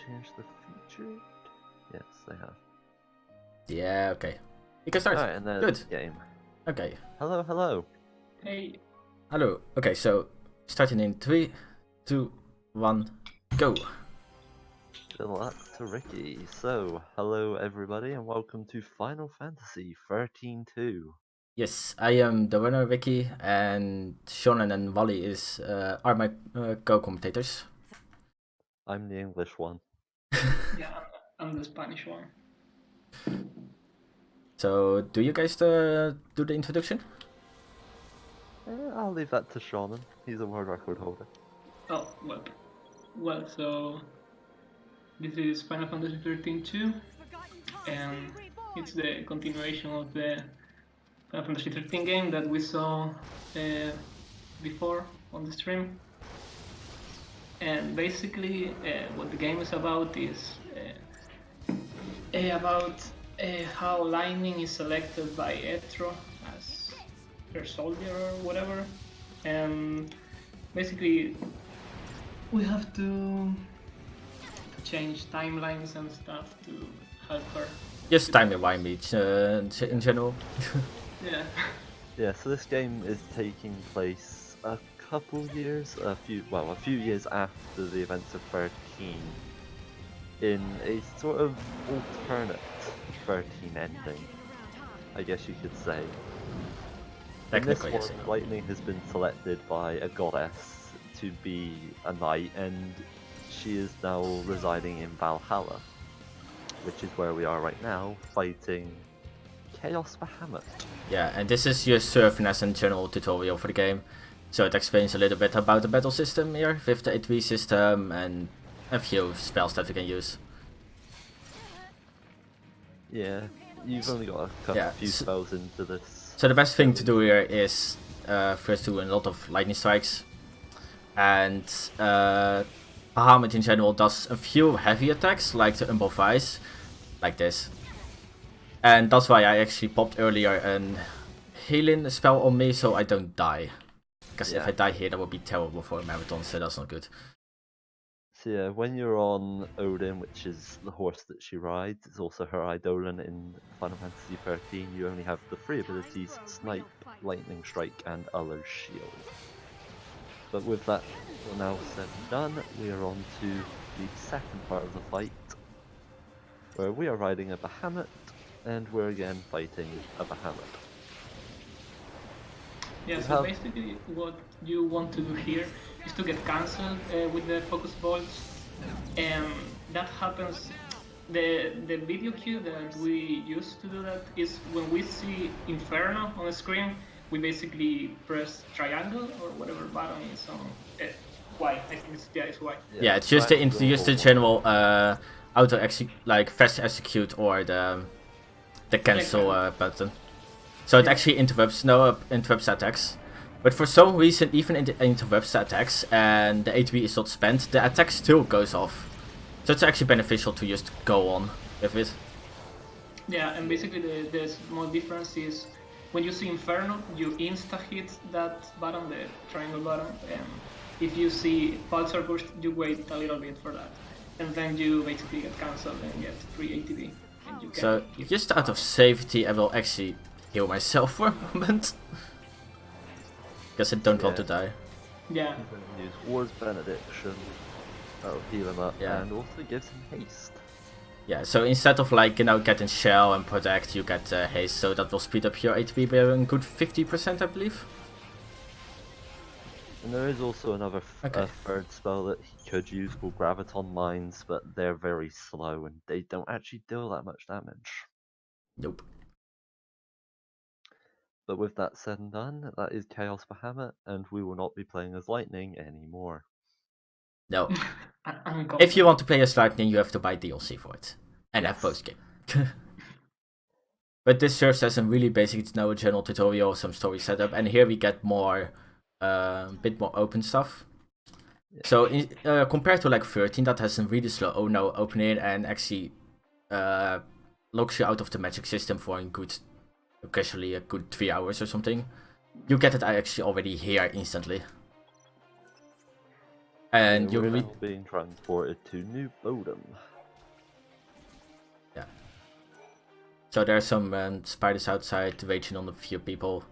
changed the feature? Yes, they have. Yeah, okay. You can start. Alright, and then Good. game. Okay. Hello, hello. Hey. Hello. Okay, so starting in 3, 2, 1, go. Good luck to Ricky. So, hello everybody, and welcome to Final Fantasy XIII-2. Yes, I am the winner, Vicky, and Shonen and Wally are my co-commentators. I'm the English one. Yeah, I'm the Spanish one. So, do you guys do the introduction? I'll leave that to Shonen. He's a world record holder. Oh, well, so this is Final Fantasy XIII-2, and it's the continuation of the Final Fantasy XIII game that we saw before on the stream. And basically, what the game is about is about how Lightning is selected by Etro as her soldier or whatever, and basically we have to change timelines and stuff to help her. Just time rewind me in general. Yeah. Yeah, so this game is taking place a few years after the events of 13, in a sort of alternate 13 ending, I guess you could say. In this Technically, one, yes. Lightning has been selected by a goddess to be a knight, and she is now residing in Valhalla, which is where we are right now, fighting Chaos Bahamut. Yeah, and this is just serving as a general tutorial for the game. So it explains a little bit about the battle system here, with the 8V system and a few spells that we can use. Yeah, you've only got a few spells into this. So the best thing to do here is first do a lot of lightning strikes. And Bahamut in general does a few heavy attacks, like the Umbo Vice, like this. And that's why I actually popped earlier a healing spell on me so I don't die. Because if I die here, that would be terrible for a marathon, so that's not good. So yeah, when you're on Odin, which is the horse that she rides, it's also her Eidolon in Final Fantasy XIII, you only have the 3 abilities, Snipe, Lightning Strike, and Allah's Shield. But with that now said and done, we are on to the second part of the fight, where we are riding a Bahamut, and we're again fighting a Bahamut. Yeah, so basically what you want to do here is to get cancelled with the focus bolts, and that happens. The video cue that we use to do that is when we see Inferno on the screen, we basically press triangle or whatever button is on Y. I think it's Y. Yeah, it's just the general auto fast execute or the cancel button. So it actually interrupts attacks. But for some reason, even it interrupts the attacks and the HP is not spent, the attack still goes off. So it's actually beneficial to just go on with it. Yeah, and basically the small difference is when you see Inferno, you insta-hit that button, the triangle button, and if you see Pulsar Burst, you wait a little bit for that. And then you basically get cancelled and get free ATB. And you so just out of safety, I will actually heal myself for a moment. Because I don't want to die. Yeah. You can use War's Benediction, that'll heal him up, and also gives him haste. Yeah, so instead of getting Shell and Protect, you get Haste, so that will speed up your HP by a good 50%, I believe. And there is also another third spell that he could use called Graviton Mines, but they're very slow and they don't actually deal that much damage. Nope. But with that said and done, that is Chaos Bahamut, and we will not be playing as Lightning anymore. No. If you want to play as Lightning, you have to buy DLC for it. And have post-game. But this serves as a really basic general tutorial, some story setup, and here we get more, bit more open stuff. Yeah. So compared to 13, that has a really slow opening and actually locks you out of the magic system for occasionally a good 3 hours or something. You get it actually already here instantly. And we're now being transported to New Bodom. Yeah. So there's some spiders outside waiting on a few people.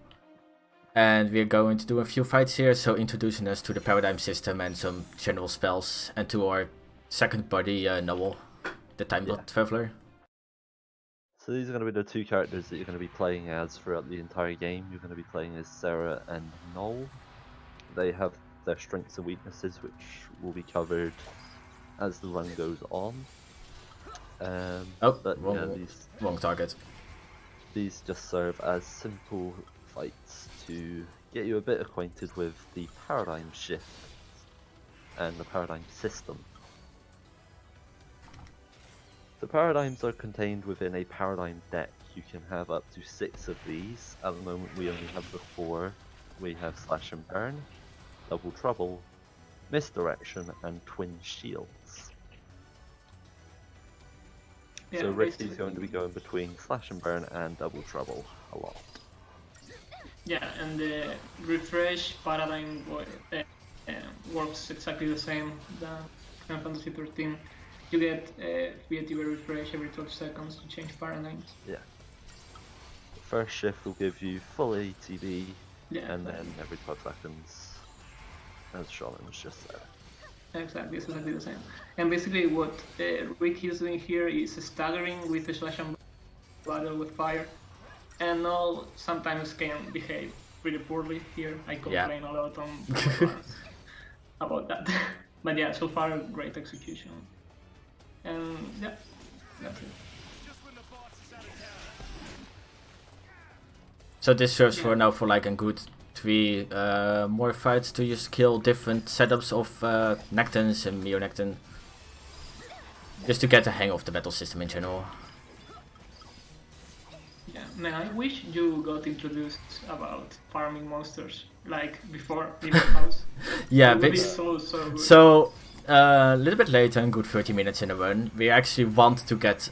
And we're going to do a few fights here, so introducing us to the paradigm system and some general spells, and to our second buddy, Noel, the Time Lord Traveler. So these are going to be the two characters that you're going to be playing as throughout the entire game. You're going to be playing as Sarah and Noel. They have their strengths and weaknesses, which will be covered as the run goes on. Wrong target. These just serve as simple fights to get you a bit acquainted with the paradigm shift and the paradigm system. The paradigms are contained within a paradigm deck. You can have up to 6 of these. At the moment we only have the 4. We have Slash and Burn, Double Trouble, Misdirection, and Twin Shields. Yeah, so Ricky's going to be going between Slash and Burn and Double Trouble a lot. Yeah, and the refresh paradigm works exactly the same than Final Fantasy XIII. You get a creative refresh every 12 seconds to change paradigms. Yeah. The first shift will give you full ATB, and then every 12 seconds, as Sean was just said. Exactly, it's exactly the same. And basically what Rick is doing here is staggering with the slash and battle with fire. And all sometimes can behave pretty poorly here. I complain a lot on about that. But yeah, so far great execution. And yeah, that's it. So this serves for now for like a good 3 more fights to just kill different setups of Nectons and Mio-Necton. Just to get a hang of the battle system in general. Yeah, man, I wish you got introduced about farming monsters like before in the house. Yeah, it would be so good. So a little bit later, in good 30 minutes in a run, we actually want to get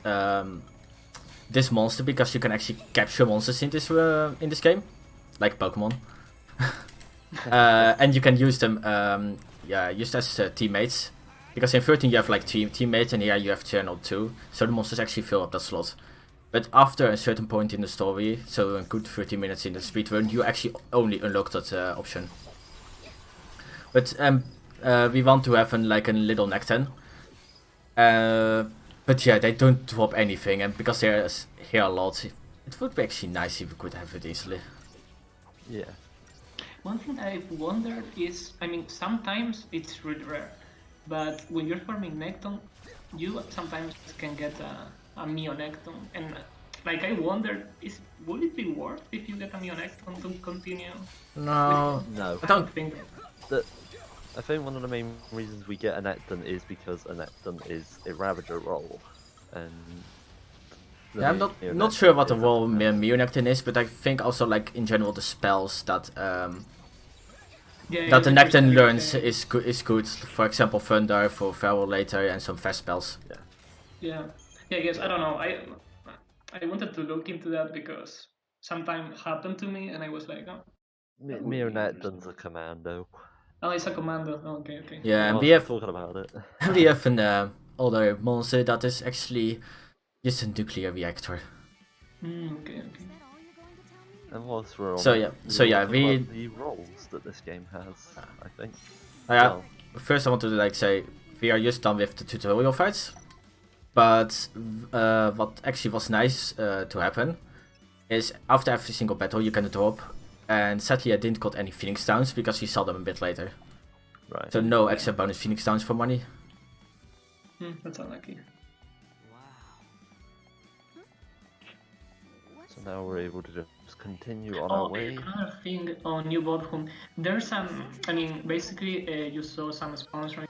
this monster because you can actually capture monsters in this game, like Pokemon. And you can use them used as teammates, because in 13 you have like teammates, and here you have channel 2, so the monsters actually fill up that slot. But after a certain point in the story, so a good 30 minutes in the speedrun, you actually only unlock that option. But we want to have like a little Necton. But yeah, they don't drop anything, and because they're here a lot, it would be actually nice if we could have it easily. Yeah. One thing I've wondered is, I mean, sometimes it's really rare, but when you're farming Necton, you sometimes can get a Mio-Necton, and like I wondered, would it be worth if you get a Mio-Necton to continue? No, I don't think that. I think one of the main reasons we get a Necton is because a Necton is a Ravager role, and yeah, I'm not sure what the role Mio-Necton is, but I think also like in general the spells that that the Necton learns is good. For example, Thunder for Feral later, and some fast spells. Yeah, I guess I don't know. I wanted to look into that because sometimes happened to me, and I was like, oh. Mio-Necton's a commando. Oh, it's a commando. Okay. Yeah, and we have talking about it. We have an other monster that is actually just a nuclear reactor. Okay. And whilst we're on the roles that this game has, I think. First I want to like say we are just done with the tutorial fights, but what actually was nice to happen is after every single battle you can drop. And sadly I didn't got any Phoenix Downs because we saw them a bit later. Right. So no extra bonus Phoenix Downs for money. That's unlucky. So now we're able to just continue on our way. Another thing on New Bodom, there's I mean, basically you saw some spawns, right?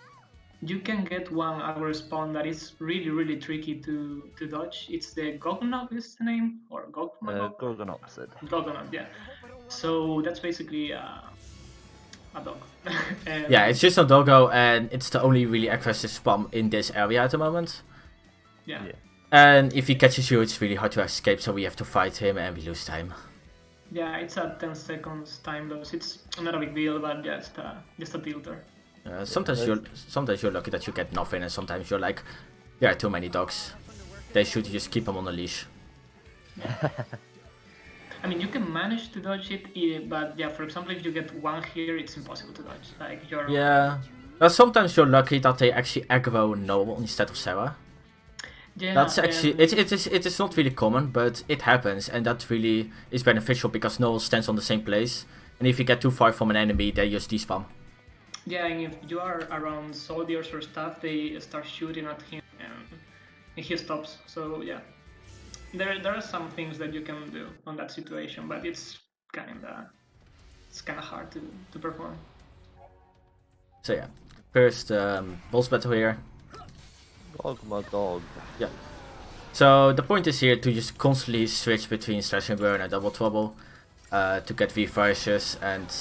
You can get one agro spawn that is really tricky to dodge. It's the Gognob is the name, or Gognob? Gorgonopsid. Gognob, yeah. So that's basically a dog. Yeah, it's just a doggo, and it's the only really aggressive spawn in this area at the moment. Yeah. And if he catches you, it's really hard to escape, so we have to fight him and we lose time. Yeah, it's a 10 seconds time loss. It's not a big deal, but just a tilter. Sometimes you're lucky that you get nothing, and sometimes you're like, there are too many dogs. They should just keep them on a leash. I mean, you can manage to dodge it, but yeah, for example, if you get one here, it's impossible to dodge. Like you're Yeah, but sometimes you're lucky that they actually aggro Noel instead of Sarah. Yeah, That's actually it is not really common, but it happens, and that really is beneficial because Noel stands on the same place, and if you get too far from an enemy, they just despawn. Yeah, and if you are around soldiers or stuff, they start shooting at him, and he stops. So yeah, there are some things that you can do on that situation, but it's kind of hard to perform. So yeah, first boss battle here. Dogma dog. Yeah. So the point is here to just constantly switch between Slash and Burn and Double Trouble to get refreshes and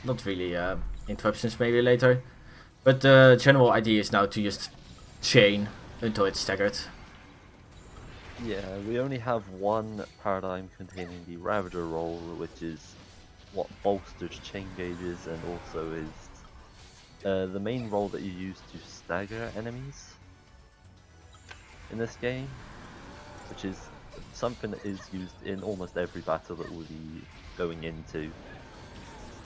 not really interruptions maybe later. But the general idea is now to just chain until it's staggered. Yeah, we only have one paradigm containing the Ravager roll, which is what bolsters chain gauges and also is the main roll that you use to stagger enemies in this game, which is something that is used in almost every battle that we'll be going into.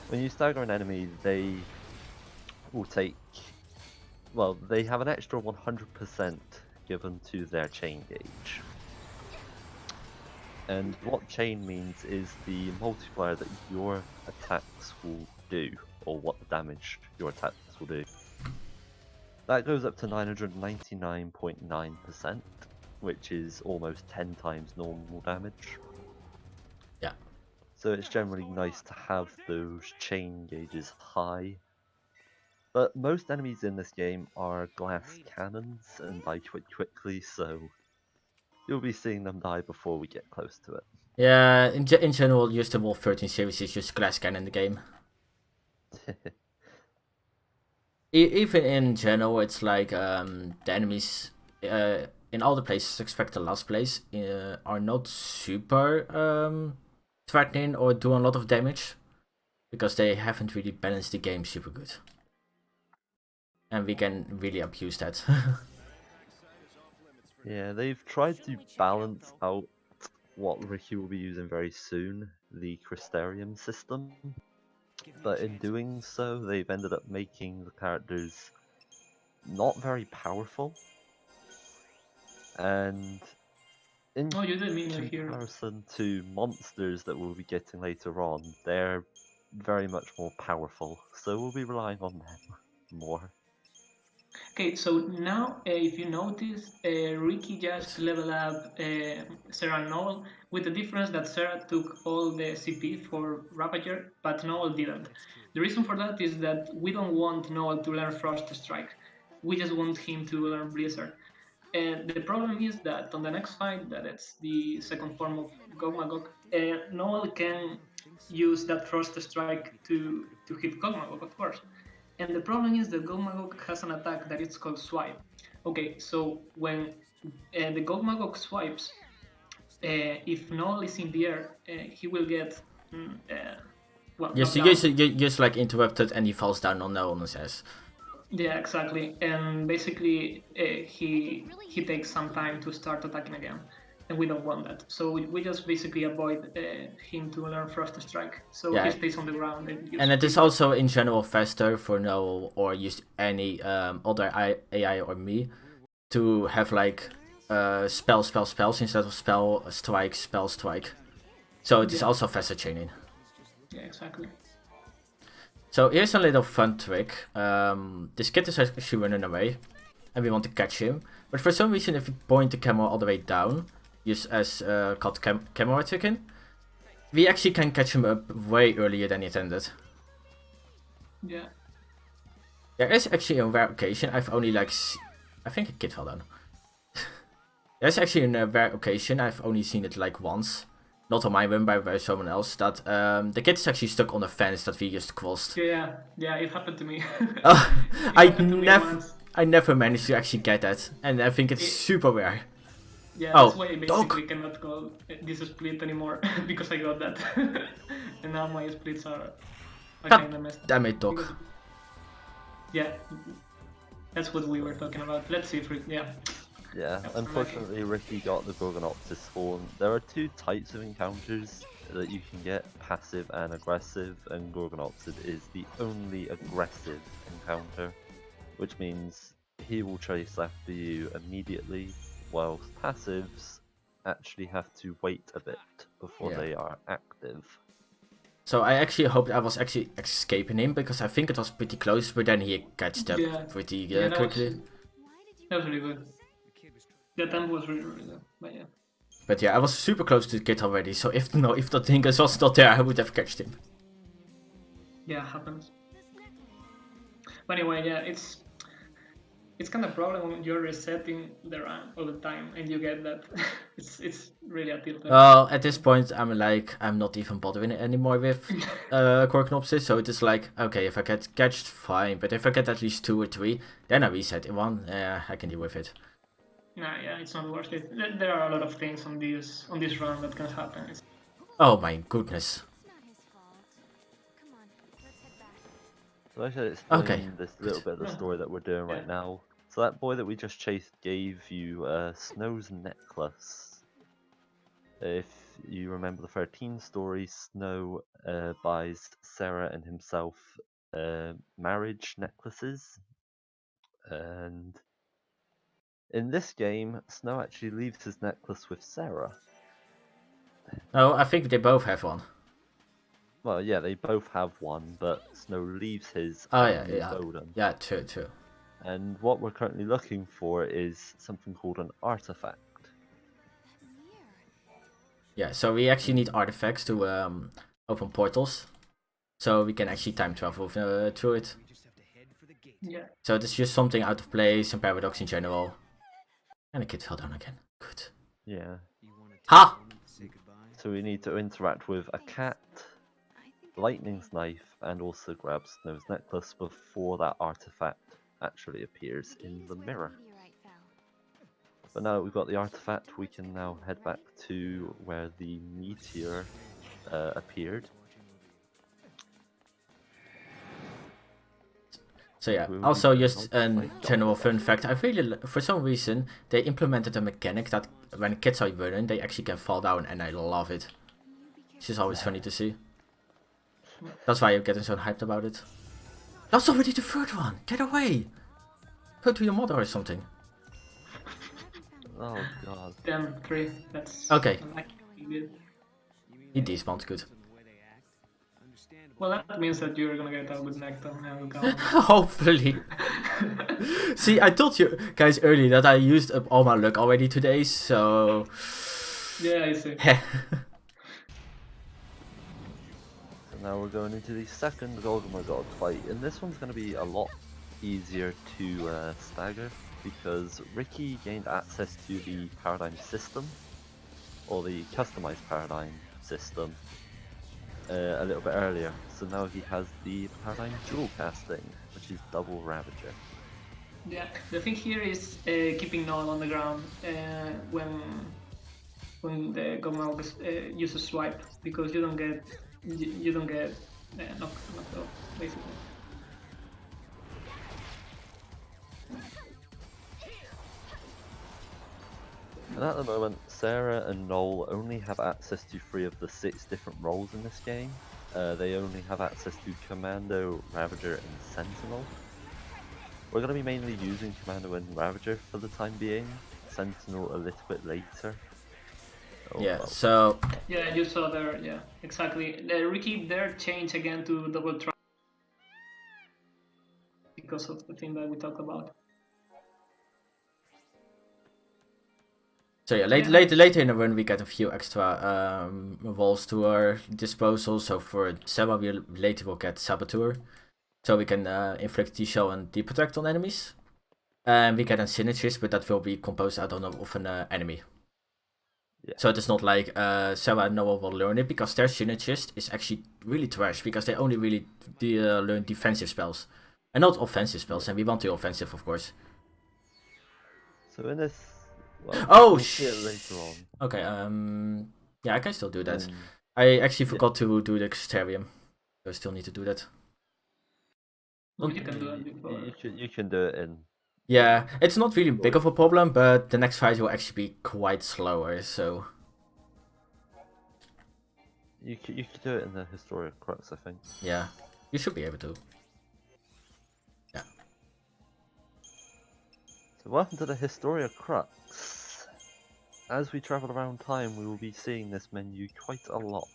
When you stagger an enemy, they will take, well, they have an extra 100% given to their chain gauge. And what chain means is the multiplier that your attacks will do, or what the damage your attacks will do. That goes up to 999.9%, which is almost 10 times normal damage. Yeah. So it's generally nice to have those chain gauges high. But most enemies in this game are glass cannons and die quite quickly, so you'll be seeing them die before we get close to it. Yeah, in general, just the Wolf 13 series is just glass cannon in the game. Even in general, it's like the enemies in all the places except the last place are not super threatening or do a lot of damage because they haven't really balanced the game super good. And we can really abuse that. Yeah, they've tried to balance out what Ricky will be using very soon, the Crystarium system. But in doing so, they've ended up making the characters not very powerful. And in comparison to monsters that we'll be getting later on, they're very much more powerful. So we'll be relying on them more. Okay, so now if you notice, Ricky just leveled up Sarah and Noel, with the difference that Sarah took all the CP for Ravager, but Noel didn't. The reason for that is that we don't want Noel to learn Frost Strike. We just want him to learn Blizzard. And the problem is that on the next fight, that it's the second form of Gogmagog, Noel can use that Frost Strike to hit Gogmagog, of course. And the problem is that Gogmagog has an attack that is called Swipe. Okay, so when the Gogmagog swipes, if Noel is in the air, he will get yes, you just like interrupted and he falls down on Noel and says. Yeah, exactly. And basically, he takes some time to start attacking again, and we don't want that. So we just basically avoid him to learn Frost Strike, so he stays on the ground. And it is also in general faster for Noel or use any other AI or me to have like spells instead of spell strike. So it is also faster chaining. Yeah, exactly. So here's a little fun trick. This kid is actually running away, and we want to catch him. But for some reason, if you point the camera all the way down, use as called camera tricking, we actually can catch him up way earlier than intended. Yeah. There is actually a rare occasion. I've only like, I think a kid fell down. There's actually a rare occasion. I've only seen it like once. Not on my run, by someone else, that the kid is actually stuck on a fence that we just crossed. Yeah, it happened to me. I never managed to actually get that, and I think it's super rare. Yeah, that's why I basically cannot call this split anymore, because I got that. And now my splits are kind of messed up. Damn it, dog. Yeah, that's what we were talking about. Let's see if Yeah, That's unfortunately Ricky got the Gorgonopsis spawn. There are two types of encounters that you can get, passive and aggressive, and Gorgonopsis is the only aggressive encounter, which means he will chase after you immediately, whilst passives actually have to wait a bit before Yeah. they are active. So I actually hoped I was actually escaping him, because I think it was pretty close, but then he catched up pretty yeah, quickly. That was really good. The attempt was really, really good, but yeah. But yeah, I was super close to the kid already, so if the Dingus was not there, I would have catched him. Yeah, happens. But anyway, yeah, it's kind of problem when you're resetting the run all the time and you get that. it's really a tilt. Well, at this point, I'm not even bothering anymore with Gorgonopsis, so it is like, okay, if I get catched, fine, but if I get at least 2 or 3, then I reset in 1, I can deal with it. Nah, yeah, it's not worth it. There are a lot of things on this run that can happen. Oh my goodness. So I should explain this little bit of the Yeah. story that we're doing right now. So that boy that we just chased gave you Snow's necklace. If you remember the 13 story, Snow buys Sarah and himself marriage necklaces. And in this game, Snow actually leaves his necklace with Sarah. Oh, I think they both have one. Well, yeah, they both have one, but Snow leaves his Oh at yeah, Odin. yeah, true. And what we're currently looking for is something called an artifact. Yeah, so we actually need artifacts to open portals, so we can actually time travel through it. Yeah. So it's just something out of place and paradox in general. And the kid fell down again. Good. Yeah. Ha! So we need to interact with a cat, Lightning's knife, and also grab Snow's necklace before that artifact actually appears in the mirror. But now that we've got the artifact, we can now head back to where the meteor appeared. So yeah, also just a general fun fact, I really, for some reason, they implemented a mechanic that when kids are running, they actually can fall down, and I love it. It's just always funny to see. That's why I'm getting so hyped about it. That's already the third one! Get away! Go to your mother or something. Oh god. Damn, 3. That's okay. Good. He despawned, good. Well, that means that you're gonna get out with Necton and Hopefully. See, I told you guys earlier that I used up all my luck already today, so... Yeah, I see. So now we're going into the second God fight, and this one's going to be a lot easier to stagger, because Ricky gained access to the paradigm system, or the customized paradigm system, a little bit earlier. So now he has the paradigm dual casting, which is double Ravager. Yeah, the thing here is keeping Null on the ground when the Lordmau5 uses swipe, because you don't get knocked off, basically. And at the moment, Sarah and Noel only have access to 3 of the 6 different roles in this game. They only have access to Commando, Ravager, and Sentinel. We're going to be mainly using Commando and Ravager for the time being, Sentinel a little bit later. Yeah, well. So... Yeah, you saw there, yeah, exactly. Ricky there changed again to double try because of the thing that we talked about. So yeah, later in the run we get a few extra walls to our disposal. So for Seba we later will get Saboteur, so we can inflict D-Shell and D-Protect on enemies. And we get a Synergist, but that will be composed out of an enemy. Yeah. So it is not like Seba and Noah will learn it, because their Synergist is actually really trash, because they only really learn defensive spells and not offensive spells, and we want the offensive, of course. So in this... Well, oh, shit! Later on. Okay, yeah, I can still do that. I actually forgot to do the Xterium. I still need to do that. Well, you can do it before. You can do it in. Yeah, it's not really big of a problem, but the next fight will actually be quite slower, so... You could do it in the Historic Crux, I think. Yeah, you should be able to. Yeah. So welcome to the Historia Crux. As we travel around time, we will be seeing this menu quite a lot.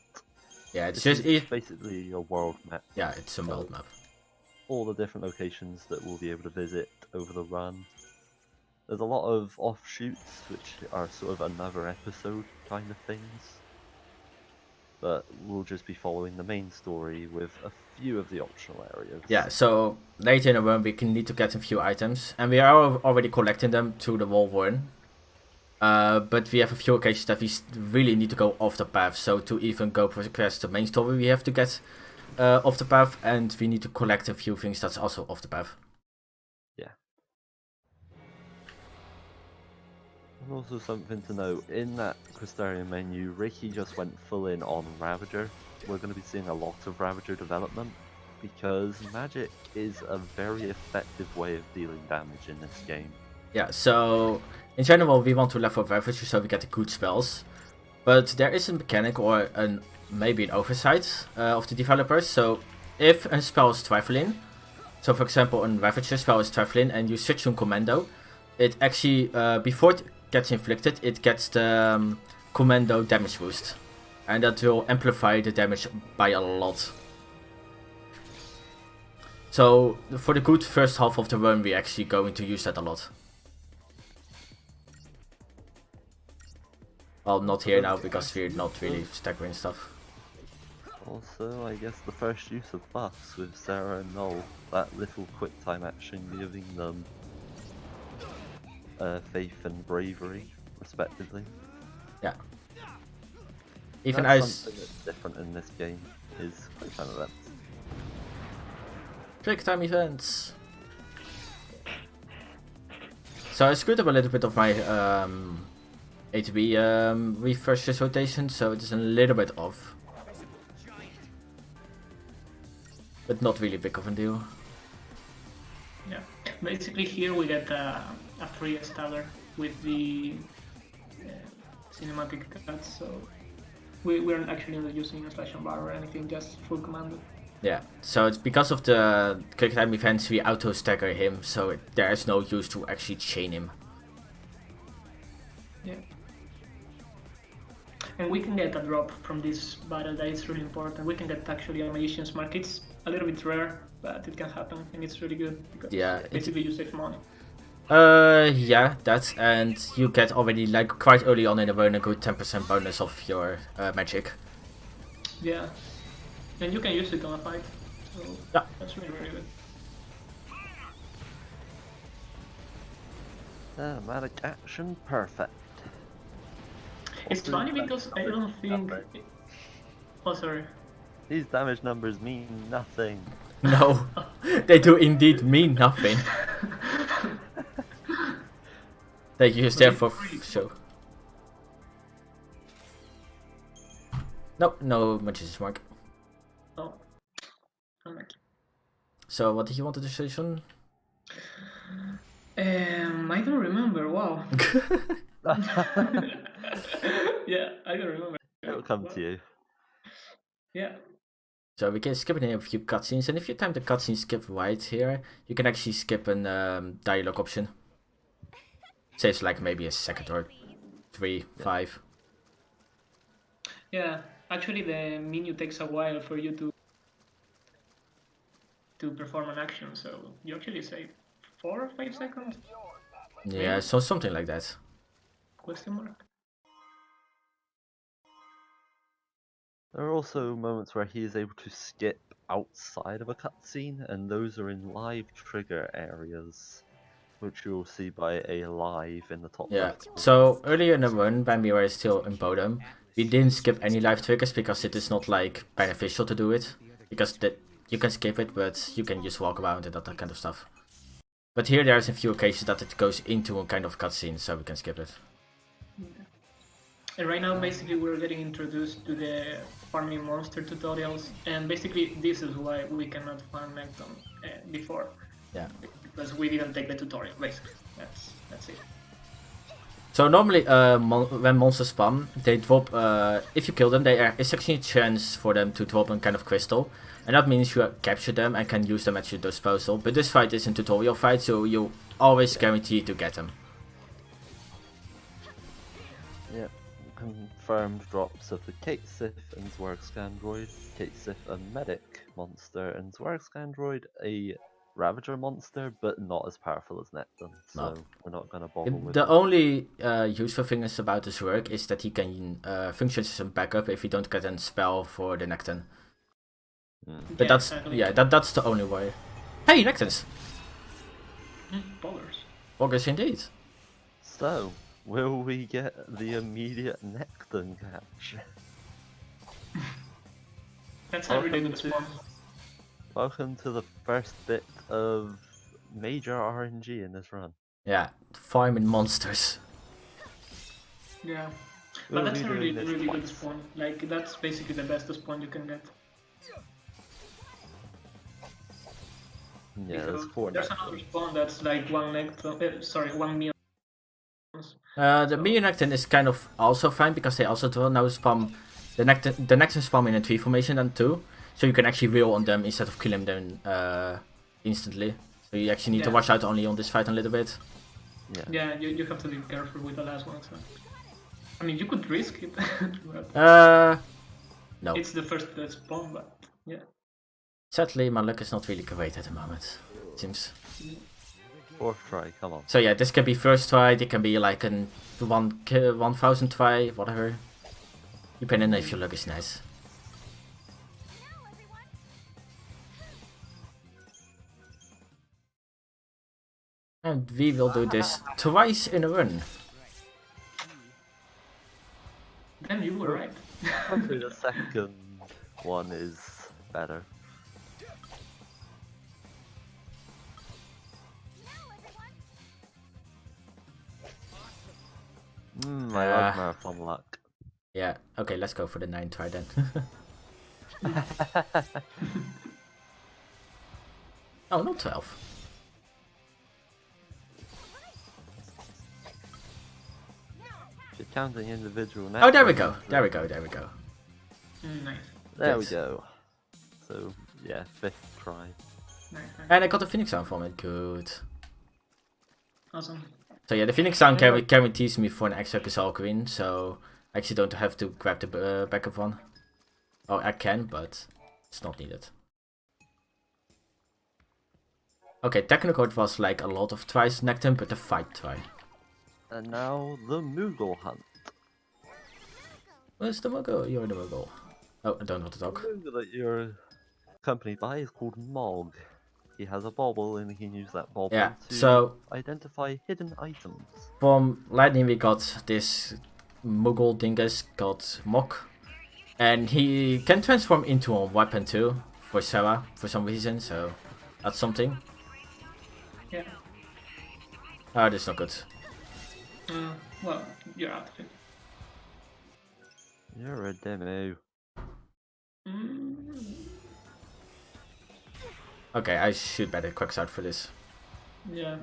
Yeah, it's This just... is basically your world map. Yeah, it's a world map. All the different locations that we'll be able to visit over the run. There's a lot of offshoots, which are sort of another episode kind of things. But we'll just be following the main story with a few of the optional areas. Yeah, so later in the run we can need to get a few items, and we are already collecting them to the wall run. But we have a few occasions that we really need to go off the path, so to even go progress the main story we have to get off the path, and we need to collect a few things that's also off the path. Yeah. And also something to note, in that Crystarian menu, Ricky just went full in on Ravager. We're going to be seeing a lot of Ravager development, because magic is a very effective way of dealing damage in this game. Yeah, so in general we want to level up Ravager so we get the good spells. But there is a mechanic or maybe an oversight of the developers. So if a spell is trifling, so for example a Ravager spell is trifling and you switch to Commando, it actually, before it gets inflicted, it gets the Commando damage boost. And that will amplify the damage by a lot. So for the good first half of the run we're actually going to use that a lot. Well, not here now because we're not really staggering stuff. Also, I guess the first use of buffs with Sarah and Null, that little quick time action giving them faith and bravery, respectively. Yeah. Even that's something that's different in this game is quick time events. Quick time events. So I screwed up a little bit of my A to B reverse rotation, so it is a little bit off. But not really big of a deal. Yeah, basically here we get a free stagger with the cinematic cuts, so we aren't actually not using a slash and bar or anything, just full commando. Yeah, so it's because of the quick time events we auto stagger him, so there is no use to actually chain him. Yeah. And we can get a drop from this battle that is really important. We can get actually a Magician's Mark. It's a little bit rare, but it can happen, and it's really good because basically you save money. Yeah, that, and you get already like quite early on in the run a good 10% bonus of your magic. Yeah, and you can use it on a fight, so yeah, that's really, really good. Magic action, perfect. It's funny because I don't think... Oh, sorry. These damage numbers mean nothing. No, they do indeed mean nothing. They use there for show. No Magician's Mark. Oh, unlucky. So what did you want to say, Sean? I don't remember, wow. Yeah, I don't remember. It'll come to you. Yeah. So we can skip in a few cutscenes, and if you time the cutscene skip right here, you can actually skip an dialogue option. Saves like maybe a second or 3, 5. Yeah, actually the menu takes a while for you to perform an action, so you actually save 4 or 5 seconds? Yeah, maybe? So something like that. Question mark? There are also moments where he is able to skip outside of a cutscene, and those are in live trigger areas, which you will see by a live in the top left. So earlier in the run, when we were still in Bodum, we didn't skip any live triggers because it is not like beneficial to do it. Because you can skip it, but you can just walk around and that kind of stuff. But here there's a few occasions that it goes into a kind of cutscene, so we can skip it. Yeah. And right now, basically, we're getting introduced to the farming monster tutorials, and basically, this is why we cannot farm Necton before. Yeah. Because we didn't take the tutorial, basically. That's it. So normally, when monsters spawn, they drop. If you kill them, there is actually a chance for them to drop a kind of crystal, and that means you capture them and can use them at your disposal. But this fight is a tutorial fight, so you always guarantee to get them. Yeah, confirmed drops of the XIII and Zwergskandroid. XIII a medic monster, and Zwergskandroid a Ravager monster, but not as powerful as Necton, so we're not gonna bother with The him. only useful thing is about this work is that he can function as a backup if you don't get a spell for the Necton. But that's that's the only way. Hey, Nectons! Poggers. Poggers indeed. So, will we get the immediate Necton catch? That's a really good spawn. Welcome to the first bit of major RNG in this run. Yeah, farming monsters. Yeah, but that's a really good spawn. Like, that's basically the best spawn you can get. Yeah, there's another spawn that's like one Necton, one Mew. The Mew Necton is kind of also fine because they also do now spam the Necton spawn in a tree formation then too. So you can actually reel on them instead of killing them instantly. So you actually need to watch out only on this fight a little bit. Yeah, you have to be careful with the last one. So. I mean, you could risk it. No. It's the first spawn, but yeah. Sadly, my luck is not really great at the moment. It seems. Fourth try, come on. So yeah, this can be first try. It can be like an 1000 try, whatever. Depending if your luck is nice. And we will do this twice in a run. Then you were right. Probably the second one is better. I love marathon luck. Yeah, okay, let's go for the 9 try then. Oh, not 12. If you're counting individual Oh, there we go. There we go. There we go. Nice. There we go. So, yeah, 5th try. Nice. And I got the Phoenix Sound from it. Good. Awesome. So yeah, the Phoenix Sound guarantees me for an extra Gazelle Queen, so I actually don't have to grab the backup one. Oh, I can, but it's not needed. Okay, technically it was like a lot of tries Necton, but the fight try. And now the Moogle hunt. Where's the Moogle? You're the Moogle. Oh, I don't know how to talk. The Moogle that you're accompanied by is called Mog. He has a bauble and he can use that bauble to identify hidden items. From Lightning we got this Moogle dingus called Mok. And he can transform into a weapon too, for Sarah, for some reason, so that's something. Yeah. Oh, that's not good. Well, you're out of it. You're a demo. Okay, I should better Quackside for this. Yeah.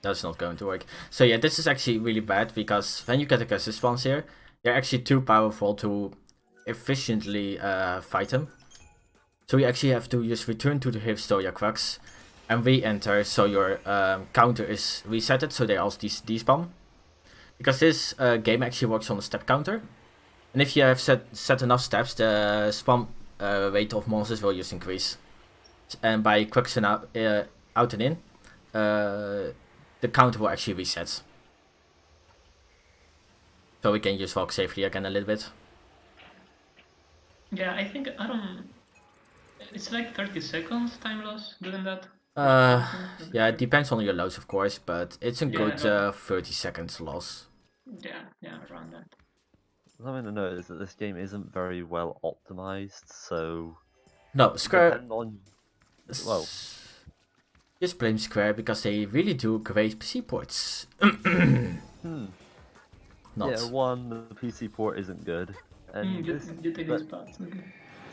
That's not going to work. So yeah, this is actually really bad because when you get a cast response here, you're actually too powerful to efficiently fight him. So you actually have to just return to the Historia Crux and re-enter so your counter is resetted so they all despawn. Because this game actually works on a step counter. And if you have set enough steps, the spawn rate of monsters will just increase. And by Quaxing out and in, the counter will actually reset. So we can just walk safely again a little bit. Yeah, I think, it's like 30 seconds time loss doing that. Yeah, it depends on your loads of course, but it's a good 30 seconds loss. Yeah, around that. Something to note is that this game isn't very well optimized, so... No, Square... Well... Just blame Square because they really do great PC ports. not. Yeah, one, the PC port isn't good, and You take but this path. Okay.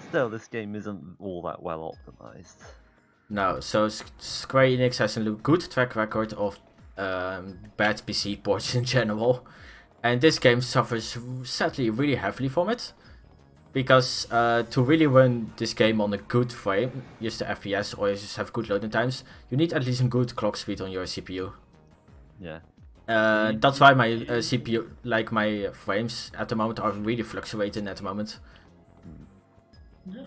still, this game isn't all that well optimized. No, so Square Enix has a good track record of bad PC ports in general, and this game suffers sadly really heavily from it. Because to really run this game on a good frame, just the FPS or just have good loading times, you need at least a good clock speed on your CPU. Yeah. That's why my CPU, like my frames at the moment, are really fluctuating at the moment. Yeah.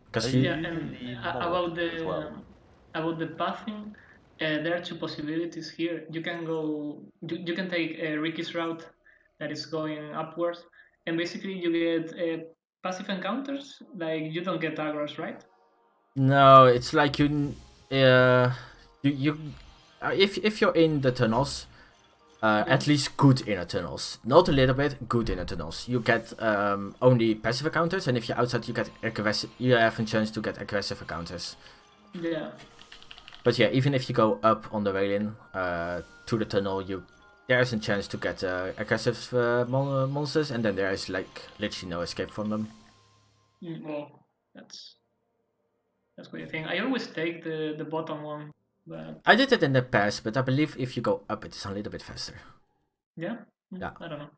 Because you Yeah, using and the mod about as well? the pathing, there are two possibilities here. You can go, you can take Ricky's route, that is going upwards, and basically you get passive encounters. Like you don't get aggro's, right? No, it's like if you're in the tunnels, at least good inner tunnels, not a little bit, good inner tunnels. You get only passive encounters, and if you're outside, you get aggressive. You have a chance to get aggressive encounters. Yeah. But yeah, even if you go up on the railing to the tunnel, there's a chance to get aggressive monsters, and then there is like literally no escape from them. Well, that's what you think. I always take the bottom one, but I did it in the past, but I believe if you go up, it's a little bit faster. yeah. Yeah. I don't know.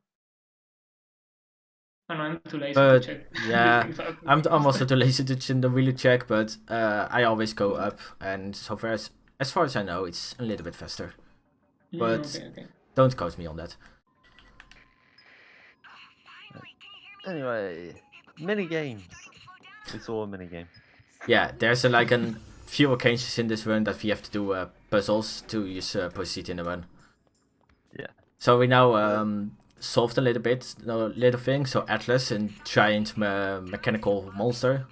I'm too lazy But to check. yeah, I'm also too lazy to really check, but I always go up, and so far as far as I know, it's a little bit faster. But Okay. don't quote me on that. Anyway, mini games. We saw a mini game. Yeah, there's like a few occasions in this run that we have to do puzzles to use proceed in the run. Yeah. So we now solved a little thing. So Atlas, a giant mechanical monster,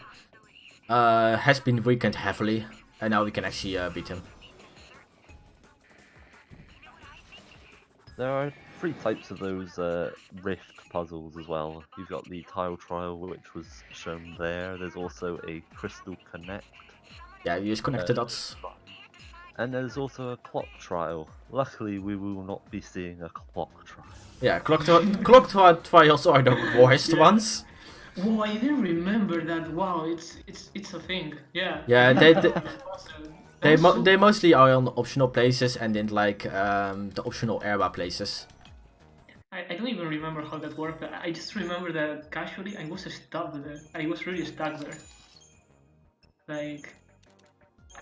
has been weakened heavily, and now we can actually beat him. There are 3 types of those rift puzzles as well. You've got the tile trial, which was shown there. There's also a crystal connect. Yeah, you just connect the dots. And there's also a clock trial. Luckily, we will not be seeing a clock trial. Yeah, clock trials are the worst ones. Whoa, I didn't remember that. Wow, it's a thing. Yeah. Yeah, they They mostly are on optional places and in like the optional area places. I don't even remember how that worked. I just remember that casually I was stuck there. I was really stuck there. Like,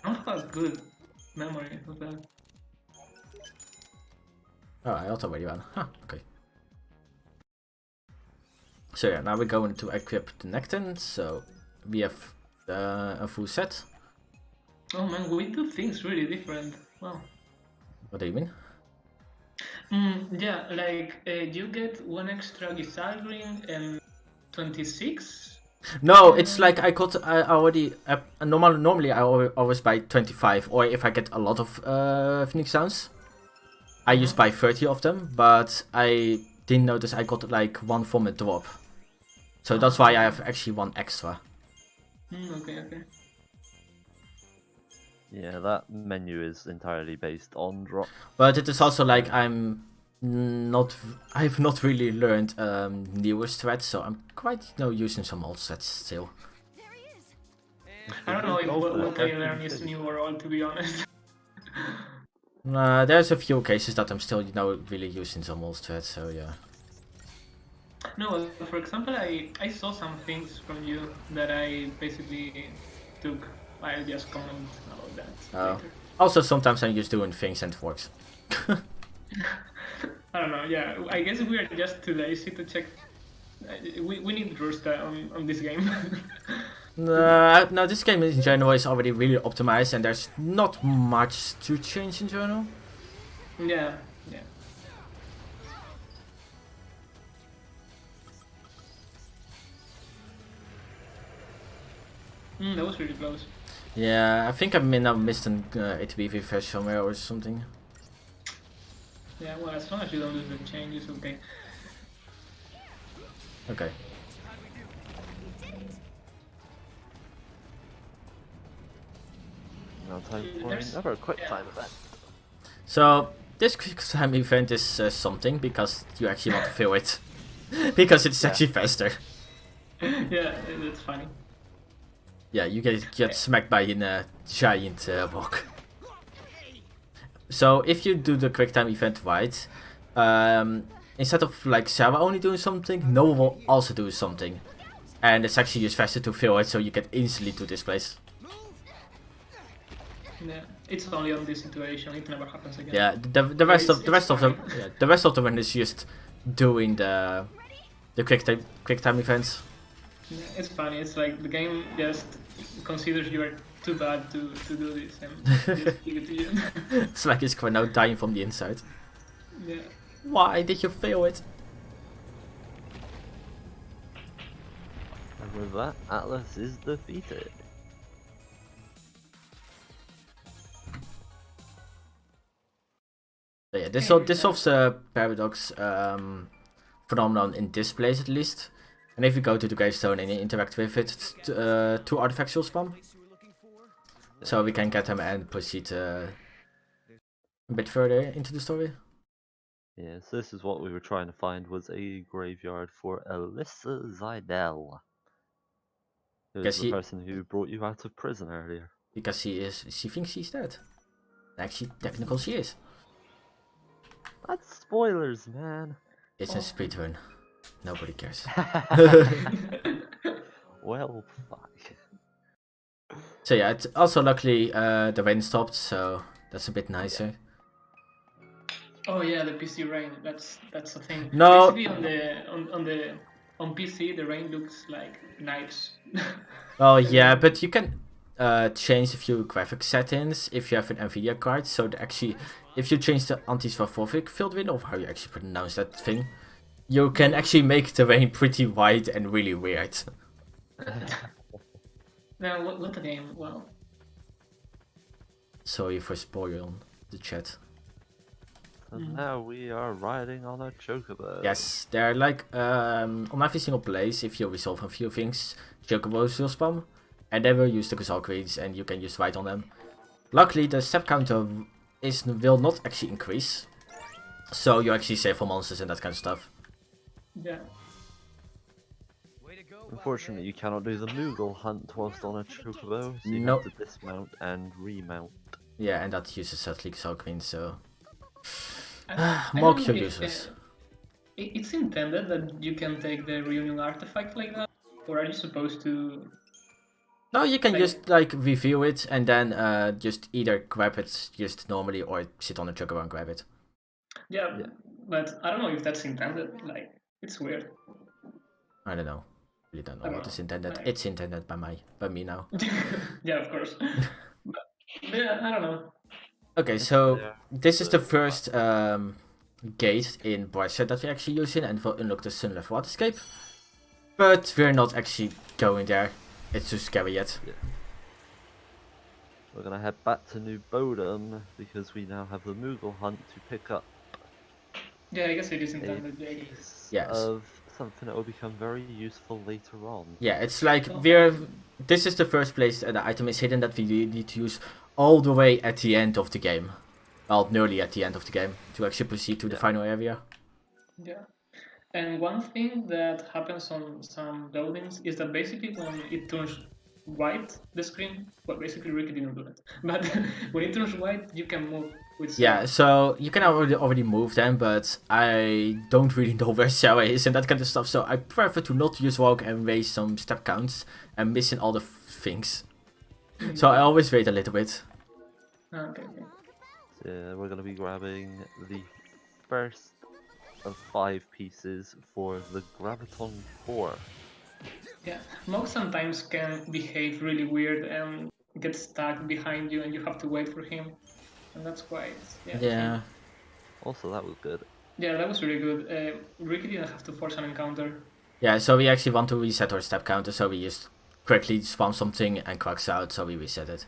I don't have a good memory of that. Oh, I also already ran. Huh, okay. So yeah, now we're going to equip the Nectin, so we have a full set. Oh man, we do things really different. Wow. What do you mean? Yeah, like you get 1 extra Gizal ring and 26. No, it's like I already normally I always buy 25, or if I get a lot of Phoenix Sounds, I used buy 30 of them, but I didn't notice I got like 1 from a drop. So that's why I have actually 1 extra. Okay. Yeah, that menu is entirely based on drop. But it is also like I've not really learned newer strats, so I'm quite using some old strats still. I don't know if what I learn is new or old, to be honest. There's a few cases that I'm still really using some old strats, so yeah. No, for example, I saw some things from you that I basically took. I'll just comment about that later. Also, sometimes I'm just doing things and it works. I don't know, yeah, I guess we are just too lazy to check. We need rust on this game. No, this game in general is already really optimized and there's not much to change in general. Yeah. That was really close. Yeah, I think I may have missed an ATB refresh somewhere or something. Yeah, well, as long as you don't lose the changes, okay. Okay. Now time for another quick time event. So this quick time event is something because you actually want to feel it. Because it's actually faster. Yeah, that's funny. Yeah, you get smacked by a giant rock. So if you do the quick time event right, instead of like Sarah only doing something, Noah will also do something. And it's actually just faster to feel it, so you can instantly do this place. Yeah, it's only on this situation. It never happens again. Yeah, the rest of the run is just doing the quick time events. Yeah, it's funny. It's like the game just considers you are too bad to do this and just give it to you. It's like it's quite now dying from the inside. Yeah. Why did you fail it? And with that, Atlas is defeated. So yeah, this solves the paradox phenomenon in this place at least. And if you go to the gravestone and you interact with it, it's 2 artifacts will spawn. So we can get them and proceed a bit further into the story. Yeah, so this is what we were trying to find, was a graveyard for Alyssa Zidell. Who's Guess the he- person who brought you out of prison earlier. Because she thinks she's dead. Actually, technical she is. That's spoilers, man. It's a speedrun. Nobody cares. Well, fuck. So yeah, it's also luckily the rain stopped, so that's a bit nicer. Oh yeah, the PC rain. That's a thing. No. Basically on PC the rain looks like knives. Oh yeah, but you can change a few graphic settings if you have an Nvidia card. So actually, if you change the anti-swamphobic field window, or how you actually pronounce that thing, you can actually make the rain pretty wide and really weird. Now what a game! Wow. Sorry for spoiling the chat. So now we are riding on a chocobo. Yes, they're like on every single place. If you resolve a few things, chocobos will spawn, and they will use the Gazelle Greens, and you can just ride on them. Luckily, the step counter will not actually increase, so you actually save for monsters and that kind of stuff. Yeah. Unfortunately, you cannot do the Moogle hunt whilst on a chocobo, so you Nope. have to dismount and remount. Yeah, and that uses sadly Gazelle Greens, so I more don't know cure if, useless. It's intended that you can take the reunion artifact like that, or are you supposed to? No, you can like- just like review it and then just either grab it just normally or sit on a chocobo and grab it. Yeah, Yeah. but I don't know if that's intended. Like, it's weird. I don't know. Really don't know I don't what know. is intended. Like- It's intended by me now. Yeah, of course. But, yeah, I don't know. Okay, so Yeah. this is the first gate in Brescia that we're actually using, and we'll unlock the Sunleft Waterscape. But we're not actually going there. It's too scary yet. We're gonna head back to New Bodom because we now have the Moogle hunt to pick up Yeah, I guess it is a intended. piece Yes. of something that will become very useful later on. Yeah, it's like Oh. this is the first place that the item is hidden that we need to use all the way at the end of the game. Well, nearly at the end of the game to actually proceed to the Yeah. final area. Yeah. And one thing that happens on some buildings is that basically when it turns white, the screen, well, basically Ricky didn't do it, but when it turns white, you can move with Yeah, so you can already move them, but I don't really know where Sarah is and that kind of stuff, so I prefer to not use walk and raise some step counts and missing all the things. So I always wait a little bit. Okay. So yeah, we're gonna be grabbing the first of 5 pieces for the Graviton 4. Yeah, Mog sometimes can behave really weird and get stuck behind you and you have to wait for him. And that's quite... Yeah. Also, that was good. Yeah, that was really good. Ricky didn't have to force an encounter. Yeah, so we actually want to reset our step counter, so we just quickly spawn something and cracks out, so we reset it.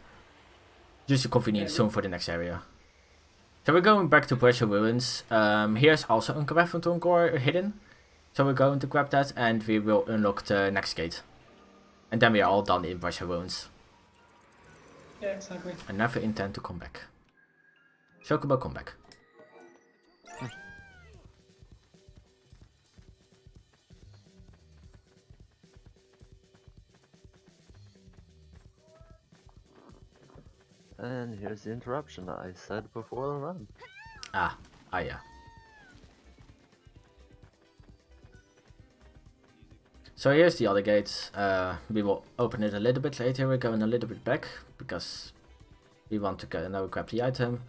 Just a convenient Yeah. zone for the next area. So we're going back to Pressure Ruins. Here's also a Graviton core hidden. So we're going to grab that and we will unlock the next gate. And then we are all done in Pressure Ruins. Yeah, exactly. I never intend to come back. Chocobo, come back. And here's the interruption that I said before the run. Ah, yeah. So here's the other gate. We will open it a little bit later. We're going a little bit back because we want to now grab the item.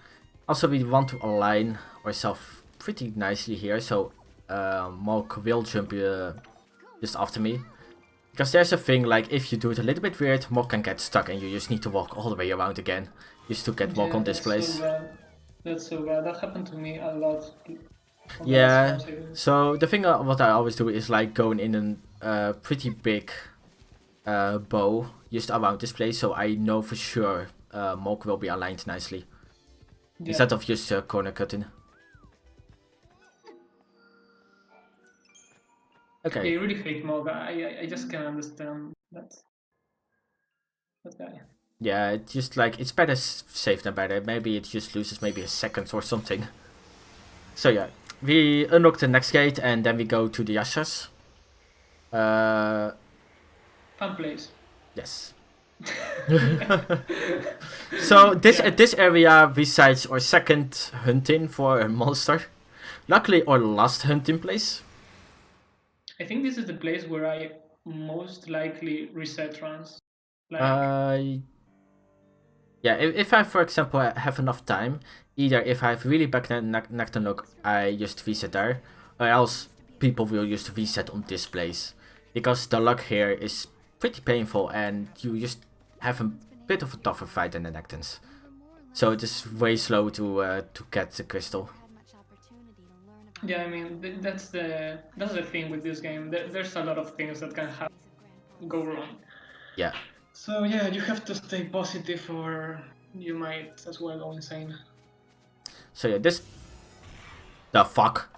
Also, we want to align ourselves pretty nicely here, so Malk will jump just after me. Because there's a thing, like, if you do it a little bit weird, Malk can get stuck and you just need to walk all the way around again just to get Malk on this place. So bad. That's so bad. That happened to me a lot. Yeah, so the thing what I always do is like going in a pretty big bow just around this place, so I know for sure Malk will be aligned nicely. Yeah. Instead of just corner cutting. Okay. I really hate Malk. I just can't understand that guy. Yeah, it's just like, it's better safe than better. Maybe it just loses maybe a second or something. So yeah, we unlock the next gate and then we go to the Yashas. Fun place. Yes. So this area resides our second hunting for a monster. Luckily, our last hunting place. I think this is the place where I most likely reset runs. Like... yeah, if I, for example, have enough time, either if I have really bad neck and look, I just reset there, or else people will just reset on this place. Because the luck here is pretty painful and you just have a bit of a tougher fight than the Nectans. So it is way slow to get the crystal. Yeah, I mean that's the thing with this game. There's a lot of things that can go wrong. Yeah. So yeah, you have to stay positive or you might as well go insane. So yeah, this... the fuck?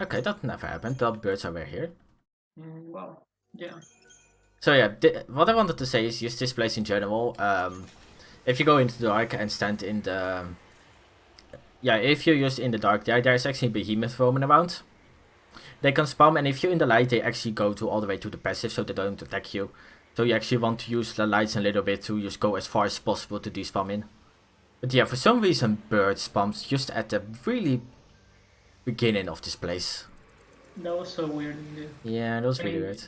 Okay, that never happened. The birds are right here. Well, yeah. So yeah, what I wanted to say is just this place in general. If you go into the dark and stand in the... yeah, if you're just in the dark, there's actually behemoth roaming around. They can spam, and if you're in the light, they actually go all the way to the passive, so they don't attack you. So you actually want to use the lights a little bit to just go as far as possible to de-spam in. But yeah, for some reason, bird spams just at the really beginning of this place. That was so weird. Yeah, that was really weird.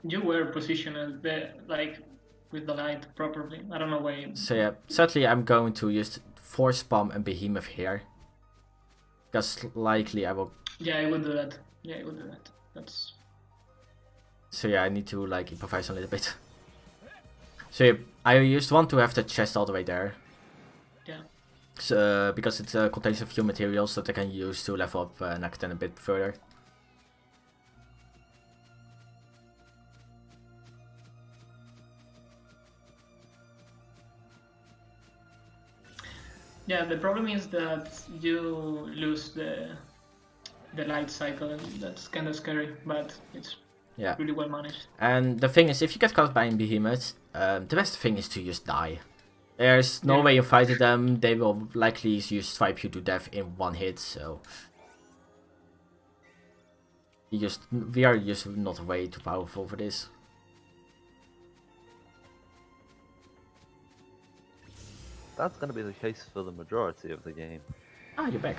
You were positioned like with the light properly. I don't know why. So yeah, sadly I'm going to just force spam and behemoth here. Because likely I will... yeah, I would do that. Yeah, I would do that. That's... so yeah, I need to like improvise a little bit. So yeah, I just want to have the chest all the way there. Yeah. So, because it contains a few materials that I can use to level up Nectan a bit further. Yeah, the problem is that you lose the light cycle, and that's kind of scary, but it's really well managed. And the thing is, if you get caught by a behemoth, the best thing is to just die. There's no way of fighting them. They will likely just swipe you to death in one hit, so... we are just not way too powerful for this. That's going to be the case for the majority of the game. Ah, you're back.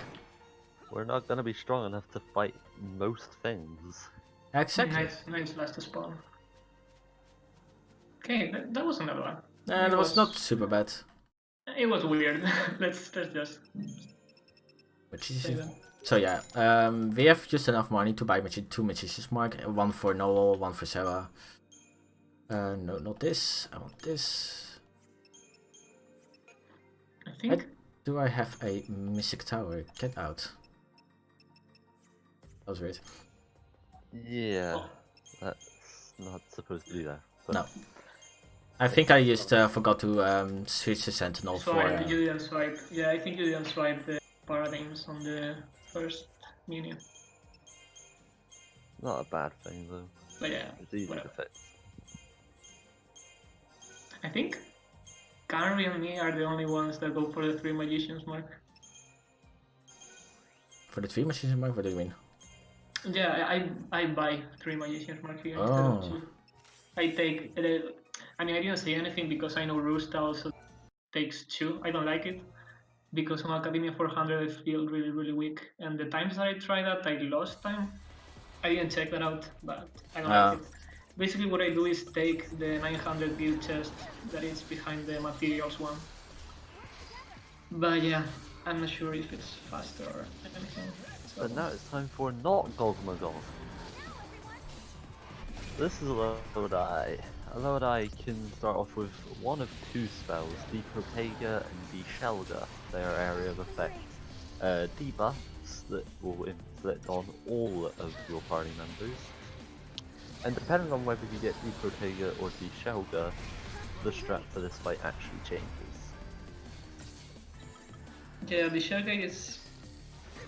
We're not going to be strong enough to fight most things. Exactly. Nice last spawn. Okay, that was another one. That was not super bad. It was weird. let's just... so yeah, we have just enough money to buy 2 Magician's Mark. One for Noel, one for Sarah. No, not this. I want this. I think... do I have a Mystic Tower? Get out. That was weird. Yeah, that's not supposed to be there. But... no. I think I just forgot to switch the Sentinel for... you didn't swipe. Yeah, I think you didn't swipe the paradigms on the first minion. Not a bad thing though. But yeah, it's easy to fix. I think Kanri and me are the only ones that go for the 3 Magician's Mark. For the 3 Magician's Mark? What do you mean? Yeah, I buy 3 Magician's Mark here instead of 2. I take I mean, I didn't say anything because I know Rusta also takes 2. I don't like it because on Academia 400 I feel really, really weak. And the times that I tried that, I lost time. I didn't check that out, but I don't like it. Basically, what I do is take the 900 guild chest that is behind the materials one. But yeah, I'm not sure if it's faster or anything. So. But now it's time for not Gogmagog. This is a Lodi. A Lodi can start off with one of 2 spells, the Protega and the Shelga. They are area of effect debuffs that will inflict on all of your party members. And depending on whether you get the Protega or the Shelga, the strat for this fight actually changes. Yeah, the Shelga is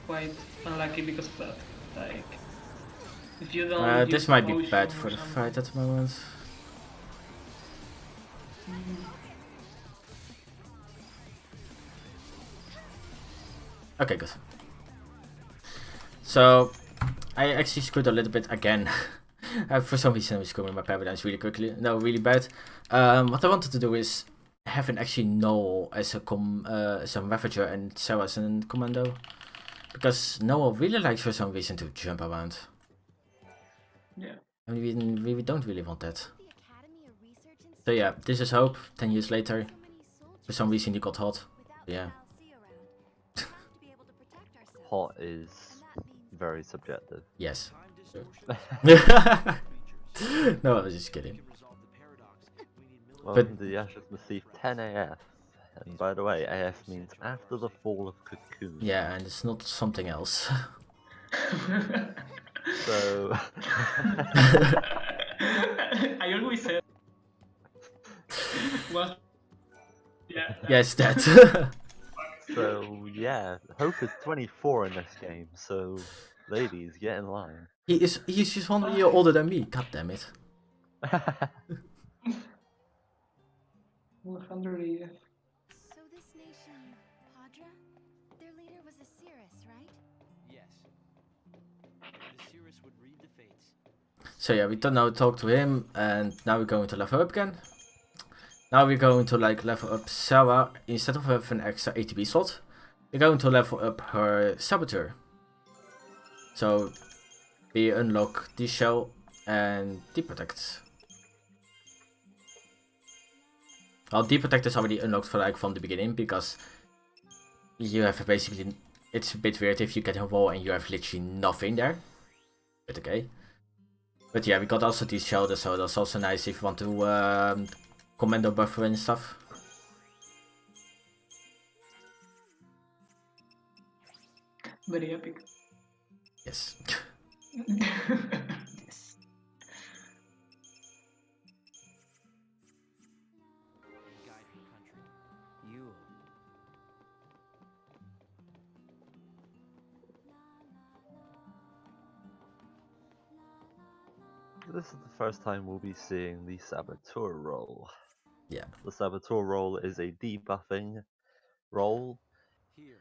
quite unlucky because of that. Like, if you don't this might be bad for the fight at the moment. Okay, good. So, I actually screwed a little bit again. For some reason, I'm screwing my paradigms really quickly. No, really bad. What I wanted to do is have an actually Noel as a Ravager and Sarah as a commando. Because Noel really likes for some reason to jump around. Yeah. And we don't really want that. So yeah, this is Hope, 10 years later. For some reason he got hot. Yeah. Hot is very subjective. Yes. No, I was just kidding. Welcome to the Ashes Massif 10 AF. And by the way, AF means after the fall of Cocoon. Yeah, and it's not something else. So... I always said... Well... Yeah. Yes, that. So, yeah, Hope is 24 in this game, so ladies, get in line. He's just 1 year older than me, god damn it. 100 EF. So this nation, Padra, their leader was a Cirrus, right? Yes. The Cirrus would read the fates. So yeah, we now talk to him, and now we're going to level up again. Now we're going to like level up Sarah. Instead of having an extra ATB slot, we're going to level up her Saboteur. So we unlock the Shell and the Protect. Well, the Protect is already unlocked for like from the beginning because you have basically, it's a bit weird if you get a wall and you have literally nothing there. But okay. But yeah, we got also these shoulders, so that's also nice if you want to commando buffer and stuff. Very epic. Yes. Yes. Guide for country. You. This is the first time we'll be seeing the Saboteur role. Yeah. The Saboteur role is a debuffing role, Here.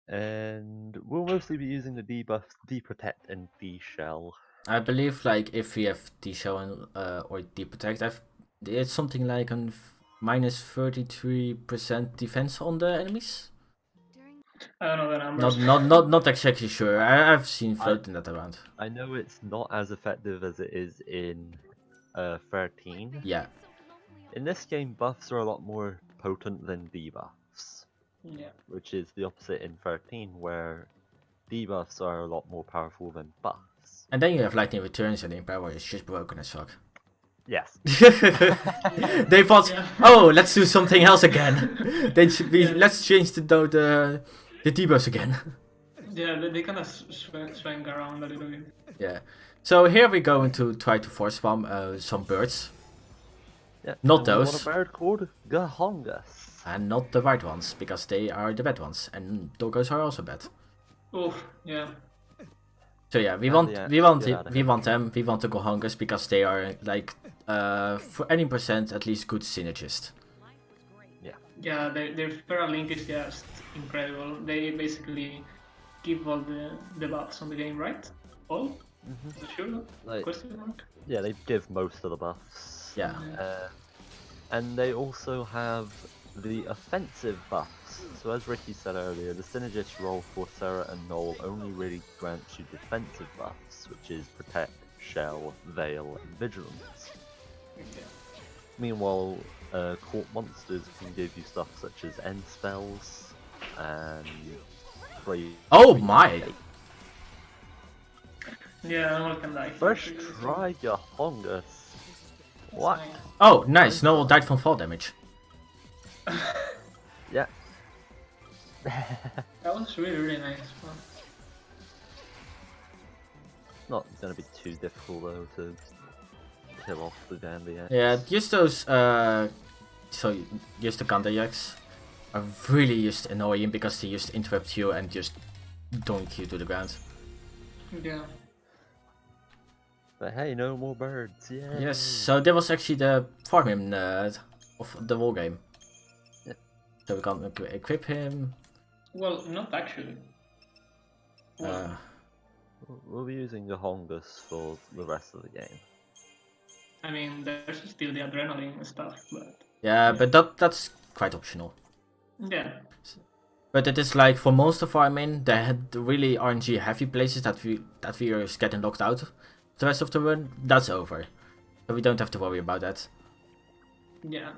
and we'll mostly be using the debuffs Deprotect and D-Shell. I believe like if we have D-Shell and or D-Protect, it's something like a minus 33% defense on the enemies. I don't know the numbers. Not exactly sure. I've seen floating that around. I know it's not as effective as it is in 13. Yeah. In this game, buffs are a lot more potent than debuffs. Yeah. Which is the opposite in 13, where debuffs are a lot more powerful than buffs. And then you have lightning returns and the power is just broken as fuck. Yes. They thought, oh, let's do something else again. Let's change the debuffs again. Yeah, they kind of swing around a little bit. Yeah. So here we're going to try to force bomb some birds. Yeah, Not and those. What a bird called Gahongus. And not the right ones, because they are the bad ones. And doggos are also bad. Oh, yeah. So yeah, we And want yeah, we want get out of we here. want them. We want the Gohongas because they are like for any percent at least good synergist. Yeah, their feral link is just incredible. They basically give all the buffs on the game, right? All? Mhm. Sure? Like, Question mark? yeah, they give most of the buffs. Yeah. And they also have the offensive buffs. So as Ricky said earlier, the synergist role for Sarah and Noel only really grants you defensive buffs, which is Protect, Shell, Veil, and Vigilance. Yeah. Meanwhile, court monsters can give you stuff such as end spells and Oh my! Yeah, Noel can die. First try your Hongus. What? Nice. Oh, nice. Noel died from fall damage. Yeah. That was really nice. Well, Not gonna be too difficult though to kill off the Gambia. Yeah, just those, so just the counter jacks are really just annoying because they just interrupt you and just doink you to the ground. yeah. But hey, no more birds, yeah. Yes, so that was actually the farm him of the whole game. Yeah. So we can equip him. Well, not actually. Well, We'll be using the Hongus for the rest of the game. I mean, there's still the adrenaline and stuff, but Yeah, but that's quite optional. yeah. But it is like for most of our main, they had really RNG heavy places that we are just getting locked out. The rest of the run, that's over. So we don't have to worry about that. Yeah.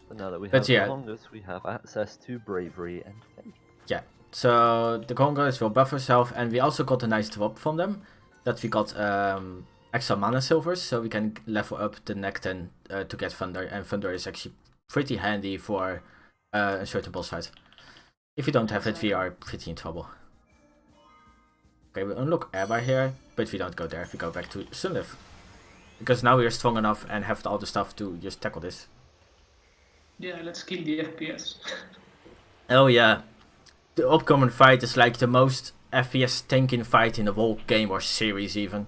But now that we But have yeah. the Hongus, we have access to Bravery and Faith. Yeah. So the Congos will buff herself, and we also got a nice drop from them. That we got extra mana silvers, so we can level up the Necton to get Thunder, and Thunder is actually pretty handy for a certain boss fight. If you don't have it, we are pretty in trouble. Okay, we unlock Airbar here, but we don't go there, we go back to Sunlift. Because now we are strong enough and have all the stuff to just tackle this. Yeah, let's kill the FPS. Oh yeah, the upcoming fight is like the most FPS tanking fight in the whole game or series even.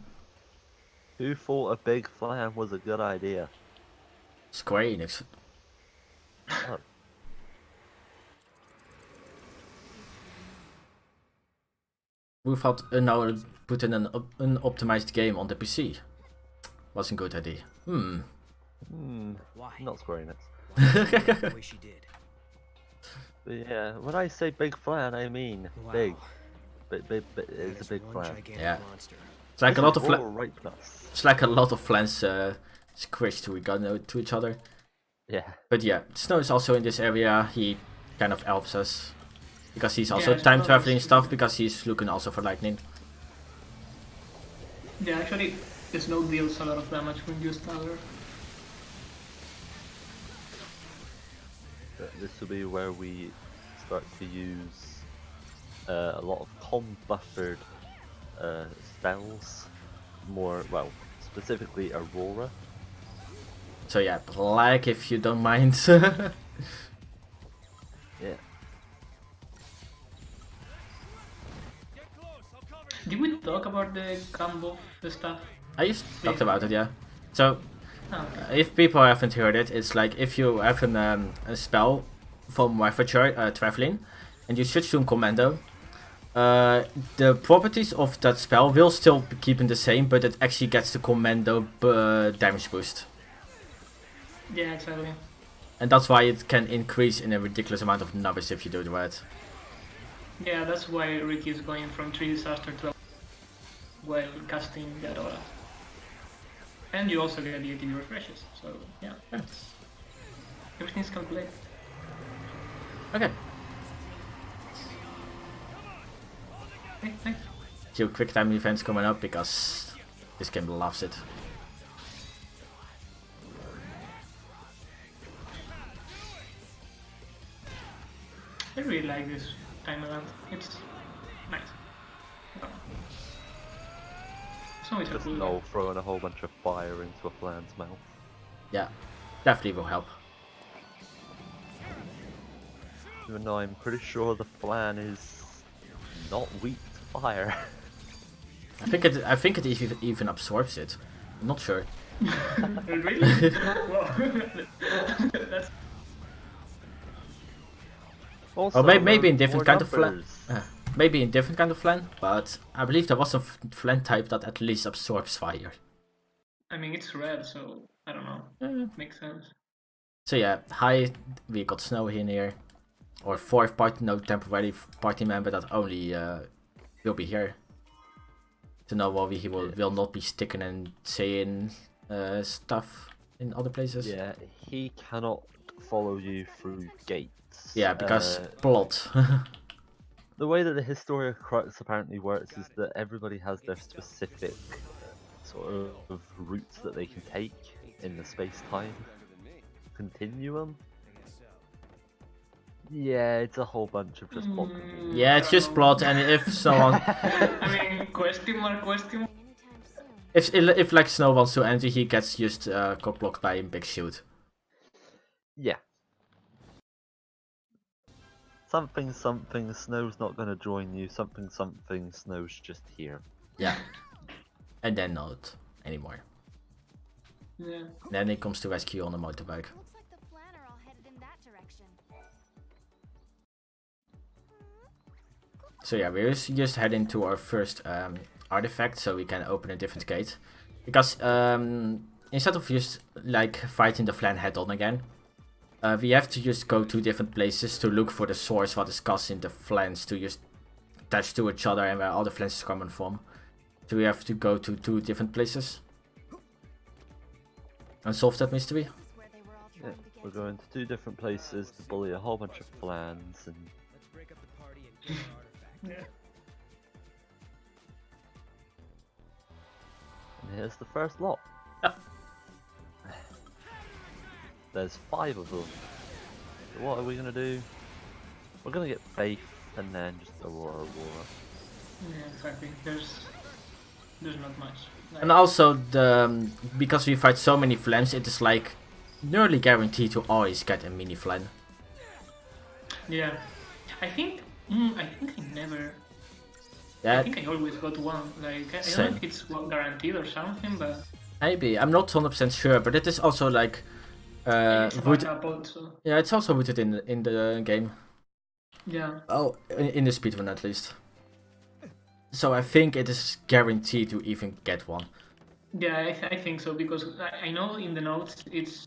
Who thought a big flan was a good idea? Square Enix. Oh, We thought now put in an unoptimized game on the PC. Wasn't good idea. Why? not Square Enix. The way she did. But yeah, when I say big flan, I mean Wow. big. But That it's a is big one flan. gigantic Yeah. monster. It's like a lot of raw ripeness. it's like a lot of flans squished to each other. Yeah. But yeah, Snow is also in this area. He kind of helps us because he's also Yeah, time Snow traveling is- stuff because he's looking also for lightning. Yeah, actually, the snow deals a lot of damage when you stagger. But this will be where we start to use a lot of con-buffered spells. More, well, specifically Aurora. So yeah, like if you don't mind. Yeah. Did we talk about the combo, the stuff? I just talked about it, yeah. So Oh, okay. if people haven't heard it, it's like if you have a spell from Wifeture, Traveling, and you switch to a commando, the properties of that spell will still be keeping the same, but it actually gets the commando damage boost. Yeah, exactly. And that's why it can increase in a ridiculous amount of numbers if you do it right. Yeah, that's why Ricky is going from 3 disaster to while casting that aura. And you also get the 80 refreshes, so yeah, everything's calculated. Okay, Okay, thanks. few quick time events coming up because this game loves it. I really like this time event. It's nice. It's always a Just cool no throwing a whole bunch of fire into a flan's mouth. Yeah, definitely will help. Even though I'm pretty sure the flan is not weak to fire. I think it even absorbs it. I'm not sure. Really? Wow. That's Also, Or maybe in more different kind of flan. numbers. Maybe in different kind of flan, but I believe there was a flan type that at least absorbs fire. I mean, it's red, so I don't know. Eh. Makes sense. So yeah, hi, we got Snow in here. Or fourth party, no, temporary party member that only will be here. To know what he will not be sticking and saying stuff in other places. Yeah, he cannot follow you through gates. Yeah, because plot. The way that the Historia Crux apparently works is that everybody has their specific sort of routes that they can take in the space-time continuum. Yeah, it's a whole bunch of just plot confusion. Yeah, it's just plot, and if someone, I mean, question mark. Anytime soon. if like Snow wants to enter, he gets just cock blocked by a big shield. Yeah. Something, Snow's not gonna join you. Something, Snow's just here. Yeah, and then not anymore. Yeah. Then he comes to rescue on a motorbike. Looks like the plan are all headed in that direction. So yeah, we're just heading to our first artifact, so we can open a different gate. Because instead of just like fighting the flan head on again, we have to just go to different places to look for the source what is causing the flans to just attach to each other and where all the flans is coming from. So we have to go to 2 different places and solve that mystery. This is where they were all Yeah, trying to get we're going to 2 different places to bully a whole bunch of flans and Let's break up the party and get our artifact. Yeah. here's the first lot. Yeah. There's 5 of them. So what are we gonna do? We're gonna get Faith and then just Aurora. Yeah, exactly. There's not much. Like, And also because we fight so many flans, it is like nearly guaranteed to always get a mini flan. yeah, I think I never. I Yeah, think I always got one. Like I don't Same. know if it's guaranteed or something, but maybe. I'm not 100% sure, but it is also like it's a root- backup also. yeah, it's also rooted in the game. Yeah. Oh, in the speedrun at least. So I think it is guaranteed to even get one. Yeah, I think so because I know in the notes it's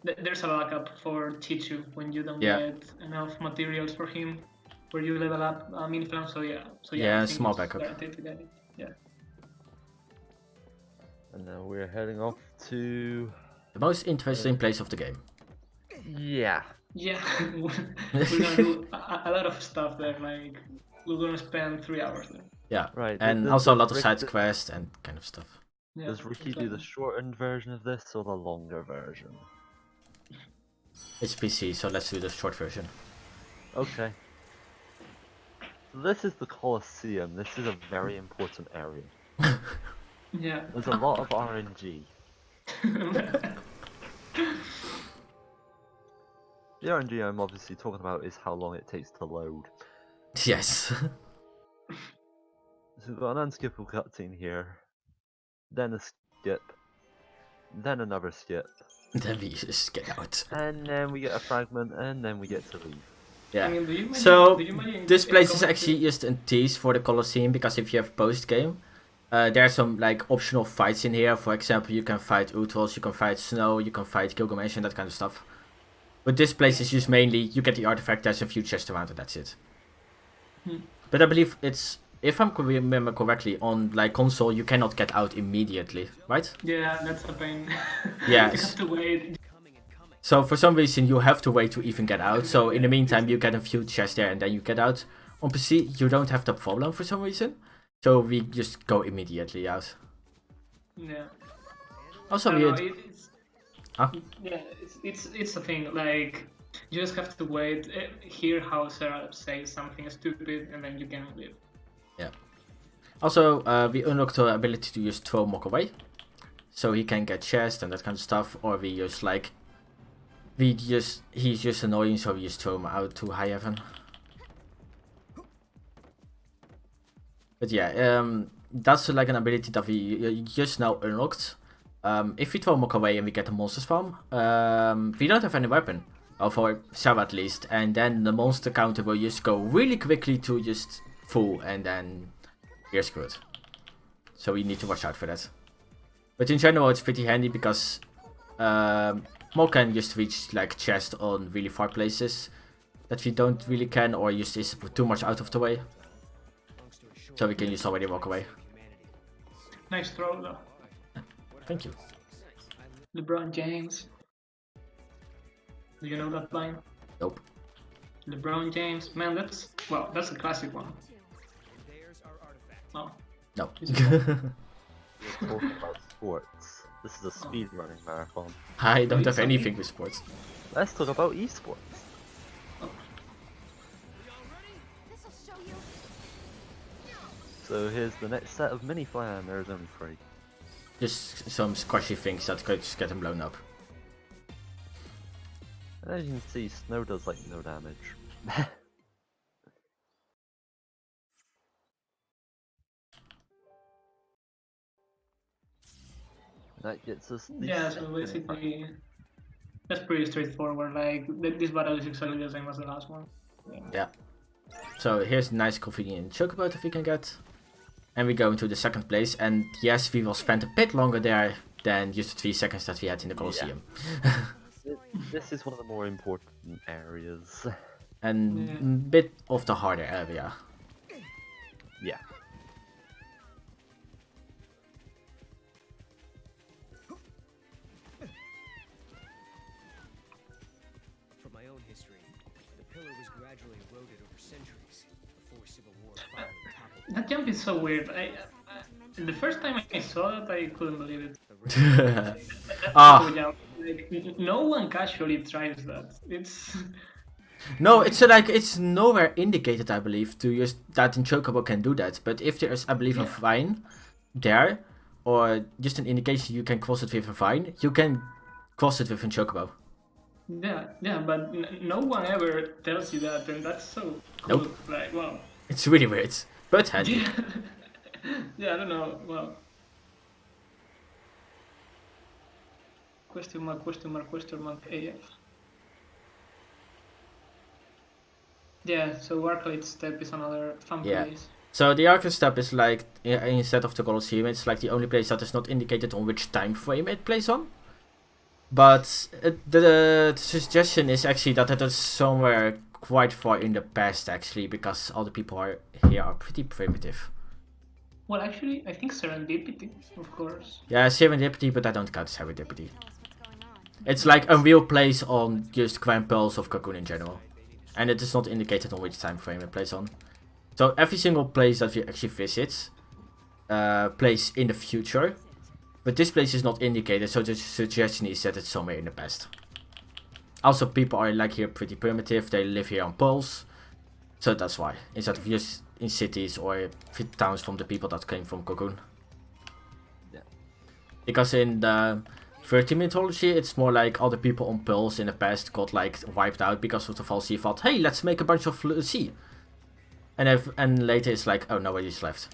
there's a backup for Chichu when you don't Yeah. get enough materials for him, where you level up a mini flam. So yeah, Yeah, I think small it's backup. guaranteed to get it. Yeah. And now we're heading off to... The most interesting place of the game. Yeah. Yeah, we're gonna do a lot of stuff there. Like we're gonna spend 3 hours there. Yeah, Right. and also a lot of side quests and kind of stuff. Yeah, Does Ricky do the exactly. shortened version of this or the longer version? It's PC, so let's do the short version. Okay. So this is the Colosseum. This is a very important area. Yeah. There's a lot of RNG. The RNG I'm obviously talking about is how long it takes to load. Yes. So we've got an unskippable cutscene here, then a skip, then another skip, Then we just get out. and then we get a fragment, and then we get to leave. Yeah. I mean, do you imagine, So do you imagine this if place it is comes actually to- just a tease for the Colosseum, because if you have post game, there are some like optional fights in here. For example, you can fight Utros, you can fight Snow, you can fight Gilgamesh and that kind of stuff. But this place is just mainly you get the artifact, there's a few chests around and that's it. Hmm. But I believe it's, if I remember correctly, on like console you cannot get out immediately, right? Yeah, that's a pain. Yeah, You it's- have to wait. So for some reason you have to wait to even get out. So in the meantime you get a few chests there and then you get out. On PC you don't have the problem for some reason. So we just go immediately out. Yeah. Also I don't know, weird. it's, Huh? Yeah, it's a thing. Like you just have to wait, hear how Sarah says something stupid, and then you can leave. Also we unlocked the ability to just throw Mock away. So he can get chests and that kind of stuff. Or we just like, he's just annoying, so we just throw him out to high heaven. But yeah, that's like an ability that we just now unlocked. If we throw Mock away and we get the monsters farm, we don't have any weapon. Or for Sarah at least. And then the monster counter will just go really quickly to just full, and then we're screwed. So we need to watch out for that. But in general, it's pretty handy because Mo can just reach like chest on really far places that we don't really can, or just is too much out of the way. So we can just already walk away. Nice throw though. Thank you. LeBron James. Do you know that line? Nope. LeBron James. Man, that's a classic one. Oh. No. We're talking about sports. This is a speedrunning marathon. I don't have It's anything okay. with sports. Let's talk about esports. This'll show you. So here's the next set of mini flan. There's only 3. Just some squashy things that could just get them blown up. And as you can see, snow does like no damage. That gets us the Yeah, so second one. basically, that's pretty straightforward. Like, this battle is exactly the same as the last one. Yeah. So here's a nice convenient chocobo that we can get. And we go into the second place, and yes, we will spend a bit longer there than just the 3 seconds that we had in the Colosseum. This is one of the more important areas. And Yeah. a bit of the harder area. Yeah. From my own history, the pillar was gradually eroded over centuries before civil war finally toppled. That jump is so weird. The first time I saw it, I couldn't believe it. Ah. Jump. Like, no one casually tries that. It's No, it's like it's nowhere indicated, I believe, to use that in Chocobo can do that. But if there is, I believe, a Yeah. vine there, or just an indication you can cross it with a vine, you can cross it with a Chocobo. yeah, but no one ever tells you that, and that's so cool. Nope. Like, wow. It's really weird, but handy. Yeah. Yeah, I don't know. Well. Question mark, question mark, question mark, AF. Yeah, so Arcade Step is another fun Yeah. place. So the Arcade Step is like, instead of the Colosseum, it's like the only place that is not indicated on which time frame it plays on. But the suggestion is actually that it is somewhere quite far in the past, actually, because all the people here are pretty primitive. Well, actually, I think Serendipity, of course. Yeah, Serendipity, but I don't count Serendipity. Tell us what's going on. It's like a real place on just Grand Pearls of Cocoon in general. And it is not indicated on which time frame it plays on. So every single place that we actually visit plays in the future. But this place is not indicated, so the suggestion is that it's somewhere in the past. Also, people are like here pretty primitive, they live here on poles. So that's why, instead of just in cities or towns from the people that came from Cocoon. Yeah. Because in the 13 mythology, it's more like all the people on poles in the past got like wiped out because of the Valkyrie thought, hey, let's make a bunch of sea. And later it's like, oh, nobody's left.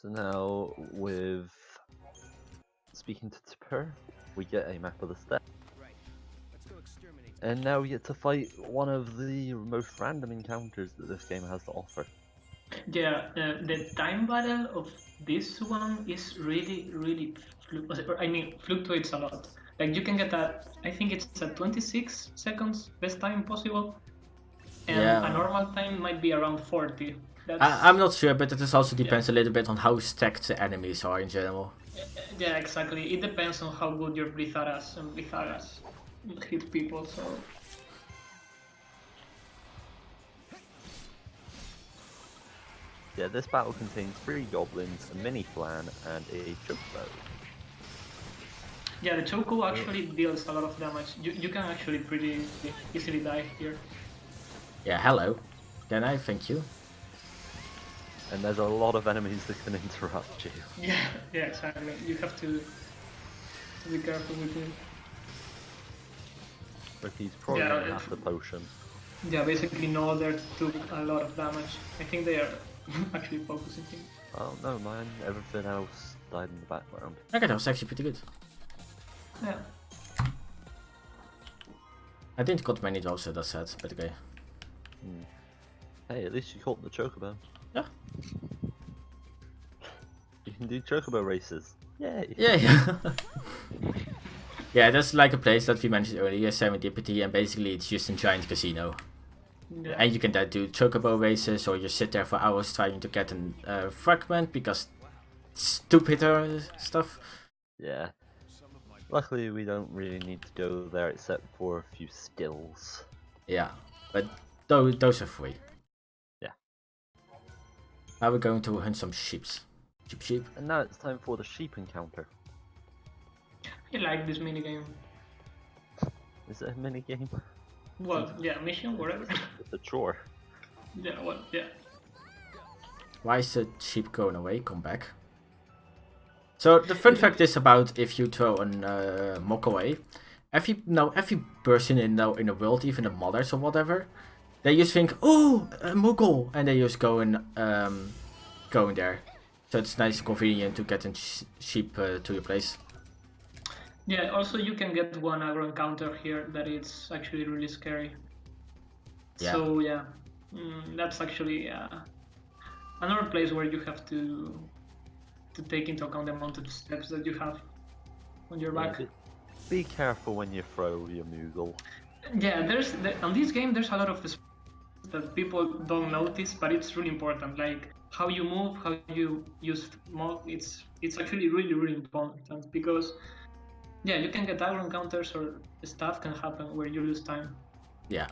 So now, with speaking to Tipper, we get a map of the steppe. Right. Let's go exterminate. And now we get to fight one of the most random encounters that this game has to offer. Yeah, the time battle of this one is really fluctuates a lot. Like you can get that, I think it's at 26 seconds, best time possible. And Yeah. a normal time might be around 40. That's, I'm not sure, but it also depends a little bit on how stacked the enemies are in general. Yeah, exactly. It depends on how good your Blitharas and Blitharas hit people, so... Yeah, this battle contains 3 goblins, a mini flan, and a chocobo. Yeah, the Choco actually deals a lot of damage. You can actually pretty easily die here. Yeah, hello. Can I? Thank you. And there's a lot of enemies that can interrupt you. Yeah, exactly. You have to be careful with it. But he's probably Yeah, gonna if- have the potion. Yeah, basically no other took a lot of damage. I think they are actually focusing him. Oh no, man, everything else died in the background. Okay, that was actually pretty good. Yeah. I didn't got many dwarves, so that's sad, but okay. Hey, at least you caught the chocobo. Yeah. can do chocobo races. Yay! Yeah. Yeah, that's like a place that we mentioned earlier, Serendipity, and basically it's just a giant casino. Yeah. And you can do chocobo races, or you sit there for hours trying to get a fragment because stupid stuff. Yeah. Luckily, we don't really need to go there except for a few skills. Yeah, but those are free. Yeah. Now we're going to hunt some sheeps. Sheep. And now it's time for the sheep encounter. I like this minigame. Is it a mini game? Well, yeah, mission, whatever. It's a chore. Yeah, well, yeah. Why is the sheep going away? Come back. So the fun fact is about if you throw a mock away, every person in the world, even the mothers or whatever, they just think, oh, a Moogle, and they just go in there. So it's nice and convenient to get a sheep to your place. Yeah, also you can get one aggro encounter here that it's actually really scary. Yeah. So yeah, that's actually another place where you have to take into account the amount of steps that you have on your back. Be careful when you throw your Moogle. Yeah, on this game there's a lot of that people don't notice, but it's really important. Like how you move, how you use mock. It's actually really important because yeah, you can get aggro encounters or stuff can happen where you lose time. Yeah.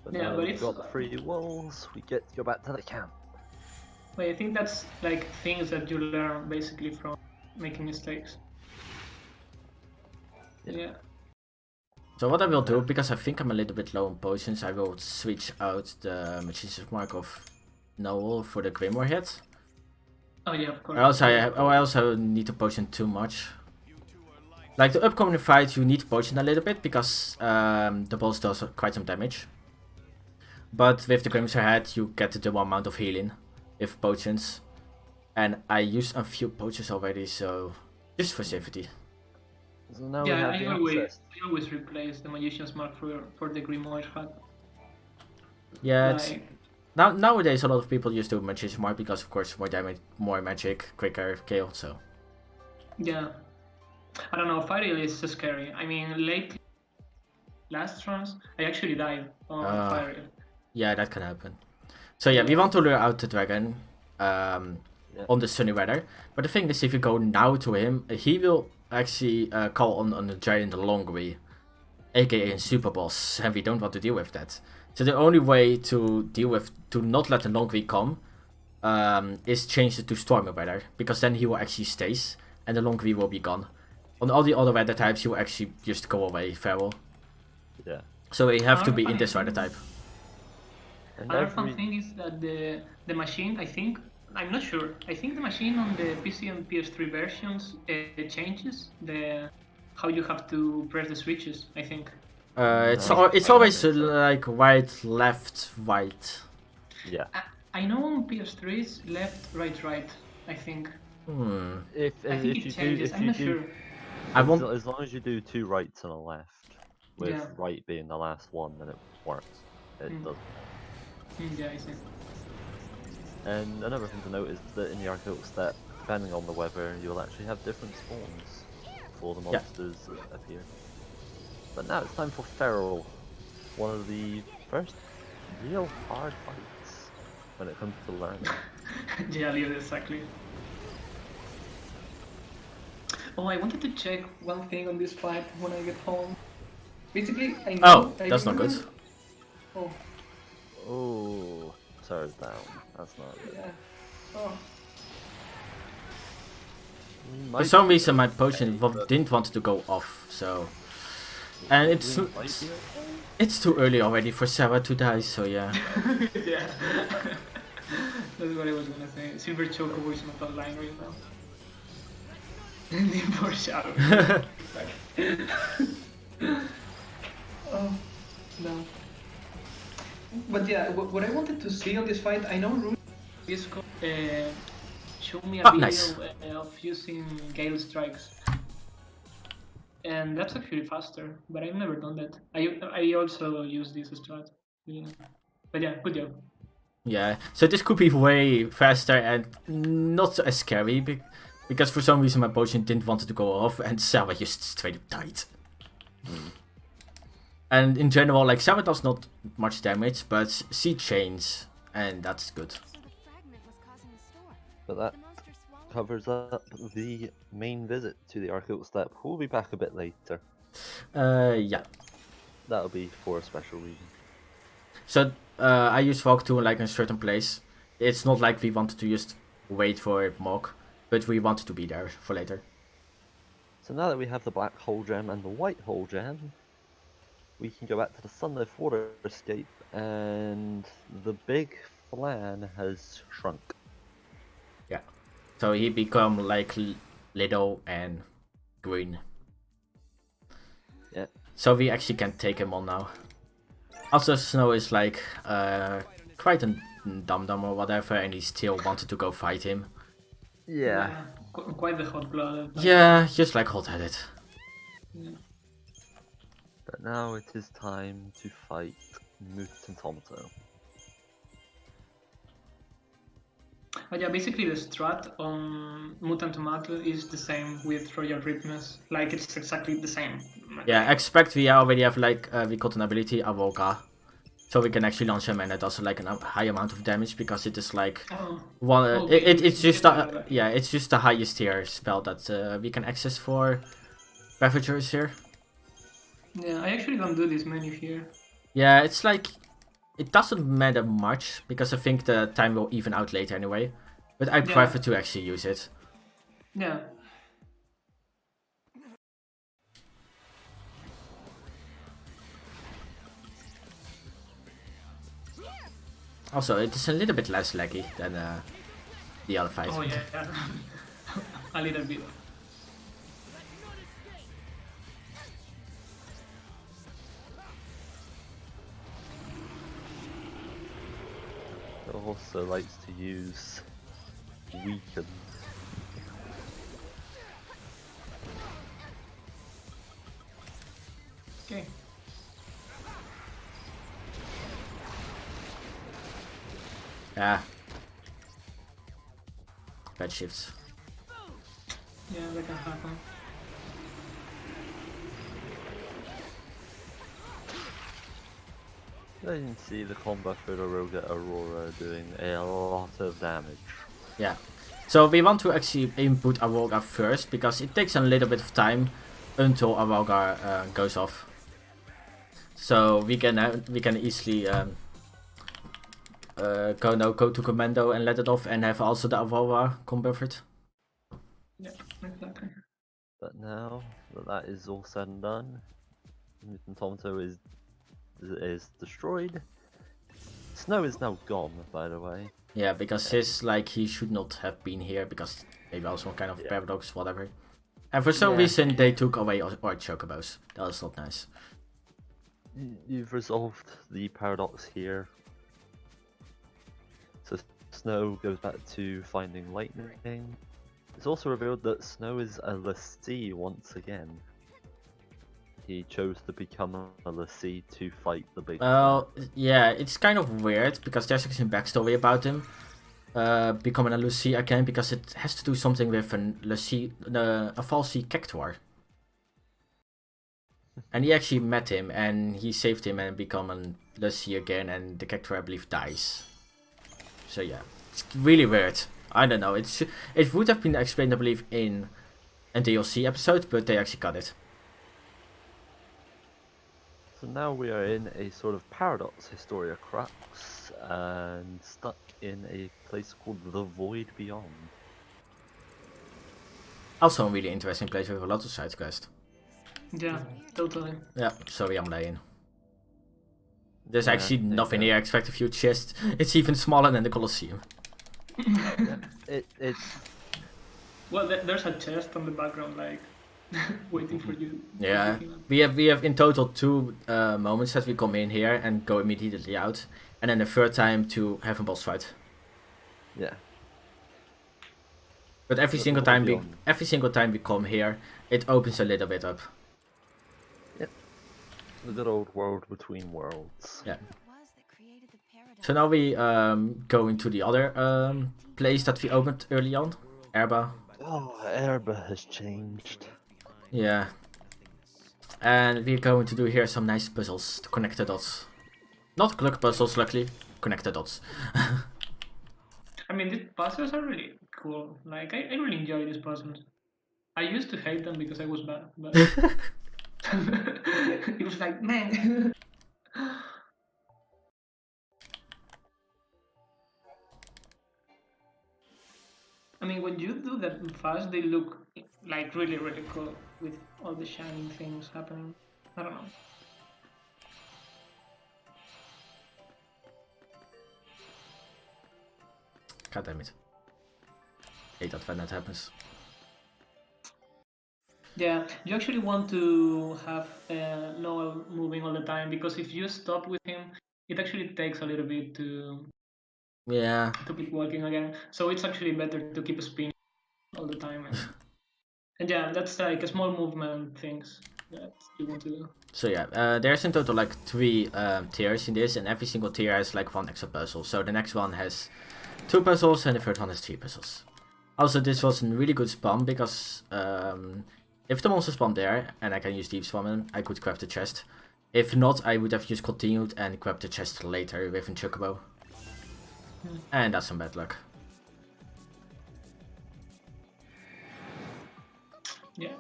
But Yeah, now but we've it's got the 3 wolves, we get to go back to the camp. But I think that's like things that you learn basically from making mistakes. Yeah. So what I will do, because I think I'm a little bit low on potions, I will switch out the Magician's Mark of Noel for the Grimoire hit. Oh yeah, of course. I also need to potion too much. Like the upcoming fight, you need to potion a little bit because the boss does quite some damage. But with the Grimoire head, you get the double amount of healing with potions. And I used a few potions already, so just for safety. So now yeah, we have I the access. always replace the Magician's Mark for the Grimoire hat. Yeah, Like, nowadays a lot of people just do Magician's Mark because of course more damage, more magic, quicker kill, so. yeah. I don't know, Fire is so scary. I mean, lately, last runs, I actually died on Fire. Yeah, that can happen. So yeah, we want to lure out the dragon on the sunny weather. But the thing is, if you go now to him, he will actually call on the giant Longwy, aka a super boss, and we don't want to deal with that. So the only way to not let the Longwy come is change it to stormy weather, because then he will actually stays and the Longwy will be gone. On all the other weather types, he will actually just go away, feral. Yeah. So we have to be in this weather type. And Another fun thing is that the machine, I'm not sure, I think the machine on the PC and PS3 versions changes how you have to press the switches, I think. It's always like right, left, right. Yeah. I know on PS3's left, right, I think. If it changes, I'm not sure. As long as you do 2 rights and a left, with Yeah. right being the last one, then it works. It does. Yeah, I see. And another thing to note is that in the Arctic step, depending on the weather, you'll actually have different spawns for the monsters that appear. But now it's time for Feral, one of the first real hard fights when it comes to learning. Yeah, Leo, exactly. Oh, I wanted to check one thing on this fight when I get home. Basically, I know... that's not good. Oh. Oh, Sarah's down. That's not good. Yeah. Oh. For some reason my potion didn't want to go off, so... And it's too early already for Sarah to die, so yeah. Yeah. That's what I was gonna say. Silver Chocobo is not online right now. Need more shadow. Oh, no. But yeah, what I wanted to see on this fight, I know Rune showed me a video of using Gale Strikes. And that's actually faster, but I've never done that. I also use this strat. Yeah. But yeah, good job. Yeah, so this could be way faster and not as scary because for some reason my potion didn't want it to go off and Selma just straight up died. And in general, like Selma does not much damage, but she chains and that's good. So the fragment was causing a storm. But that The monster swallowed covers up the main visit to the Arctic Step. We'll be back a bit later. Yeah. That'll be for a special reason. So I use Valk 2 like in a certain place. It's not like we wanted to just wait for Mog, but we wanted to be there for later. So now that we have the black hole gem and the white hole gem, we can go back to the Sunlift water escape, and the big Flan has shrunk. Yeah. So he become like little and green. Yeah. So we actually can take him on now. Also, Snow is like quite a dum-dum or whatever, and he still wanted to go fight him. Yeah. Quite the hot blooded. Yeah, just like hot-headed. Yeah. But now it is time to fight Mutant Tomato. But yeah, basically the strat on Mutant Tomato is the same with Royal Ripness. Like it's exactly the same. Yeah, expect we already have like we got an ability Avoka, so we can actually launch him, and it does like a high amount of damage because it is like one. Okay. It's just it's just the highest tier spell that we can access for Ravagers here. Yeah, I actually don't do this menu here. Yeah, it's like it doesn't matter much because I think the time will even out later anyway. But I prefer to actually use it. Yeah. Also, it is a little bit less laggy than the other fight. Oh yeah. A little bit. It also likes to use Weaken. Okay. Yeah. Bad shifts. Yeah, that can happen. You can see the combo for the Roga Aurora doing a lot of damage. Yeah. So we want to actually input Awoga first because it takes a little bit of time until Awoga goes off. So we can easily go to commando and let it off and have also the Aurora converted. Yeah, exactly. But now that that is all said and done, Mutant Tomato is destroyed. Snow is now gone, by the way. Yeah, because his like he should not have been here because maybe also kind of paradox, whatever. And for some reason they took away our chocobos. That was not nice. You've resolved the paradox here. So Snow goes back to finding lightning. It's also revealed that Snow is a Lassie once again. He chose to become a Lassie to fight the big. Well, yeah, it's kind of weird because there's actually some backstory about him becoming a Lassie again because it has to do something with a false Cactuar. And he actually met him and he saved him and become a Lassie again, and the Cactuar I believe dies. So yeah, it's really weird. I don't know. It would have been explained I believe in a DLC episode, but they actually cut it. So now we are in a sort of paradox Historia Crux and stuck in a place called the Void Beyond. Also a really interesting place with a lot of side quests. Yeah, totally. Yeah, sorry I'm lying. There's actually nothing here except a few chests. It's even smaller than the Colosseum. It's Well, there's a chest on the background, like waiting for you. Yeah, we have in total 2 moments that we come in here and go immediately out, and then the third time to have a boss fight. yeah. But every single time we come here, it opens a little bit up. The good old world between worlds. Yeah. What it was that created the paradox? So now we go into the other place that we opened early on, Erba. Oh, Erba has changed. Yeah. And we're going to do here some nice puzzles to connect the dots. Not Gluck puzzles, luckily. Connect the dots. I mean, these puzzles are really cool. Like, I really enjoy these puzzles. I used to hate them because I was bad, but it was like, man. I mean, when you do that fast, they look like really, really cool with all the shining things happening. I don't know. God damn it. Hate that when that happens. Yeah, you actually want to have Noel moving all the time, because if you stop with him, it actually takes a little bit to keep walking again. So it's actually better to keep spinning all the time. And yeah, that's like a small movement things that you want to do. So yeah, there's in total like 3 tiers in this, and every single tier has like 1 extra puzzle. So the next one has 2 puzzles, and the third one has 3 puzzles. Also, this was a really good spam, because if the monster spawned there, and I can use deep spamming, I could grab the chest. If not, I would have just continued and grabbed the chest later with a chocobo. And that's some bad luck. Yeah.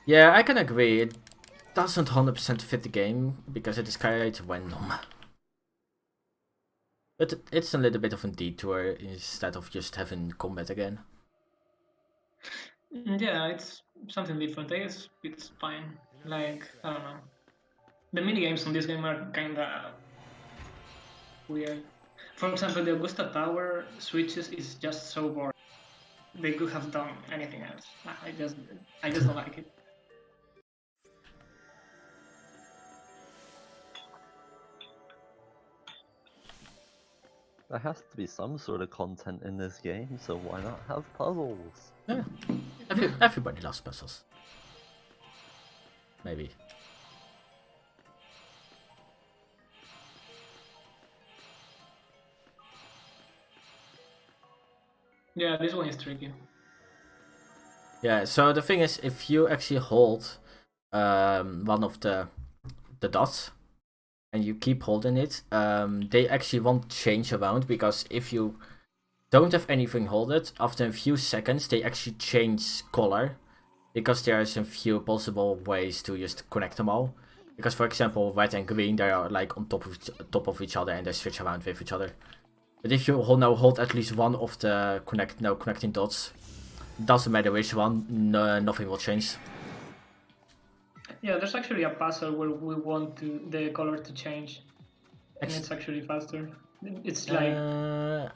Yeah, I can agree. It doesn't 100% fit the game, because it is quite random. But it's a little bit of a detour instead of just having combat again. Yeah, it's something different. I guess it's fine. Like, I don't know. The minigames on this game are kinda weird. For example, the Augusta Tower switches is just so boring. They could have done anything else. I just don't like it. There has to be some sort of content in this game, so why not have puzzles? Yeah, everybody loves puzzles. Maybe. Yeah, this one is tricky. Yeah, so the thing is, if you actually hold one of the dots and you keep holding it, they actually won't change around, because if you don't have anything hold it, after a few seconds they actually change color, because there are some few possible ways to just connect them all. Because for example, red and green, they are like on top of each other and they switch around with each other. But if you hold at least one of the connecting dots, doesn't matter which one, nothing will change. Yeah, there's actually a puzzle where we want the color to change, and it's actually faster. It's like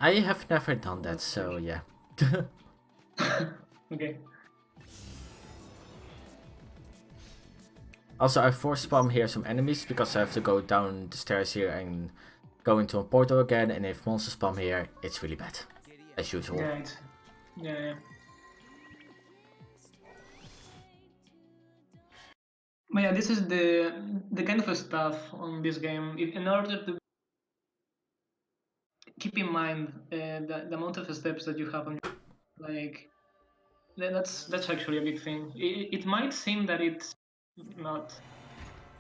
I have never done that, so yeah. okay. Also, I force spam here some enemies, because I have to go down the stairs here and go into a portal again, and if monsters spam here, it's really bad, as usual. Yeah, yeah. But yeah, this is the kind of stuff on this game. In order to keep in mind the amount of steps that you have on, like, that's actually a big thing. It might seem that it's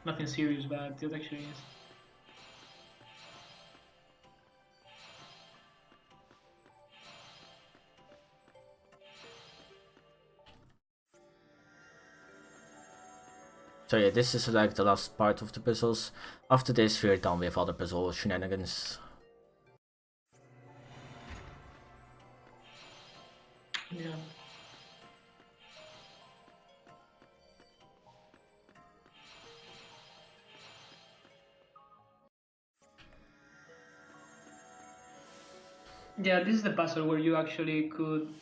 nothing serious, but it actually is. So yeah, this is like the last part of the puzzles. After this, we're done with other puzzle shenanigans. Yeah. Yeah, this is the puzzle where you actually could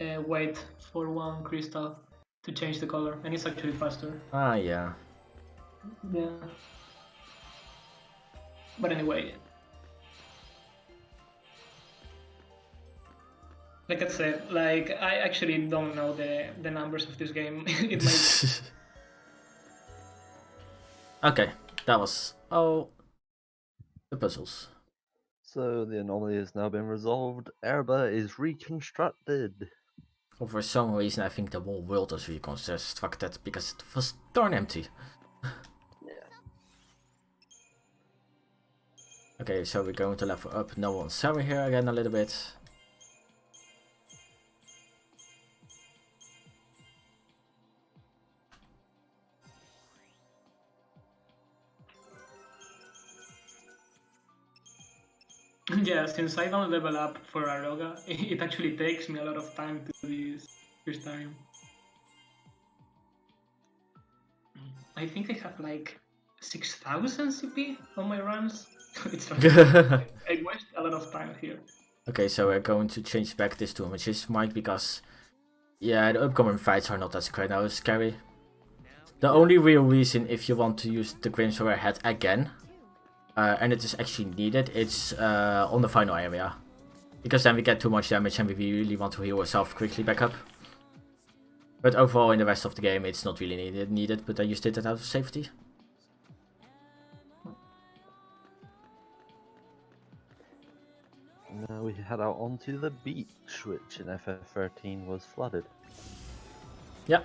wait for one crystal to change the color, and it's actually faster. Ah, yeah. Yeah. But anyway, like I said, like I actually don't know the numbers of this game. It might. Okay, that was all the puzzles. So the anomaly has now been resolved. Erba is reconstructed. Or for some reason, I think the whole world was reconstructed because it was darn empty. Okay, so we're going to level up No One's Sorry here again a little bit. Yeah, since I don't level up for Aroga, it actually takes me a lot of time to do this first time. I think I have like 6,000 CP on my runs. It's like, I waste a lot of time here. Okay, so we're going to change back this to a Magician's Might because, yeah, the upcoming fights are not as scary. The only real reason if you want to use the Grimsword Head again, and it is actually needed, it's on the final area. Because then we get too much damage and we really want to heal ourselves quickly back up. But overall in the rest of the game it's not really needed, but I just did that out of safety. Now we head out onto the beach, which in FF13 was flooded. Yeah.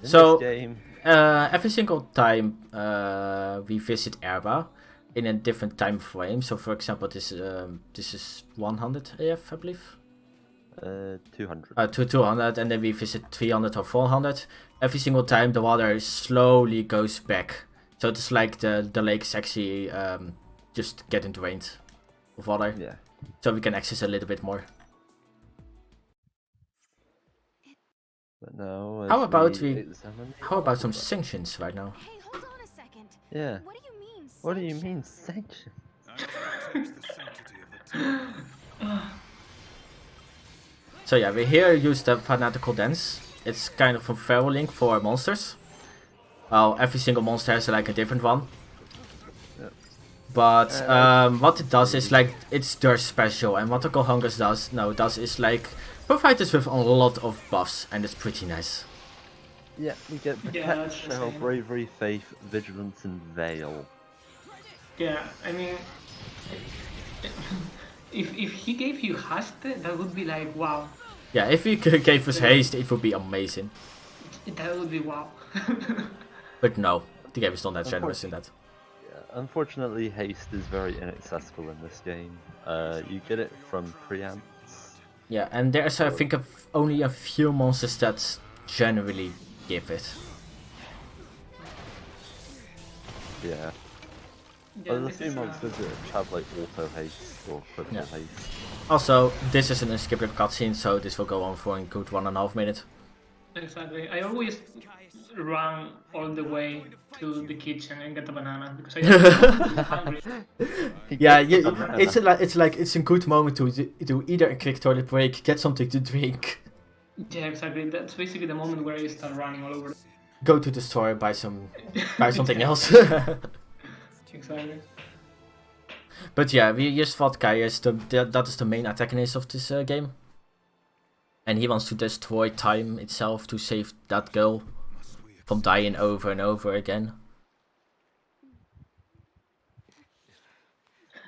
In So, this game, every single time we visit Erba in a different time frame. So for example, this is 100 AF, I believe. 200. To 200, and then we visit 300 or 400. Every single time the water slowly goes back. So it's like the lake is actually just getting drained of water. Yeah. So we can access a little bit more. But now, How about examine the How about some Erba. sanctions right now? Hey, hold on a second. Yeah. What do you mean? What do you sanction? mean sanction? So yeah, we here use the Fanatical Dance. It's kind of a feral link for monsters. Well, every single monster has like a different one. Yeah. But what it does is like it's their special, and what the Gohungus does is like provide us with a lot of buffs, and it's pretty nice. Yeah, we get Yeah, that's Protect, the Shell, same. Bravery, Faith, Vigilance, and Veil. Yeah, I mean, if he gave you haste, that would be like wow. Yeah, if he gave us haste, it would be amazing. That would be wow. But no, the game is not that generous in that. Yeah, unfortunately, haste is very inaccessible in this game. You get it from preamps. Yeah, and there's I think only a few monsters that generally give it. Yeah. Yeah, There's a this few is, monsters that have like auto haste or critical Yeah. haste. Also, this is an unskippable cutscene, so this will go on for a good 1.5 minutes. exactly. I always run all the way to the kitchen and get a banana because I'm hungry. Yeah, it's a good moment to do either a quick toilet break, get something to drink, Yeah, exactly. That's basically the moment where I start running all over. go to the store, buy something else. Exactly. But yeah, we just fought Gaius. That is the main antagonist of this game, and he wants to destroy time itself to save that girl from dying over and over again.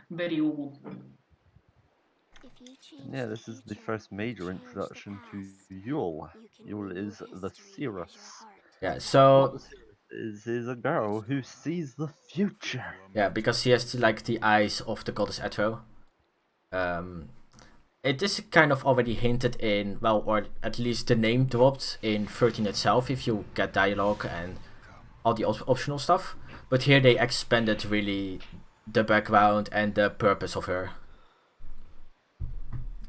Very uwu. If you change Yeah, this is the first major introduction to Yule. Yule is the Cirrus. Yeah, What so the Cirrus is a girl who sees the future. yeah, because she has like the eyes of the goddess Atro. It is kind of already hinted in, well, or at least the name dropped in 13 itself if you get dialogue and all the optional stuff. But here they expanded really the background and the purpose of her.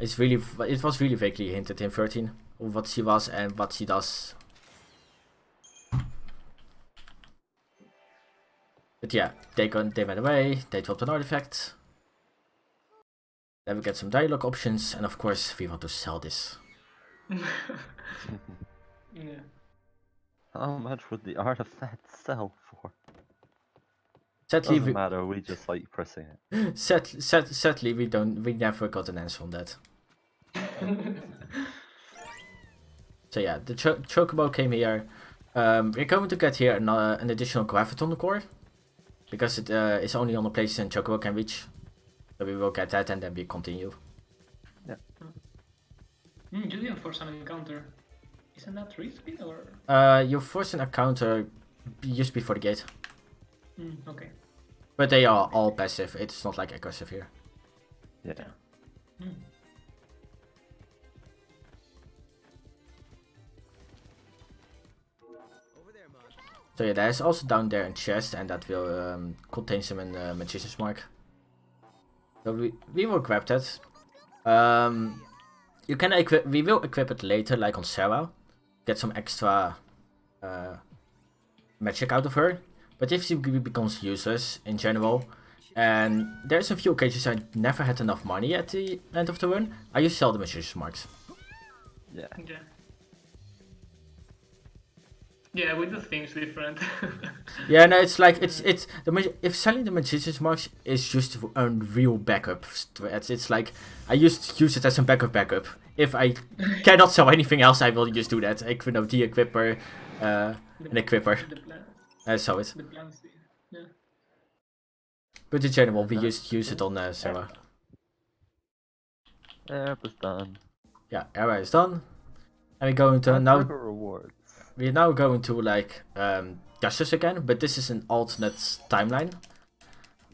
It was really vaguely hinted in 13 of what she was and what she does. But yeah, they went away, they dropped an artifact. Then we get some dialogue options, and of course we want to sell this. Yeah. How much would the artifact sell for? Sadly, Doesn't matter, we just like pressing it. sadly we never got an answer on that. So yeah, the Chocobo came here. We're going to get here an additional Graviton core, because it is only on the PlayStation Chocobo can reach. So we will get that and then we continue. You didn't force an encounter. Isn't that risky or? You force an encounter just before the gate. Okay. But they are all passive, it's not like aggressive here. Yeah. So yeah, there's also down there a chest, and that will contain some magician's mark. So we will grab that. You can we will equip it later, like on Sarah. Get some extra magic out of her. But if she becomes useless in general, and there's a few occasions I never had enough money at the end of the run, I just sell the magician's marks. Yeah. Yeah, we do things different. Yeah, no, it's like if selling the magician's marks is just a real backup. It's like I just use it as a backup. If I cannot sell anything else, I will just do that. The equipper, an equipper. So it. Yeah. But in general, we just use it on Sarah. It was done. Yeah, area is done, and we're going to now. Rewards. We're now going to like Justice again, but this is an alternate timeline.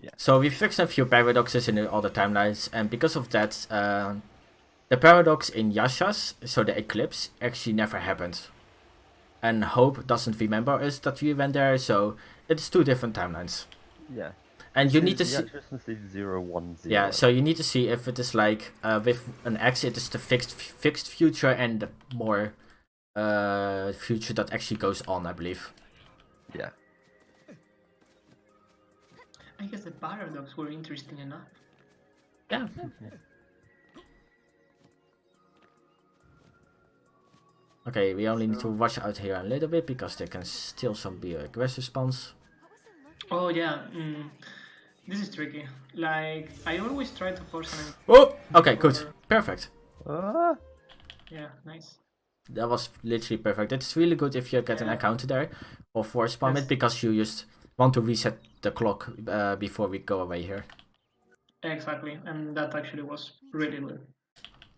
Yeah. So we fixed a few paradoxes in the other timelines, and because of that, the paradox in Yasha's, so the eclipse, actually never happened. And Hope doesn't remember us that we went there, so it's two different timelines. Yeah. And you need to see. 010. Yeah, so you need to see if it is like with an X, it is the fixed future and the more future that actually goes on, I believe. Yeah. I guess the paradox were interesting enough. Yeah. Okay, we only need to watch out here a little bit because there can still be aggressive spawns. Oh yeah, this is tricky. Like, I always try to force an... Oh! Okay, good. Perfect. Yeah, nice. That was literally perfect. It's really good if you get an encounter there or force spam it because you just want to reset the clock before we go away here. Exactly, and that actually was really good.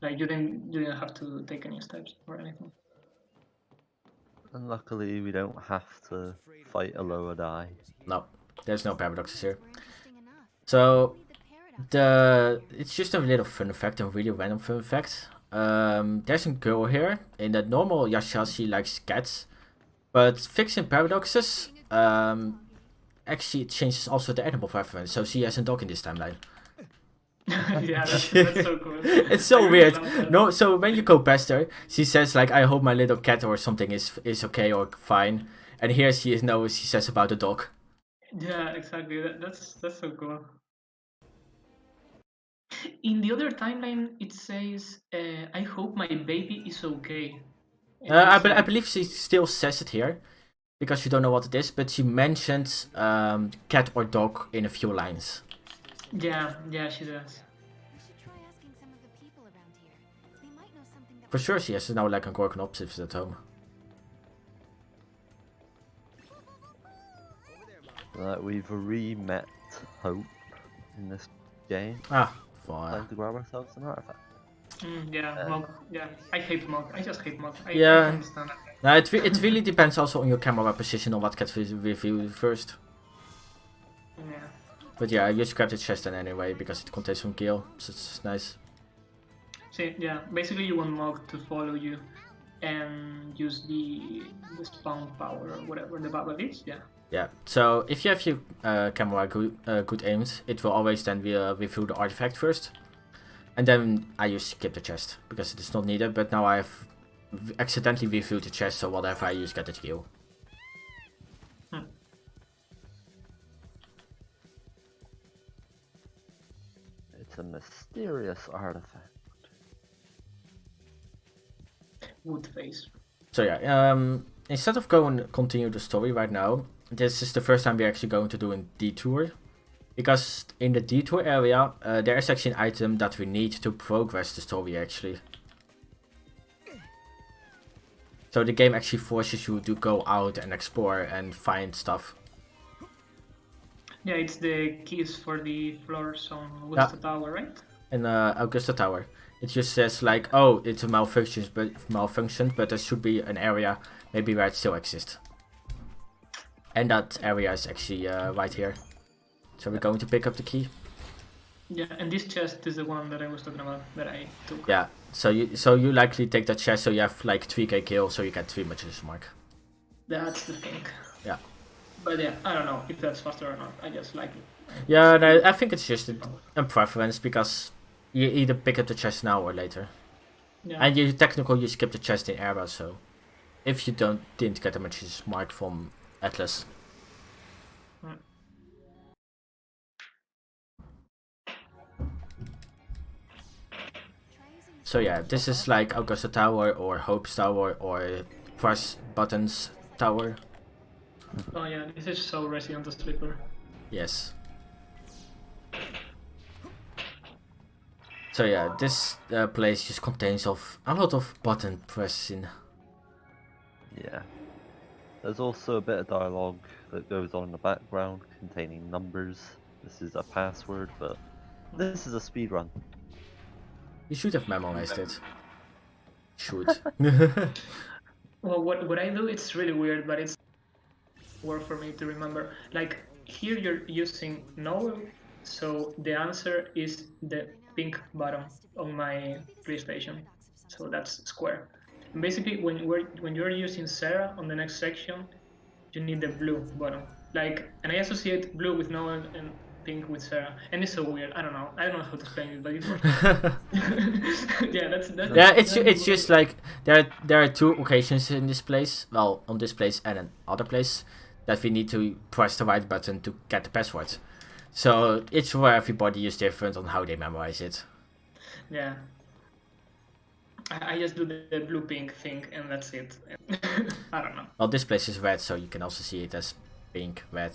Like, you didn't have to take any steps or anything. And luckily we don't have to fight a lower die. No, there's no paradoxes here. So it's just a little fun fact, a really random fun fact. There's a girl here. In the normal Yasha, she likes cats, but fixing paradoxes actually it changes also the animal preference. So she has a dog in this timeline. Yeah, that's so cool. It's so weird. No, so when you go past her, she says like, "I hope my little cat or something is okay or fine," and here she says about the dog. Yeah, exactly. That's so cool. In the other timeline, it says, "I hope my baby is okay." I believe she still says it here, because you don't know what it is, but she mentions cat or dog in a few lines. Yeah, she does. We should try asking some of the people around here. They might know something that For sure she has now like a Gorgonopsis at home. We've re-met Hope in this game. Time to grab ourselves an artifact. Yeah, Mog. Yeah, I hate Mog. I just hate Mog. I understand that. No, it really depends also on your camera position on what cat review first. Yeah. But yeah, I just grabbed the chest then anyway because it contains some gil, so it's nice. See, yeah, basically you want Mog to follow you and use the spawn power or whatever the bubble is. Yeah. Yeah, so if you have your camera good aimed, it will always then review the artifact first. And then I just skip the chest, because it is not needed, but now I've accidentally reviewed the chest, so whatever, I just get the heal. It's a mysterious artifact. Wood face. So yeah, instead of continue the story right now, this is the first time we're actually going to do a detour. Because in the detour area, there is actually an item that we need to progress the story actually. So the game actually forces you to go out and explore and find stuff. Yeah, it's the keys for the floors on Augusta Tower, right? In Augusta Tower. It just says like, oh, it's a malfunctioned, but there should be an area maybe where it still exists. And that area is actually right here. So we're going to pick up the key. Yeah, and this chest is the one that I was talking about that I took. Yeah. So you likely take that chest, so you have like 3k kill, so you get 3 Mage's Mark. That's the thing. Yeah. But yeah, I don't know if that's faster or not. I just like it. Yeah, no, I think it's just a preference because you either pick up the chest now or later. Yeah. And you technically you skip the chest in era, so if you didn't get a Mage's Mark from Atlas. Mm. So yeah, this is like Augusta Tower or Hope's Tower or Press Buttons Tower. Oh yeah, this is so Resident Sleeper. Yes. So yeah, this place just contains of a lot of button pressing. Yeah. There's also a bit of dialogue that goes on in the background containing numbers. This is a password, but this is a speedrun. You should have memorized it. Should. Well, what I do, it's really weird, but it's work for me to remember. Like here, you're using no, so the answer is the pink button on my PlayStation. So that's square. And basically, when you're using Sarah on the next section, you need the blue button. Like, and I associate blue with Noah and pink with Sarah, and it's so weird. I don't know how to explain it, but it works. Yeah, that's yeah, it's just like there are 2 occasions in this place. Well, on this place and another place that we need to press the right button to get the password. So it's for everybody is different on how they memorize it. Yeah. I just do the blue pink thing and that's it. I don't know. Well, this place is red, so you can also see it as pink, red.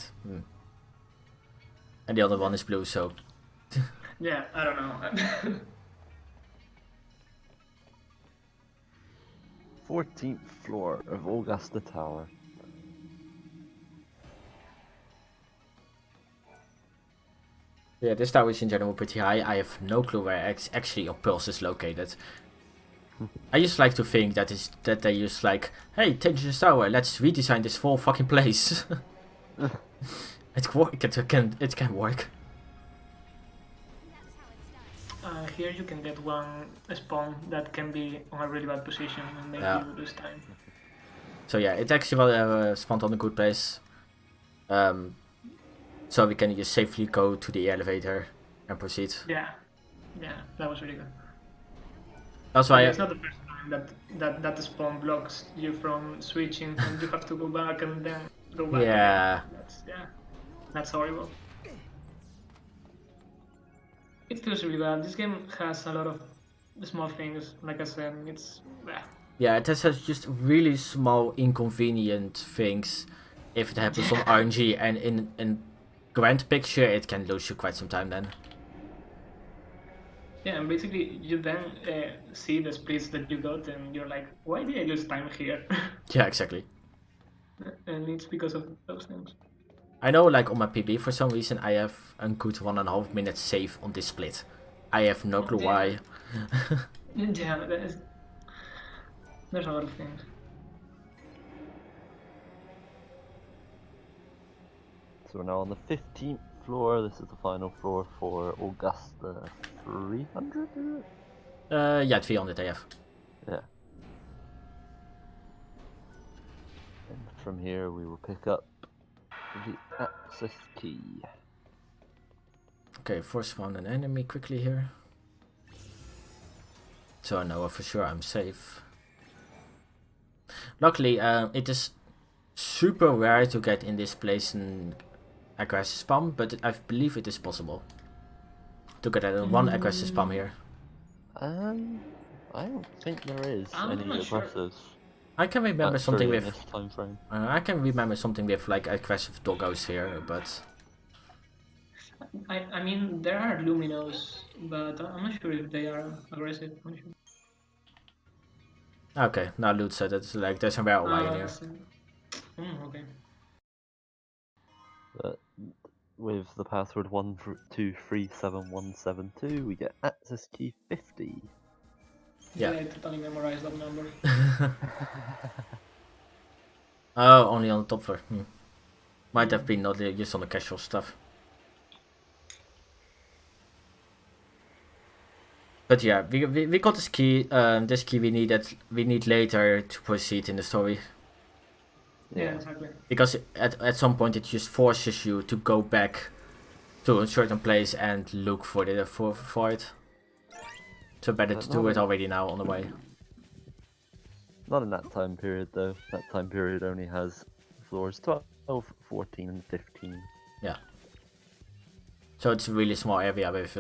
And the other one is blue, so... Yeah, I don't know. 14th floor of Augusta Tower. Yeah, this tower is in general pretty high. I have no clue where actually your pulse is located. I just like to think that they just like, hey, change this tower, let's redesign this whole fucking place. It can work. Here you can get one spawn that can be on a really bad position and make you lose time. So yeah, it actually spawned on a good place. So we can just safely go to the elevator and proceed. Yeah, that was really good. That's why it's not the first time that the spawn blocks you from switching and you have to go back and then go back. Yeah. That's horrible. It feels really bad. This game has a lot of small things. Like I said, it's yeah, it has just really small inconvenient things if it happens on RNG, and in grand picture it can lose you quite some time then. Yeah, and basically you then see the splits that you got and you're like, why did I lose time here? Yeah, exactly. And it's because of those things. I know, like on my PB, for some reason I have a good 1.5 minutes save on this split. I have no clue why. Yeah, there's a lot of things. So we're now on the 15th floor. This is the final floor for Augusta 300, is it? Yeah, 300 AF. Yeah. And from here we will pick up the access key. Okay, first found an enemy quickly here. So I know for sure I'm safe. Luckily, it is super rare to get in this place an aggressive spam, but I believe it is possible to get one aggressive spam here. I don't think there is I'm any not sure. aggressives. I can remember something in with this time frame. I can remember something with like aggressive doggos here, but I mean, there are Luminos, but I'm not sure if they are aggressive. I'm not sure. okay, now loot said it's like there's a barrel in here. Okay. But with the password 1237172, we get access key 50. Yeah. I totally memorized that number. Oh, only on the top floor. Might have been not just on the casual stuff. But yeah, we got this key. This key we need later to proceed in the story. Yeah, exactly. Because at some point it just forces you to go back to a certain place and look for it. So better to do it already now on the way. Not in that time period though. That time period only has floors 12, 14 and 15. Yeah. So it's a really small area with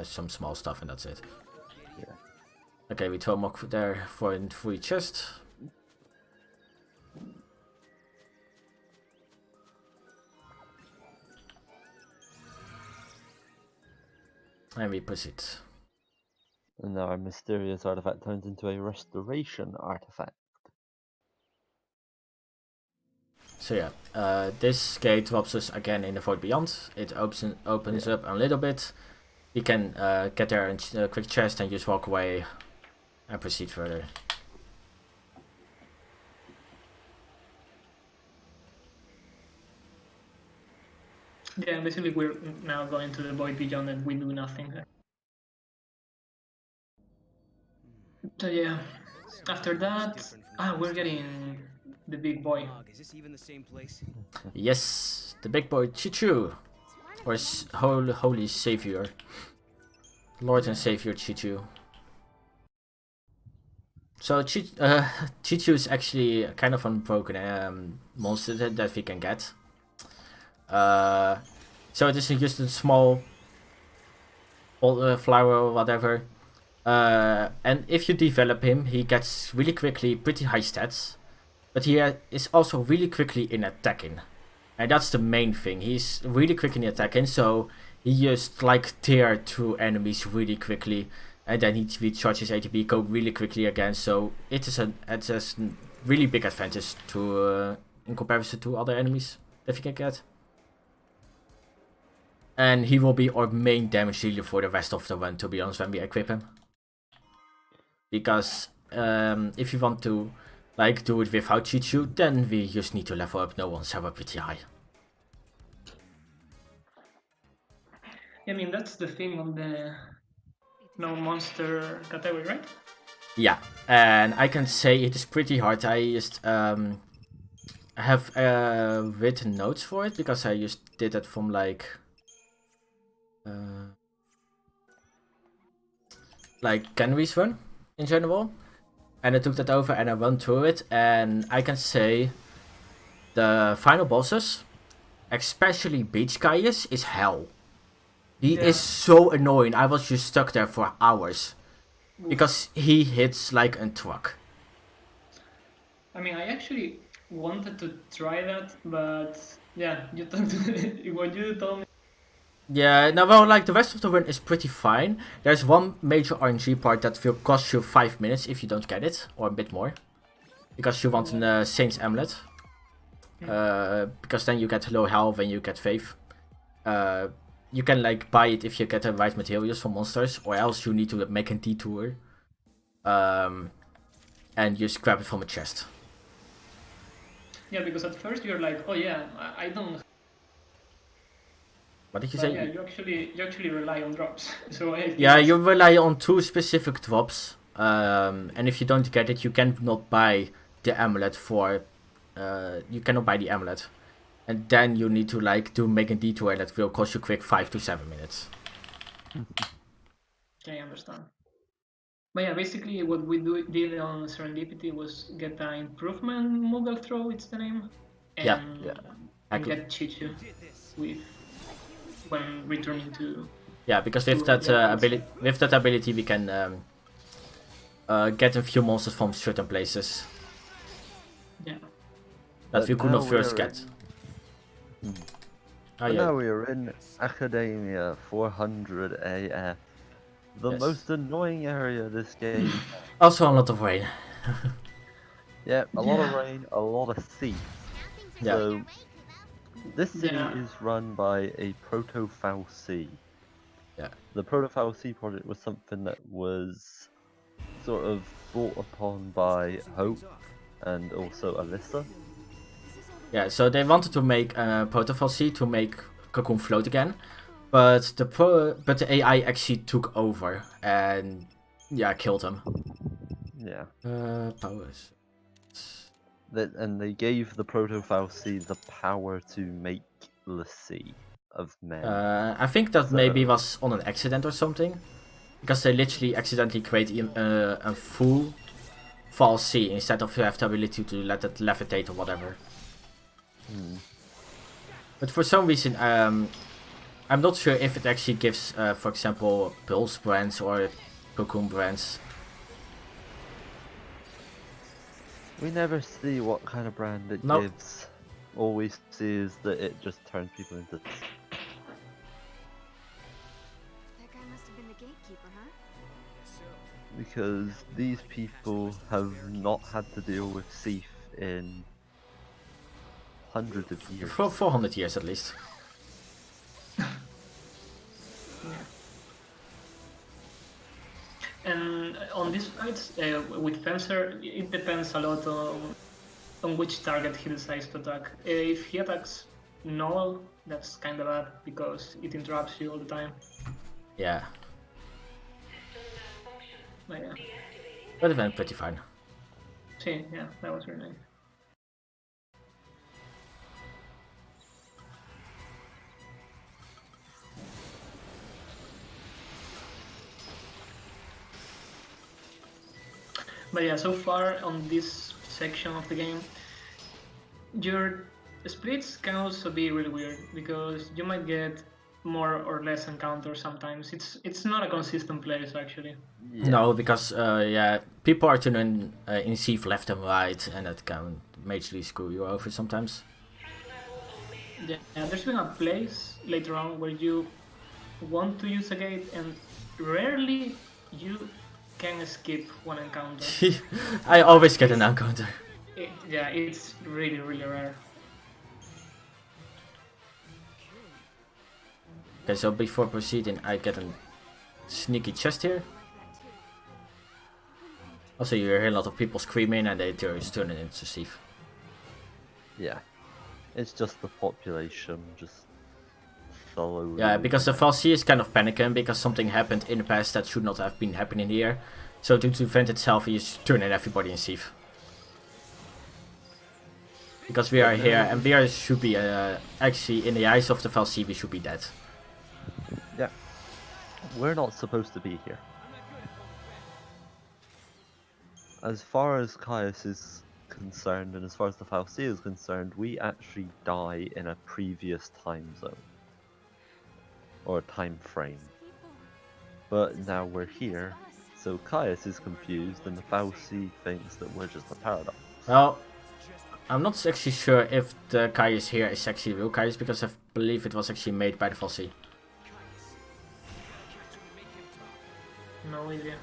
some small stuff and that's it. Yeah. Okay, we throw Mock there for a free chest. And we proceed. And now our mysterious artifact turns into a restoration artifact. So yeah, this gate drops us again in the Void Beyond. It opens up a little bit. We can get there in a quick chest and just walk away and proceed further. Yeah, basically we're now going to the Void Beyond and we do nothing there. So yeah, after that, we're getting the big boy. Is this even the same place? Yes, the big boy Chichu, or Holy Savior, Lord and Savior Chichu. So Chichu is actually kind of unbroken monster that we can get. So it is just a small flower or whatever. And if you develop him, he gets really quickly pretty high stats. But he is also really quickly in attacking. And that's the main thing. He's really quick in attacking, so he just like tear through enemies really quickly. And then he recharges ATB code really quickly again. So it's a really big advantage to in comparison to other enemies that you can get. And he will be our main damage dealer for the rest of the run, to be honest, when we equip him. Because if you want to like do it without Chichu, then we just need to level up no one server pretty high. I mean, that's the thing on the no monster category, right? Yeah, and I can say it is pretty hard. I just have written notes for it because I just did it from like Kenry's run in general, and I took that over and I went through it, and I can say the final bosses, especially Beach Caius, is hell. He is so annoying. I was just stuck there for hours because he hits like a truck. I mean, I actually wanted to try that, but yeah, you what you told me. Yeah, now well, like the rest of the run is pretty fine. There's one major RNG part that will cost you 5 minutes if you don't get it, or a bit more. Because you want a Saint's Amulet. Because then you get low health and you get faith. You can like buy it if you get the right materials from monsters, or else you need to make a detour. And just grab it from a chest. Yeah, because at first you're like, oh yeah, I don't. What did you But say? yeah, you actually rely on drops. So yeah, you rely on 2 specific drops, and if you don't get it, you cannot buy the amulet for. You cannot buy the amulet, and then you need to like make a detour that will cost you quick 5 to 7 minutes. I understand. But yeah, basically what we did on Serendipity was get an improvement Moogle throw, it's the name, and get Chichu with when returning to. Yeah, because with that ability, we can get a few monsters from certain places. Yeah. That we could not first get. Now we are in Academia 400 AF. The most annoying area of this game. Also a lot of rain. Yeah, a lot of rain, a lot of thief. Yeah. So This city Yeah. is run by a proto-Fal'Cie. Yeah. The proto-Fal'Cie project was something that was sort of brought upon by Hope and also Alyssa. Yeah, so they wanted to make Protofol C to make Cocoon float again, but the AI actually took over and killed him. Yeah. Powers. And they gave the proto-Fal'Cie the power to make the sea of men. I think that maybe So- was on an accident or something, because they literally accidentally created a full false sea instead of you have the ability to let it levitate or whatever. But for some reason, I'm not sure if it actually gives, for example, Pulse brands or Cocoon brands. We never see what kind of brand it Nope. gives. All we see is that it just turns people into... That guy must have been the gatekeeper, huh? Because these people have not had to deal with Seath in hundreds of years. For 400 years at least. And on these fights with Fencer, it depends a lot on which target he decides to attack. If he attacks Null, that's kind of bad because it interrupts you all the time. Yeah, But yeah, but it went pretty fine. see, yeah, that was really nice. But yeah, so far on this section of the game, your splits can also be really weird because you might get more or less encounters sometimes. It's not a consistent place actually. Yeah. No, because people are turning in Seath left and right, and that can majorly screw you over sometimes. Yeah, there's been a place later on where you want to use a gate and rarely you can skip one encounter. I always get an encounter. Yeah, it's really, really rare. Okay, so before proceeding, I get a sneaky chest here. Also, you hear a lot of people screaming, and they just turn it into Seath. Yeah. It's just the population just slowly... Yeah, because the Fal'Cie is kind of panicking because something happened in the past that should not have been happening here. So to defend itself, he's turning everybody in Seath. Because we are here, and we should be, actually, in the eyes of the Fal'Cie, we should be dead. Yeah. We're not supposed to be here. As far as Caius is concerned, and as far as the Fal'Cie is concerned, we actually die in a previous time zone. Or a time frame. But now we're here, so Caius is confused, and the Fal'Cie thinks that we're just a paradox. Well, I'm not actually sure if the Caius here is actually real Caius, because I believe it was actually made by the Fal'Cie. No idea.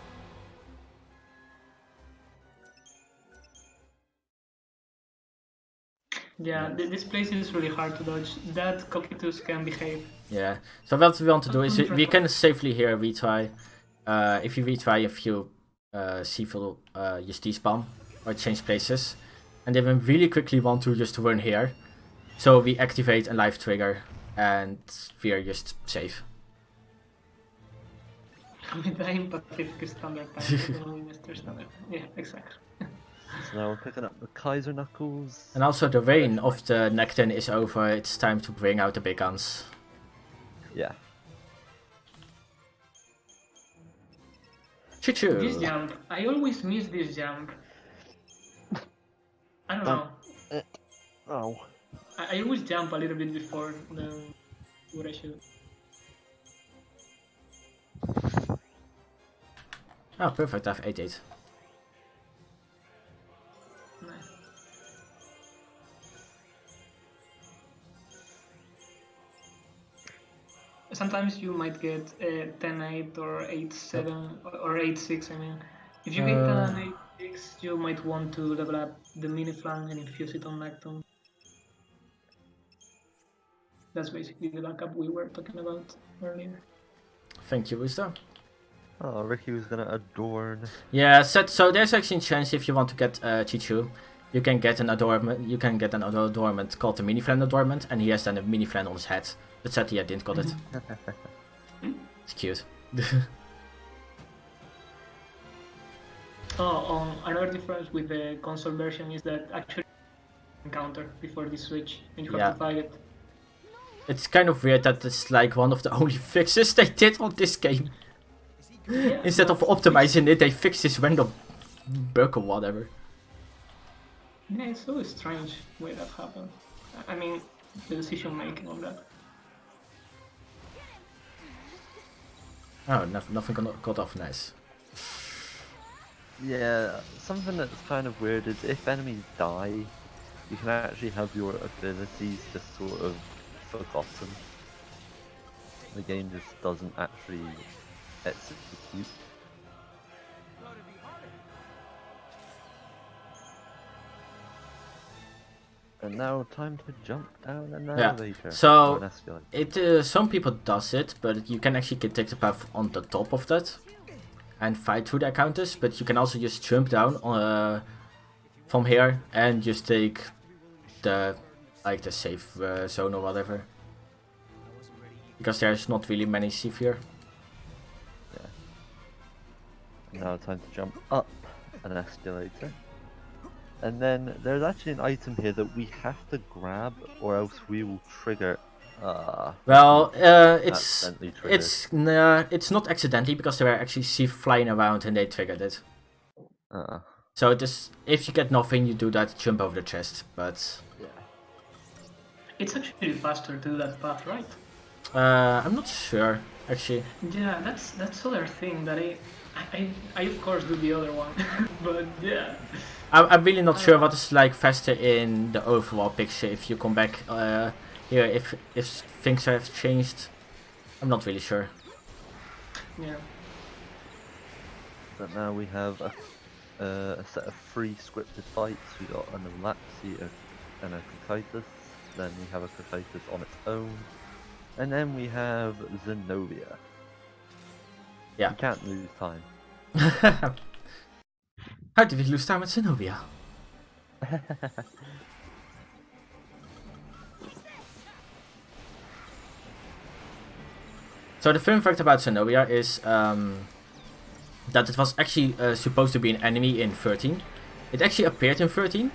Yeah, this place is really hard to dodge. That Cocytus can behave. Yeah, so what we want to do is we can safely here retry. If you retry a few Seath will use despawn or change places. And then we really quickly want to just run here. So we activate a live trigger and we are just safe. With the Pacific Standard Time, only Mr. Standard. Yeah, exactly. So now we're picking up the Kaiser Knuckles. And also the reign of the Necton is over, it's time to bring out the big guns. Yeah. Choo-choo! This jump, I always miss this jump. I don't know. Oh. I always jump a little bit before what I should. Oh, perfect, I have 8-8. Nice. Sometimes you might get 10-8 or 8-7 or 8-6, I mean. If you get an 8-6, you might want to level up the mini flank and infuse it on Necton. That's basically the backup we were talking about earlier. Thank you, Wisdom. Oh, Ricky was gonna adorn. Yeah, so there's actually a chance if you want to get Chichu, you can get an adornment. You can get an adornment called the mini friend adornment, and he has then a mini friend on his head. But sadly, I didn't got it. It's cute. Another difference with the console version is that actually encounter before the switch, and you have Yeah. to fight it. It's kind of weird that it's like one of the only fixes they did on this game. Yeah, Instead of but optimizing it, they fixed this random bug or whatever. yeah, it's so strange way that happened. I mean, the decision making on that. Oh, nothing got off. Nice. Yeah, something that's kind of weird is if enemies die, you can actually have your abilities just sort of forgotten. The game just doesn't actually execute. And now time to jump down an elevator. So, or an escalator. It some people does it, but you can actually take the path on the top of that and fight through the encounters. But you can also just jump down from here and just take the the safe zone or whatever. Because there's not really many severe. Now time to jump up an escalator. And then there's actually an item here that we have to grab, or else we will trigger. Well, accidentally triggered. it's not accidentally because they were actually flying around and they triggered it. So if you get nothing, you do that, jump over the chest. But It's actually faster to do that path, right? I'm not sure actually. Yeah, that's other thing that I of course do the other one, but yeah. I'm really not sure what is like faster in the overall picture. If you come back here, if things have changed, I'm not really sure. Yeah. But now we have a set of 3 scripted fights. We got an Elapsi and a Cocytus. Then we have a Cocytus on its own. And then we have Zenobia. Yeah. You can't lose time. How did we lose time with Zenobia? So the fun fact about Zenobia is that it was actually supposed to be an enemy in 13. It actually appeared in 13,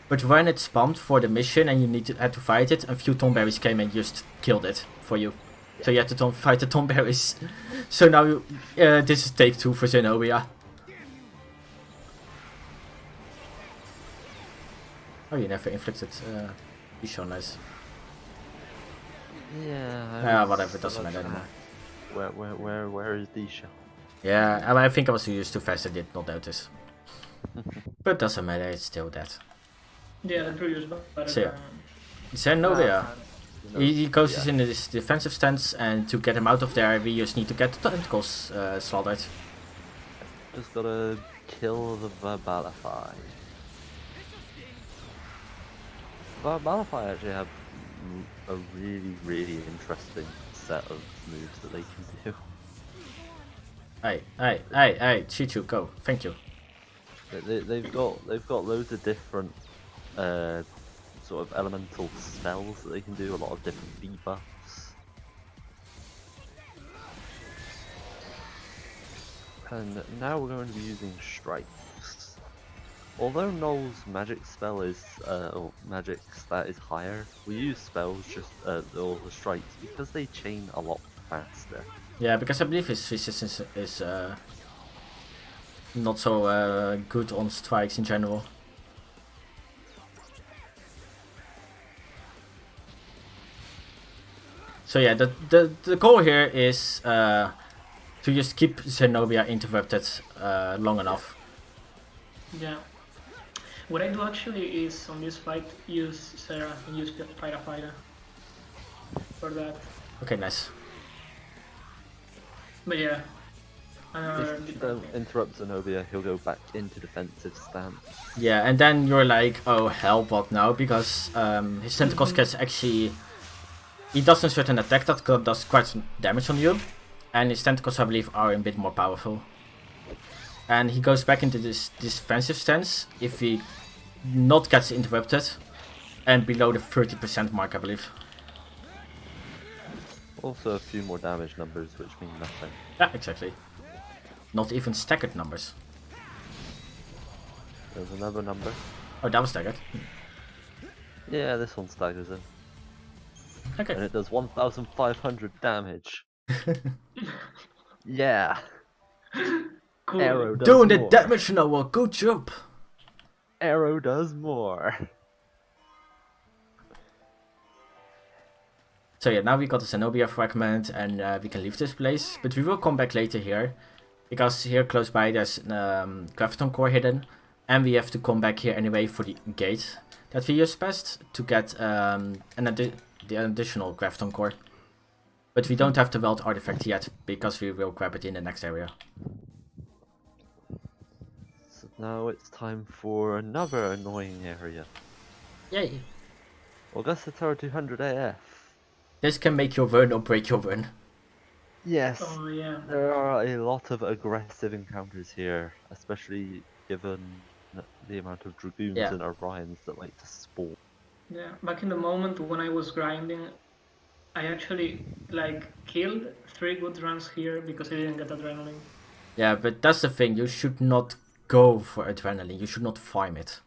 but when it spawned for the mission and you had to fight it, a few tomberries came and just killed it for you. So you had to fight the tomberries. So now this is take 2 for Zenobia. Oh, you never inflicted Isha, nice. Yeah. Whatever, it doesn't matter anymore. Where is Disha? Yeah, I think I was used too fast, I did not notice. But doesn't matter, it's still dead. Yeah, the previous better. So yeah. Zenobia. He goes in this defensive stance, and to get him out of there, we just need to get the tentacles slaughtered. Just gotta kill the Verbalify. Verbalify actually have a really interesting set of moves that they can do. Hey, Chichu, go. Thank you. They've got loads of different sort of elemental spells that they can do, a lot of different debuffs. And now we're going to be using strikes. Although Null's magic spell is, or magic stat is higher, we use spells just, or the strikes, because they chain a lot faster. Yeah, because I believe his resistance is not so good on strikes in general. So yeah, the goal here is to just keep Zenobia interrupted long enough. Yeah. What I do actually is on this fight use Sarah and use Fighter for that. Okay, nice. But yeah. If you don't interrupt Zenobia, he'll go back into defensive stance. Yeah, and then you're like, oh hell, what now? Because his tentacles gets actually he does a certain attack that does quite some damage on you, and his tentacles, I believe, are a bit more powerful. And he goes back into this defensive stance if he not gets interrupted, and below the 30% mark, I believe. Also a few more damage numbers, which mean nothing. Yeah, exactly. Not even staggered numbers. There's another number. Oh, that was staggered. Yeah, this one staggers him. Okay. And it does 1,500 damage. Yeah. Cool. Arrow does Doing the more. damage now, good job! Arrow does more. So yeah, now we got the Zenobia fragment and we can leave this place. But we will come back later here. Because here close by there's Graviton core hidden. And we have to come back here anyway for the gate that we just passed to get the additional Graviton core. But we don't have the Weld artifact yet, because we will grab it in the next area. So now it's time for another annoying area. Yay! Augusta Tower 200 AF. This can make your run or break your run. Yes, Oh yeah. there are a lot of aggressive encounters here, especially given the amount of Dragoons Yeah. and Orions that like to spawn. Yeah. Back in the moment when I was grinding, I actually like killed 3 good runs here because I didn't get adrenaline. Yeah, but that's the thing, you should not go for adrenaline, you should not farm it.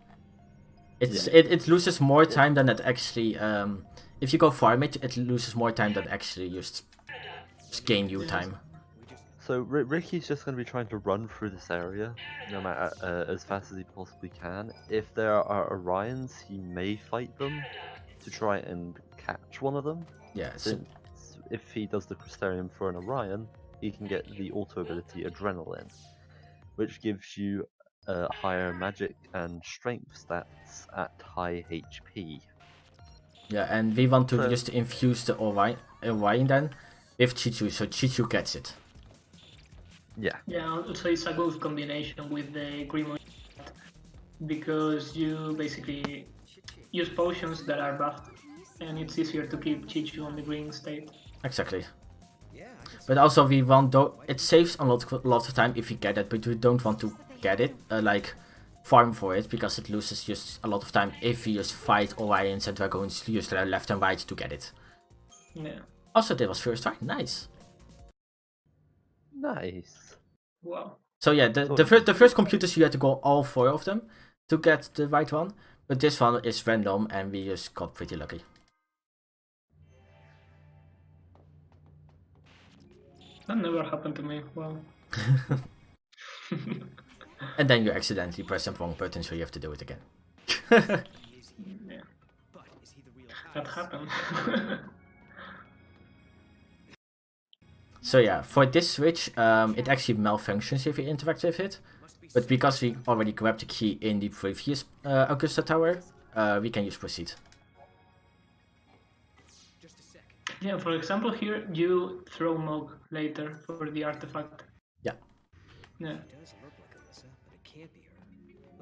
It loses more time than it actually, if you go farm it, it loses more time than actually just gain you time. So Ricky's just going to be trying to run through this area, no matter as fast as he possibly can. If there are Orions, he may fight them to try and catch one of them. Yeah, Since if he does the Crystarium for an Orion, he can get the auto ability Adrenaline, which gives you higher magic and strength stats at high HP. yeah, and we want to So- just infuse the Orion then with Chichu, so Chichu gets it. Yeah. Yeah, also it's a good combination with the Grimoire because you basically use potions that are buffed and it's easier to keep Chichu on the green state. Exactly. But also we want, though, it saves a lot of time if you get it, but we don't want to get it, like farm for it, because it loses just a lot of time if you just fight Orions and Dragons just left and right to get it. Yeah. Also, that was first try, nice. Nice. Wow. So yeah, the first computers you had to go all 4 of them to get the right one, but this one is random and we just got pretty lucky. That never happened to me. Wow. And then you accidentally press the wrong button, so you have to do it again. Yeah. That happened. So yeah, for this switch, it actually malfunctions if you interact with it. But because we already grabbed the key in the previous Augusta Tower, we can just proceed. Yeah, for example here, you throw Mog later for the artifact. Yeah. Yeah.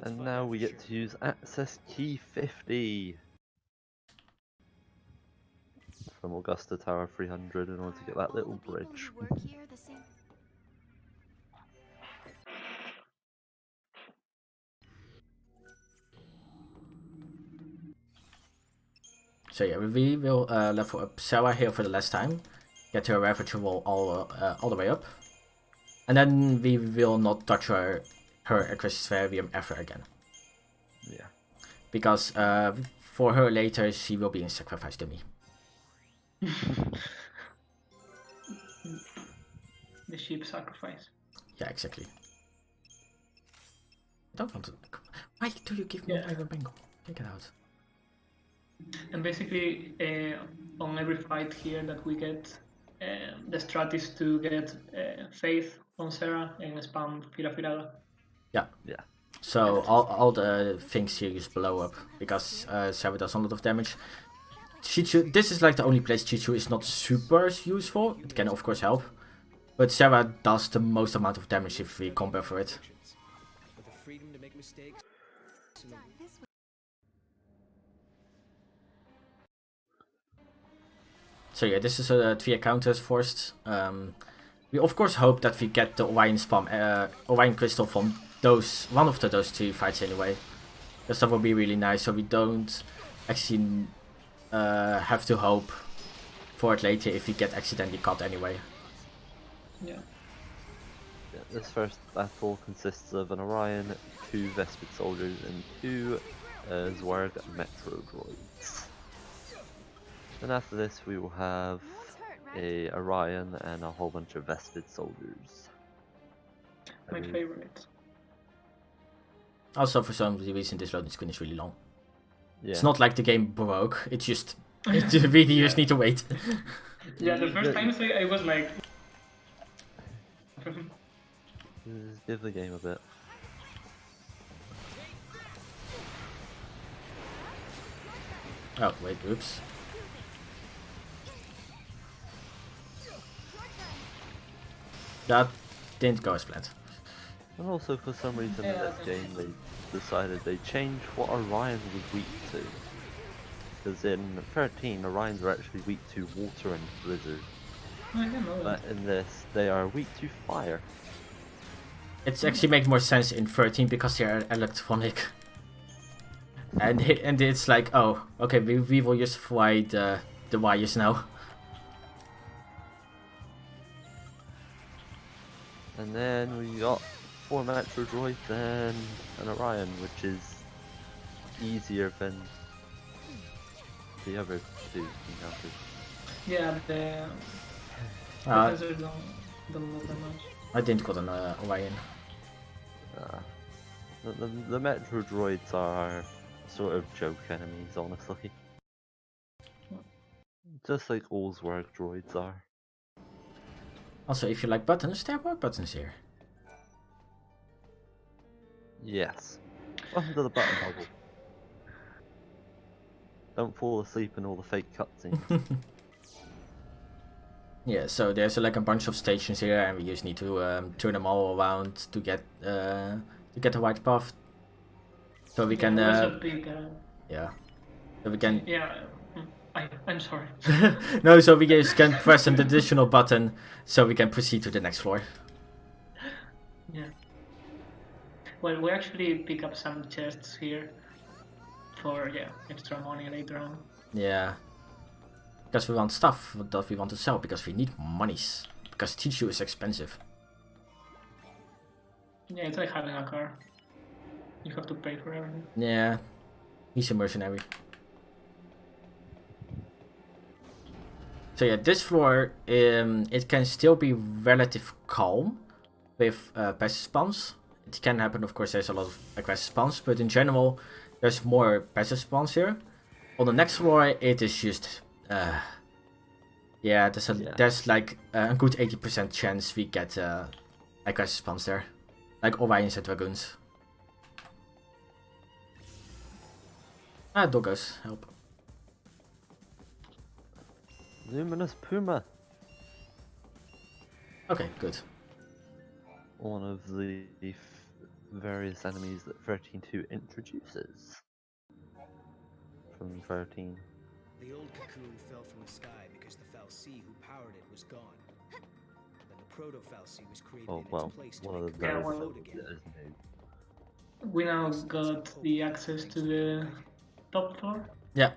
And now we get to use access key 50 from Augusta Tower 300 in order to get that little bridge. So yeah, we will level up Sarah here for the last time, get her Ravager roll all the way up, and then we will not touch her Aquaspherium ever again. Yeah. Because for her later, she will be in sacrifice to me. The sheep sacrifice. Yeah, exactly. I don't want to. Why do you give me an Iron Bengal? Take it out. And basically, on every fight here that we get, the strat is to get Faith on Sarah and spam Firafiraga. Yeah. Yeah. So all the things here just blow up because Sarah does a lot of damage. Chichu, this is like the only place Chichu is not super useful. It can of course help, but Sarah does the most amount of damage if we combo for it. So yeah, this is 3 encounters forced. We of course hope that we get the Orion Orion Crystal from one of those 2 fights anyway. Because that would be really nice, so we don't actually have to hope for it later if we get accidentally caught anyway. Yeah. This first battle consists of an Orion, 2 Vespid soldiers, and 2 Zwerg Metro droids. And after this we will have a Orion and a whole bunch of Vespid soldiers. My favorite. Also, for some reason, this loading screen is really long. Yeah. It's not like the game broke, it's just... you really just need to wait. Yeah, the first time I was like... Just give the game a bit. Oh, wait, oops. That didn't go as planned. And also for some reason in this game they decided they changed what Orion was weak to. Because in 13 Orions were actually weak to water and blizzard. I don't know. But in this they are weak to fire. It actually makes more sense in 13 because they are electronic. And it's like, oh, okay, we will just fry the wires now. And then we got 4 Metro droids and an Orion, which is easier than the other 2 encounters. Yeah, the professors don't move that much. I didn't got an Orion. The Metro droids are sort of joke enemies, honestly. Just like all Zwerg droids are. Also, if you like buttons, there are more buttons here. Yes. Welcome to the button bubble. Don't fall asleep in all the fake cutscenes. Yeah, so there's like a bunch of stations here, and we just need to turn them all around to get the right path. So we can yeah. So we can Yeah, I'm sorry. no, so we just can press an additional button so we can proceed to the next floor. Yeah. Well, we actually pick up some chests here for extra money later on. Yeah. Because we want stuff that we want to sell, because we need monies. Because Tichu is expensive. Yeah, it's like having a car. You have to pay for everything. Yeah. He's a mercenary. So yeah, this floor, it can still be relative calm with passive spawns. It can happen, of course, there's a lot of aggressive spawns, but in general, there's more passive spawns here. On the next floor, it is just... yeah, there's like a good 80% chance we get aggressive spawns there. Like Orions and Dragoons. Ah, doggos, help. Luminous Puma. Okay, good. One of the various enemies that 13.2 introduces. From 13. The old cocoon fell from the sky because the Fal'Cie who powered it was gone. Then the proto-Fal'Cie was created Oh in well, its place to one make of the Yeah, those well, float again. that is new. We now got the access to the top floor. Yeah.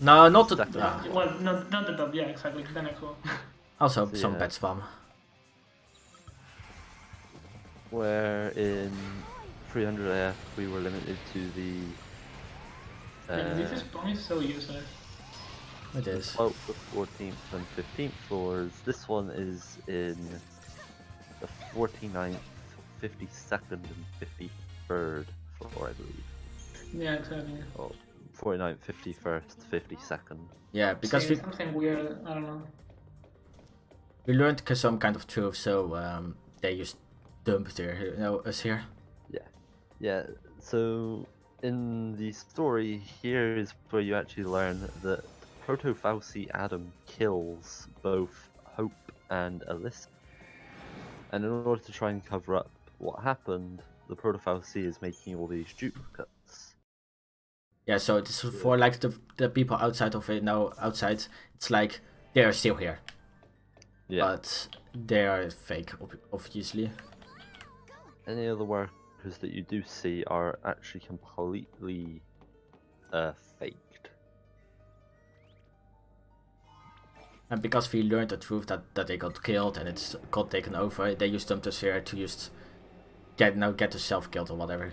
No, not the... second. Well, not the top, yeah, exactly, the next one. Also, So, some yeah. bad spam. Where in 300F we were limited to the This spawn is so useless. It is. 12th, the 14th and 15th floors. This one is in the 49th, 52nd and 53rd floor, I believe. Yeah, exactly. Oh, 49th, 51st, 52nd. Yeah, because See, something weird, I don't know. we learned some kind of truth, so they just dumped us here. Yeah, so in the story, here is where you actually learn that Proto-Fal'Cie Adam kills both Hope and Alyssa. And in order to try and cover up what happened, the Proto-Fal'Cie is making all these duplicates. Yeah, so it's for like the people outside of it now, outside, it's like they are still here. Yeah. But they are fake, obviously. Any other workers that you do see are actually completely faked. And because we learned the truth that they got killed and it's got taken over, they used them to share to just get yourself killed or whatever.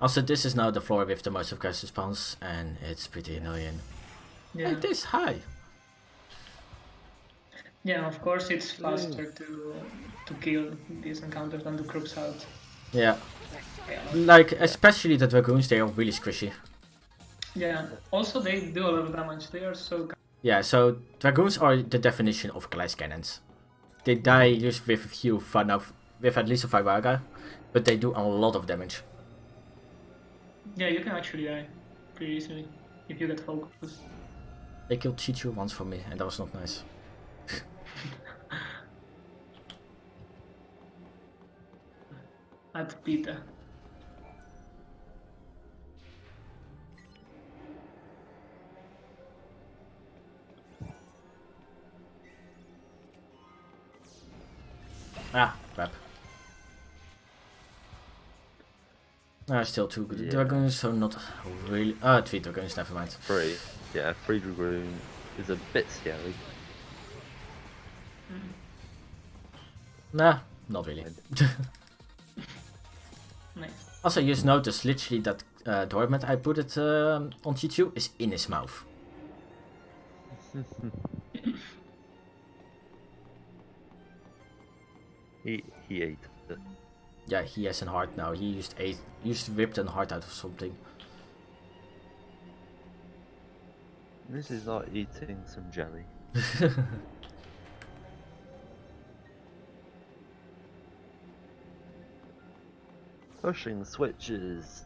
Also, this is now the floor with the most aggressive spawns, and it's pretty annoying. Yeah. It is high. Yeah, of course it's faster to kill these encounters than to groups out. Yeah. Yeah. Like, especially the dragoons, they are really squishy. Yeah. Also, they do a lot of damage. They are so. Yeah, so dragoons are the definition of glass cannons. They die just with a few with at least a Firaga, but they do a lot of damage. Yeah, you can actually die pretty easily if you get focused. They killed Chichu once for me, and that was not nice. At Peter. Ah, crap. Still 2 good dragons, so not really. 3 dragons, never mind. 3. Yeah, 3 dragoon is a bit scary. Nah, not really. Nice. Also, you just notice literally that dormant I put it on Chichu is in his mouth. He ate it. Yeah, he has a heart now. He used ripped a heart out of something. This is not eating some jelly. Pushing the switches.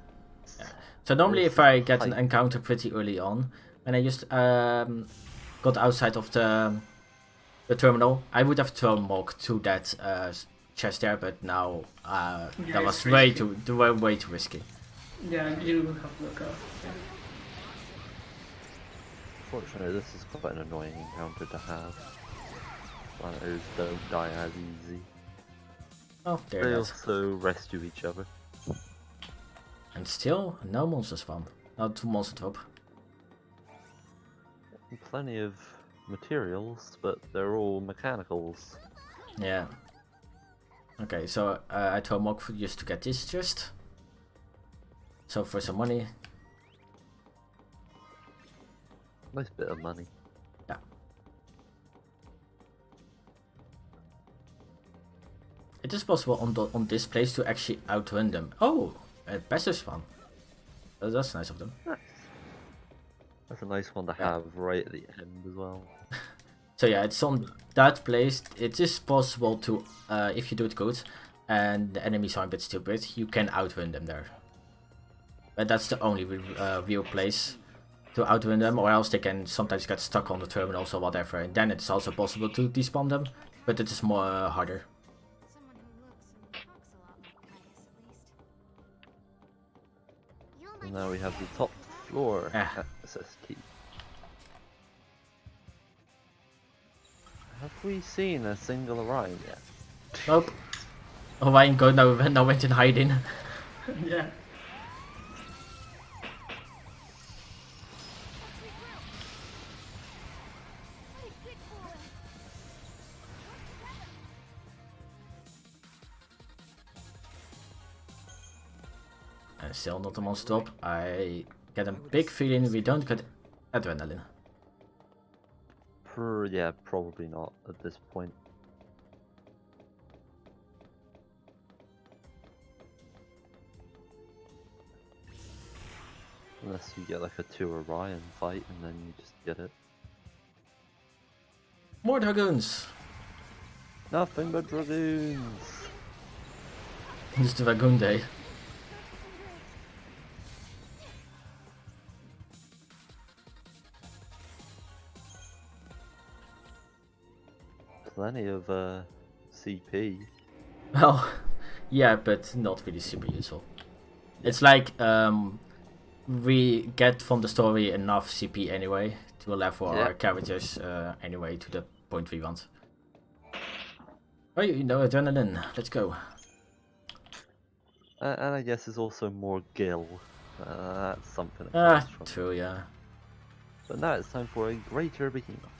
Yeah. So normally if I get an encounter pretty early on, and I just got outside of the terminal, I would have thrown Mog to that chest there, but now that was way too risky. Yeah, you have to look out. Yeah. Fortunately, this is quite an annoying encounter to have. Planners don't die as easy. Oh, They there it is. also rescue each other. And still, no monster spawn. Not monster drop. Plenty of materials, but they're all mechanicals. Yeah. Okay, so I throw Mog just to get this chest. So for some money. Nice bit of money. Yeah. It is possible on this place to actually outrun them. Oh, a passive spawn. Oh, that's nice of them. Nice. That's a nice one to have right at the end as well. So yeah, it's on that place. It is possible to, if you do it good, and the enemies are a bit stupid, you can outrun them there. But that's the only real place to outrun them, or else they can sometimes get stuck on the terminals or whatever, and then it's also possible to despawn them, but it is more harder. Someone who looks and talks a lot, I guess at least. You'll And like now we have the top floor access key. Have we seen a single Orion yet? Nope. Orion now went in hiding. Yeah. And still not a monster drop. I get a big feeling we don't get adrenaline. Yeah, probably not at this point. Unless you get like a 2 Orion fight and then you just get it. More dragoons! Nothing but dragoons! It's the Dragoon Day. Plenty of CP. Well, yeah, but not really super useful. It's like we get from the story enough CP anyway to level Yeah. our characters anyway to the point we want. Oh, you know, adrenaline. Let's go. And I guess there's also more gil. That's something it comes from. True, yeah. But now it's time for a greater behemoth.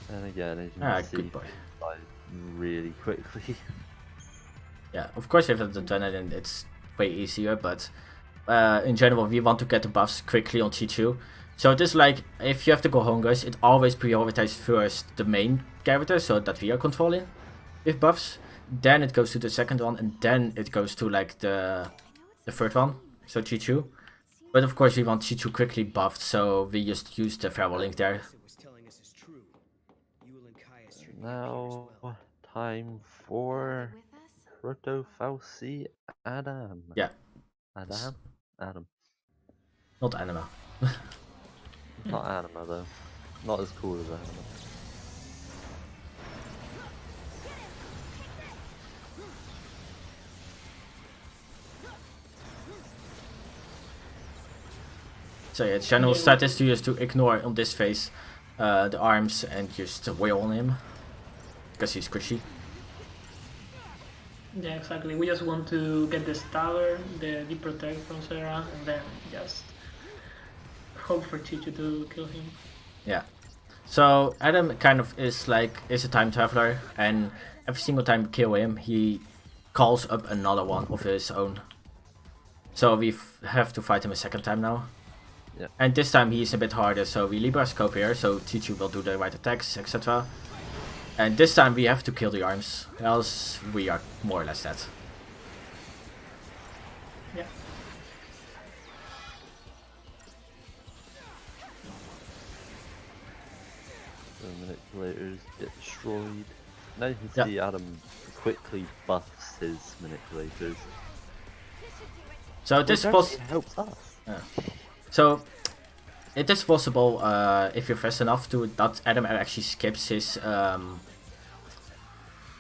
And again, as you can see, Good boy. died really quickly. Yeah, of course if it's adrenaline it's way easier, but in general we want to get the buffs quickly on Chi-Chu. So just like, if you have to go home guys, it always prioritizes first the main character, so that we are controlling with buffs. Then it goes to the second one, and then it goes to like the third one, so Chi-Chu. But of course we want Chi-Chu quickly buffed, so we just use the Feral Link there. Now, time for Proto-Fauci Adam. Yeah. Adam. Not Anima. Not Anima though. Not as cool as Anima. So yeah, the general strat is to just to ignore on this phase the arms and just wail on him. Because he's squishy. Yeah, exactly. We just want to get the Stabber, the Deep Protect from Sarah, and then just hope for Chi-Chu to kill him. Yeah. So Adam kind of is a time traveler, and every single time we kill him, he calls up another one of his own. So we have to fight him a second time now. Yeah. And this time he is a bit harder, so we leave our scope here, so Chi-Chu will do the right attacks, etc. And this time we have to kill the arms, else we are more or less dead. Yeah. The manipulators get destroyed. Now you can see Adam quickly buffs his manipulators. So this helps us. Yeah. So it is possible if you're fast enough to that Adam actually skips his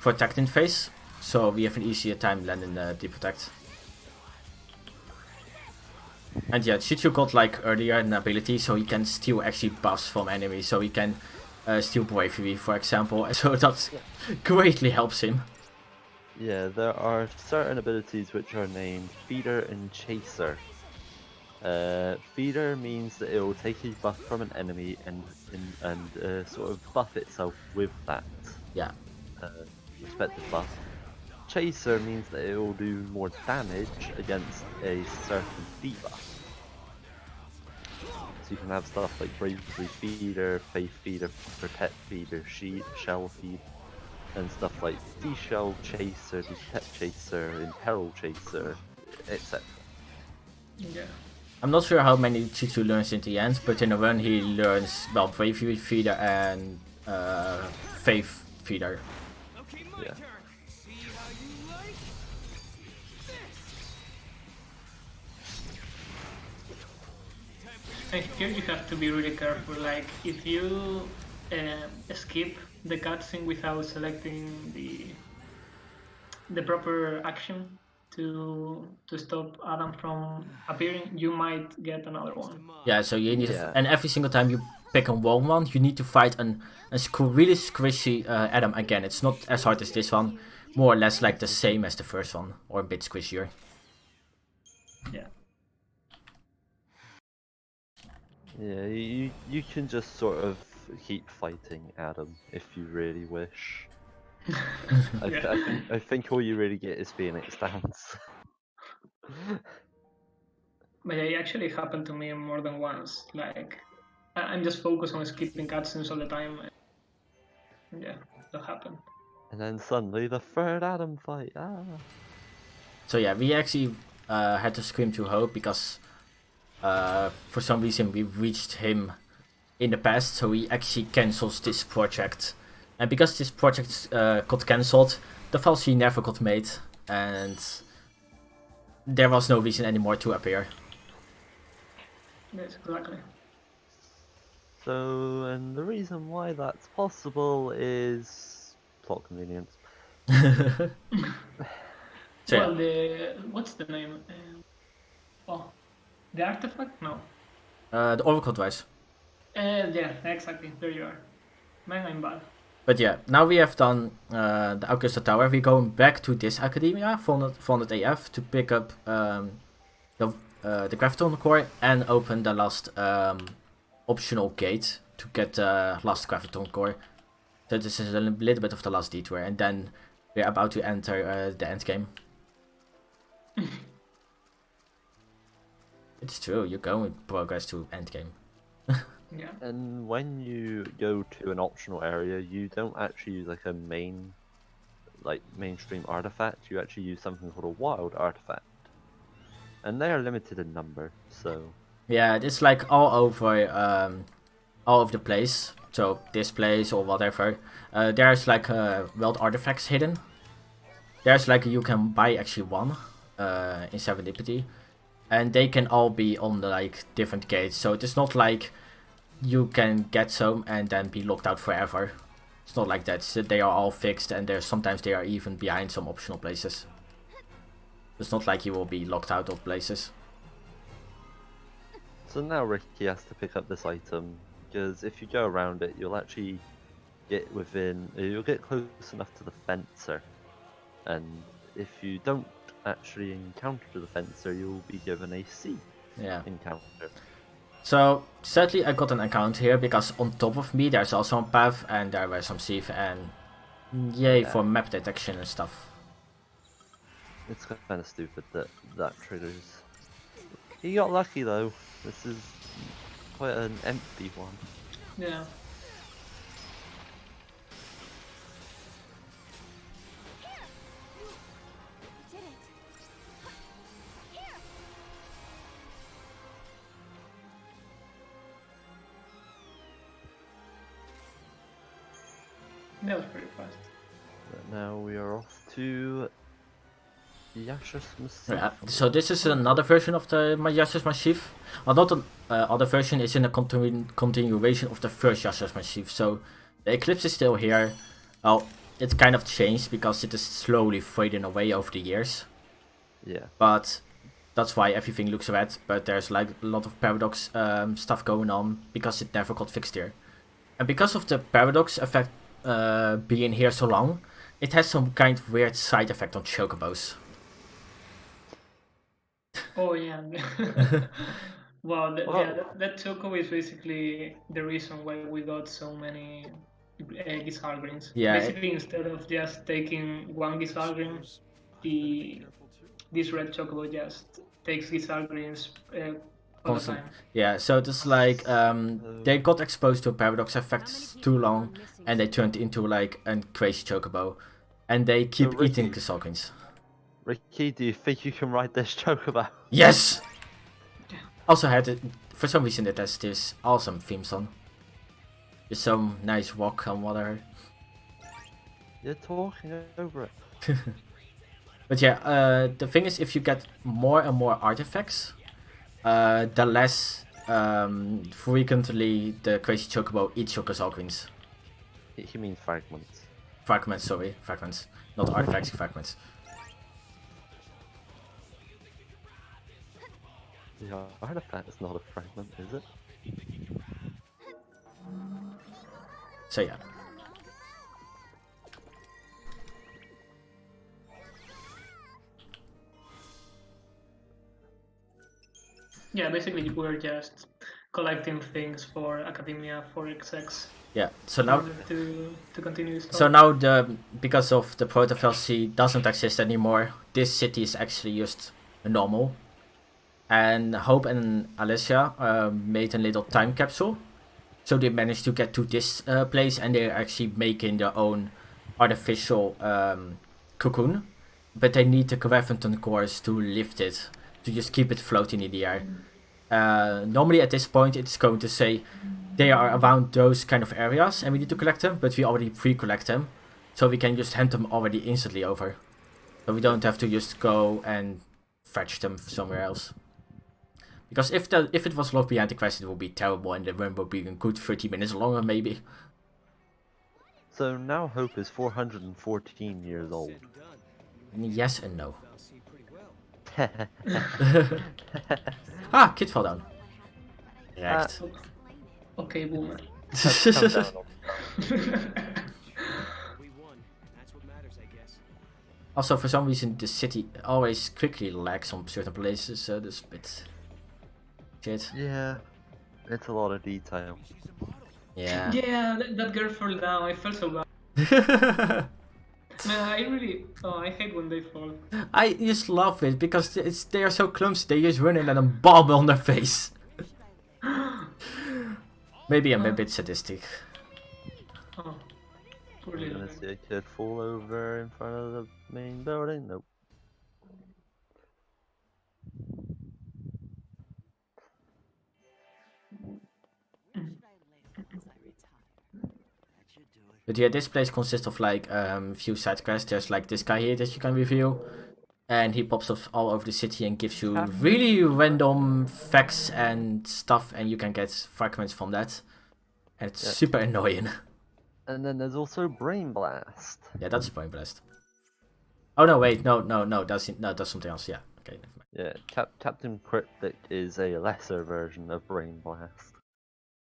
protecting phase, so we have an easier time landing the protect. And yeah, Chi-Chu got like earlier an ability, so he can steal actually buffs from enemies, so he can steal bravery, for example, so that greatly helps him. Yeah, there are certain abilities which are named Feeder and Chaser. Feeder means that it will take a buff from an enemy and sort of buff itself with that respective buff. Chaser means that it will do more damage against a certain debuff. So you can have stuff like Bravery Feeder, Faith Feeder, Protect Feeder, Shell Feed, and stuff like Shell Chaser, Detect Chaser, Imperil Chaser, etc. Yeah. I'm not sure how many Chi-Chu learns in the end, but in a run he learns, well, Bravery Feeder and Faith Feeder. Yeah. And here you have to be really careful. Like, if you skip the cutscene without selecting the proper action to stop Adam from appearing, you might get another one. Yeah, so you need to, and every single time you pick a wrong one, you need to fight a really squishy Adam again. It's not as hard as this one, more or less like the same as the first one, or a bit squishier. Yeah. Yeah, you can just sort of keep fighting Adam if you really wish. I think all you really get is Phoenix dance. But yeah, it actually happened to me more than once. Like, I'm just focused on skipping cutscenes all the time. And yeah, that happened. And then suddenly the third Adam fight. So yeah, we actually had to scream to hope because for some reason we reached him in the past, so he actually cancels this project. And because this project got cancelled, the Falsi never got made, and there was no reason anymore to appear. Yes, exactly. So, and the reason why that's possible is plot convenience. So Well, yeah, what's the name? Oh, the artifact? No. the Oracle device. Yeah, exactly. There you are. Man, I'm bad. But yeah, now we have done the Augusta Tower. We're going back to this Academia, 400 AF, to pick up the Graviton Core and open the last optional gate to get the last Graviton Core. So this is a little bit of the last detour, and then we're about to enter the end game. It's true, you're going with progress to end game. Yeah. And when you go to an optional area, you don't actually use like a mainstream artifact. You actually use something called a wild artifact, and they are limited in number. So Yeah, it's like all over the place. So this place or whatever. There's like wild artifacts hidden. There's like you can buy actually one in Serendipity, and they can all be on the like different gates. So it's not like you can get some and then be locked out forever. It's not like that. So they are all fixed, and sometimes they are even behind some optional places. It's not like you will be locked out of places. So now Ricky has to pick up this item, because if you go around it, you'll actually you'll get close enough to the fencer, and if you don't actually encounter the fencer, you'll be given a C encounter. So sadly I got an account here because on top of me there's also a path and there were some Sieve and yay for map detection and stuff. It's kind of stupid that triggers. He got lucky though. This is quite an empty one. Yeah. Did it. Here. That was pretty fast. But now we are off to Ricyosma. Yeah, so this is another version of the Ricyosma Sieve. Another other version is in a continuation of the first Ricyosma Sieve. So the Eclipse is still here. Well, it's kind of changed because it is slowly fading away over the years. Yeah. But that's why everything looks red. But there's like a lot of paradox stuff going on because it never got fixed here. And because of the paradox effect being here so long, it has some kind of weird side effect on chocobos. Oh yeah. Wow, that choco is basically the reason why we got so many Gizar greens. Yeah, basically, instead of just taking one Gizar green, this red chocobo just takes Gizar greens all the time. Yeah, so it's like they got exposed to a paradox effect too long, and they turned into like a crazy chocobo, and they keep eating Gizar greens. Ricky, do you think you can ride this chocobo? Yes! Also had it, for some reason it has this awesome theme song. Just some nice walk on water. You're talking over it. But yeah, the thing is if you get more and more artifacts, the less frequently the crazy chocobo eats your Gizar greens. He means fragments. Fragments, sorry, fragments. Not artifacts, fragments. The artifact is not a fragment, is it? So yeah. Yeah, basically we're just collecting things for Academia for XX. Yeah, so now to continue the story. So now because of the Proto-VLC doesn't exist anymore, this city is actually just a normal. And Hope and Alicia made a little time capsule. So they managed to get to this place and they're actually making their own artificial cocoon. But they need the Graviton cores to lift it, to just keep it floating in the air. Normally at this point it's going to say they are around those kind of areas and we need to collect them, but we already pre-collect them. So we can just hand them already instantly over. So we don't have to just go and fetch them somewhere else. Because if it was locked behind the quest, it would be terrible, and the run would be a good 30 minutes longer, maybe. So now Hope is 414 years old. Yes and no. I'll see pretty well. Ah, kid fell down. Correct. Okay, boomer. Calm down. We won, and that's what matters, I guess. Also, for some reason, the city always quickly lags on certain places, so that's a bit shit. Yeah, it's a lot of detail. Yeah. Yeah, that girl fell down. I felt so bad. Man, I hate when they fall. I just love it because they are so clumsy. They just run in and then bomb on their face. Maybe I'm a bit sadistic. Oh, poor We're little gonna girl. see a kid fall over in front of the main building. Nope. But yeah, this place consists of like few side quests. There's like this guy here that you can review, and he pops up all over the city and gives you really random facts and stuff, and you can get fragments from that, and it's super annoying. And then there's also Brain Blast. Yeah, that's Point Blast. Oh no, wait, no, that's something else. Yeah, okay, never mind. Yeah, Captain Cryptic is a lesser version of Brain Blast.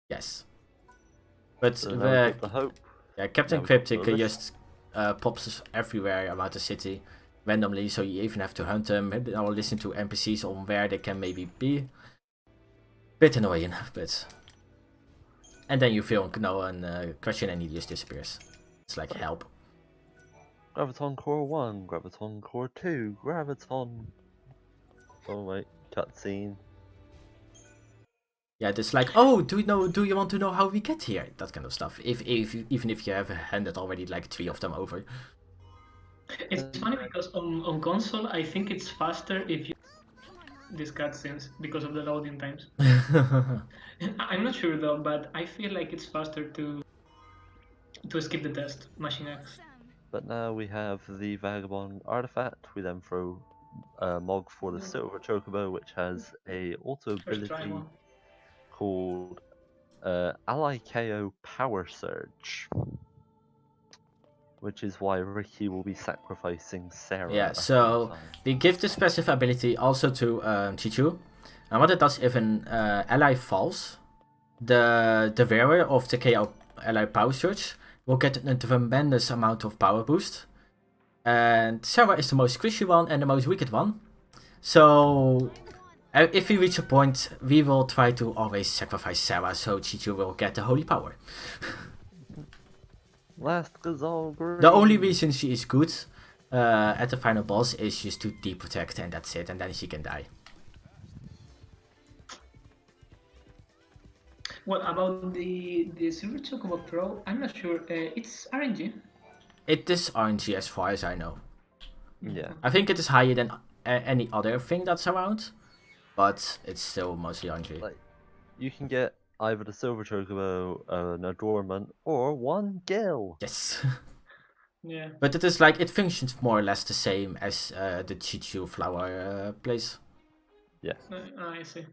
Yes, but So now we've got the Hope. yeah, Captain now we've got Cryptic the just pops everywhere around the city randomly, so you even have to hunt them or listen to NPCs on where they can maybe be. Bit annoying, but and then you feel no one question and he just disappears. It's like help. Graviton Core 1, Graviton Core 2, Graviton. Oh wait, cutscene. Yeah, it's like, oh, do you want to know how we get here? That kind of stuff. Even if you have handed already like 3 of them over. It's funny because on console, I think it's faster if you these cutscenes because of the loading times. I'm not sure though, but I feel like it's faster to skip the test, Machine X. But now we have the Vagabond artifact. We then throw Mog for the Silver Chocobo, which has a auto First try ability one. called Ally KO Power Surge, which is why Ricky will be sacrificing Sarah. Yeah, a few so times. we give this passive ability also to Chichu. And what it does, if an ally falls, the wearer of the KO ally power surge will get a tremendous amount of power boost. And Sarah is the most squishy one and the most wicked one. So if we reach a point, we will try to always sacrifice Sarah so Chichu will get the holy power. Last is all green. The only reason she is good at the final boss is just to deprotect, and that's it, and then she can die. What about the Silver Chocobo Pro? I'm not sure. It's RNG. It is RNG as far as I know. Yeah. I think it is higher than any other thing that's around, but it's still mostly RNG. Like, you can get either the Silver Chocobo, an Adornment, or 1 Gil. Yes. Yeah. But it is like, it functions more or less the same as the Chichu flower place. Yeah. I see.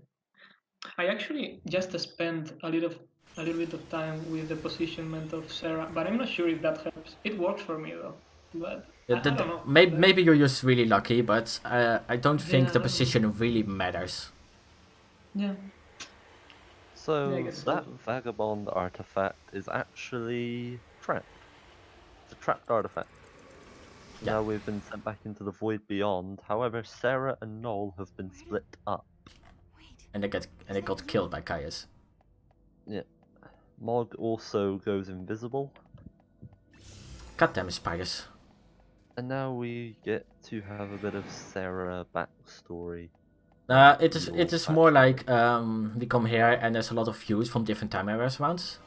I actually just spent a little bit of time with the positionment of Sarah, but I'm not sure if that helps. It works for me though, but I don't know. Maybe you're just really lucky, but I don't think Yeah, the maybe. position really matters. Yeah. So Yeah, I guess so. that Vagabond artifact is actually trapped. It's a trapped artifact. Yeah. Now we've been sent back into the Void Beyond. However, Sarah and Noel have been split up. And they got killed by Caius. Yeah. Mog also goes invisible. Goddamn spiders. And now we get to have a bit of Sarah backstory. It is more like we come here and there's a lot of views from different time eras around,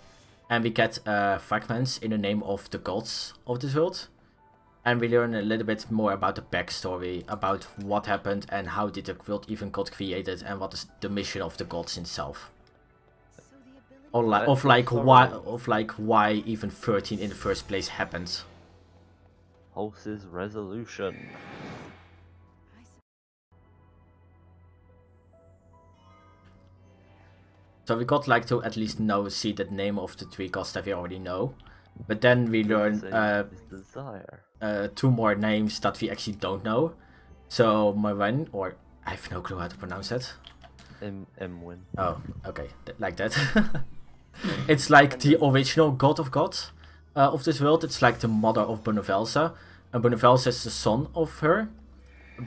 and we get fragments in the name of the gods of this world, and we learn a little bit more about the backstory, about what happened and how did the world even got created, and what is the mission of the gods itself. Or why even 13 in the first place happened. Pulse's resolution. So we got like to at least see the name of the 3 gods that we already know. But then we learn His desire. 2 more names that we actually don't know. So Marwen, or I have no clue how to pronounce that. Emwin. Oh, okay, like that. It's like the original god of gods of this world. It's like the mother of Bonavelsa. And Bonavelsa is the son of her.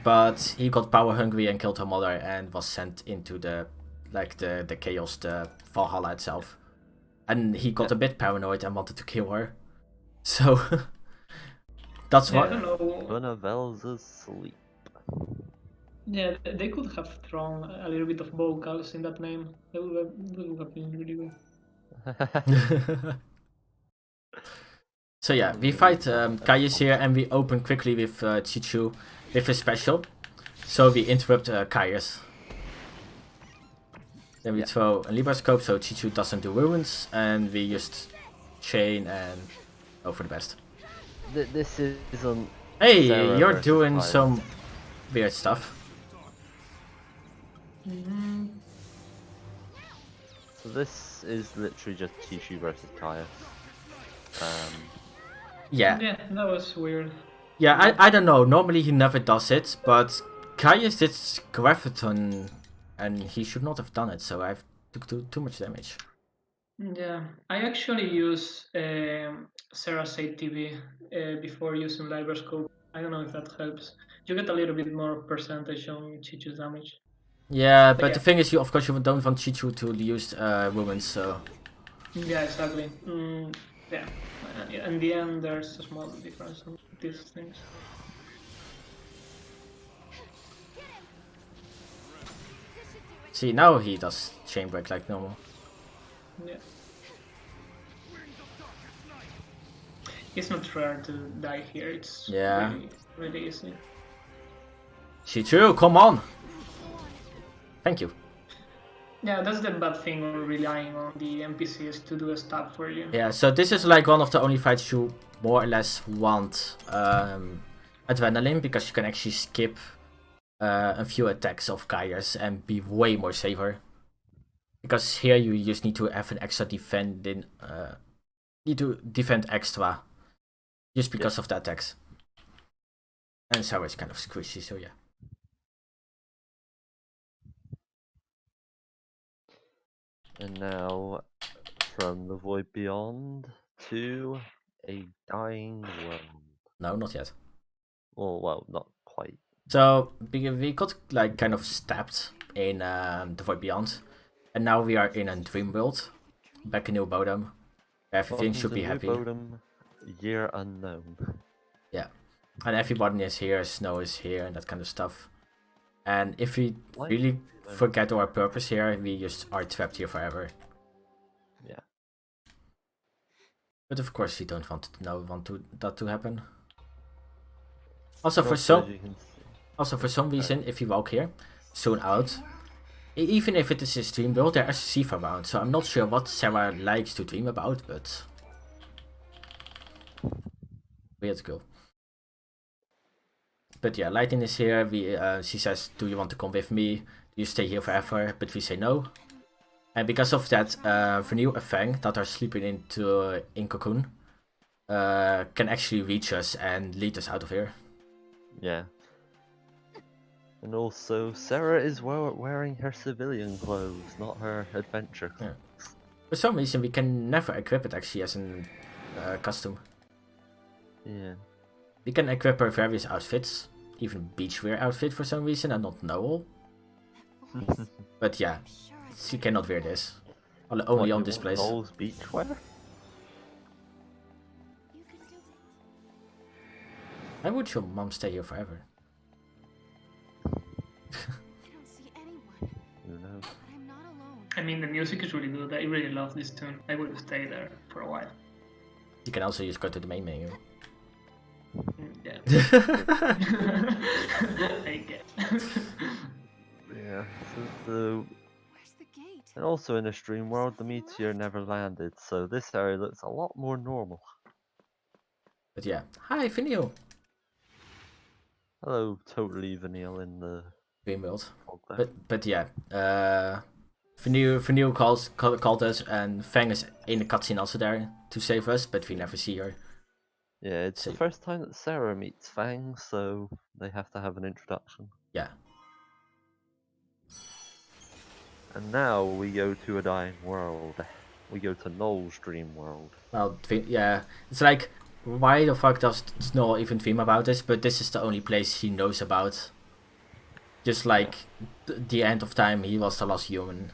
But he got power hungry and killed her mother and was sent into the chaos, the Valhalla itself. And he got a bit paranoid and wanted to kill her. So that's Yeah, I what. don't know. Bonavelsa's sleep. Yeah, they could have thrown a little bit of vocals in that name. That would have been really good. So yeah, we fight Caius here and we open quickly with Chichu with his special. So we interrupt Caius. Then we throw a Libra scope so Chichu doesn't do ruins, and we just chain and hope for the best. This isn't. Hey, Sarah you're versus doing Caius. some weird stuff. So this is literally just Chishu versus Caius. Yeah. Yeah, that was weird. Yeah, I don't know. Normally he never does it, but Caius did Graviton and he should not have done it, so I took too much damage. Yeah, I actually use Sarah's TV before using Libroscope. I don't know if that helps. You get a little bit more percentage on Chichu's damage. Yeah, but yeah. the thing is, of course you don't want Chichu to use ruins, so... Yeah, exactly. Yeah, in the end there's a small difference on these things. See, now he does chain break like normal. Yeah. It's not rare to die here, it's really easy. Chichu, come on! Thank you. Yeah, that's the bad thing on relying on the NPCs to do stuff for you. Yeah, so this is like one of the only fights you more or less want adrenaline, because you can actually skip a few attacks of Caius and be way more safer. Because here you just need to have an extra defend need to defend extra just because of the attacks. And Sarah is kind of squishy, so yeah. And now, from the void beyond to a dying world. No, not yet. Well, not quite. So we got like kind of stabbed in the void beyond, and now we are in a dream world, back in New Bodom. Everything should be happy. Bodom, year unknown. Yeah, and everybody is here. Snow is here, and that kind of stuff. And if we really forget our purpose here, we just are trapped here forever. Yeah. But of course, we don't want that to happen. Also, for some reason, if you walk here, soon out, even if it is a stream world, there is Siva around. So I'm not sure what Sarah likes to dream about, but weird girl. But yeah, Lightning is here. She says, "Do you want to come with me? Do you stay here forever?" But we say no. And because of that, Vanille and Fang that are sleeping in Cocoon can actually reach us and lead us out of here. Yeah. And also, Sarah is wearing her civilian clothes, not her adventure clothes. Yeah. For some reason, we can never equip it actually as a costume. Yeah. We can equip her various outfits, even beachwear outfit for some reason, and not Noel. But yeah, she cannot wear this. Only on displays. Noel's beachwear? Why would your mom stay here forever? I don't see anyone. Who knows? But I'm not alone. I mean, the music is really good. I really love this tune. I would stay there for a while. You can also just go to the main menu. Yeah. I guess. Yeah. So Where's the gate? and also in a stream world, the meteor never landed, so this area looks a lot more normal. But yeah, hi Vanille. Hello, totally vanilla in the Dream world. fog there. But yeah, Vanille called us, and Fang is in the cutscene also there to save us, but we never see her. Yeah, it's the See. first time that Sarah meets Fang, so they have to have an introduction. Yeah. And now we go to a dying world. We go to Noel's dream world. Well, yeah, it's like, why the fuck does Noel even dream about this? But this is the only place he knows about. Just like the end of time, he was the last human.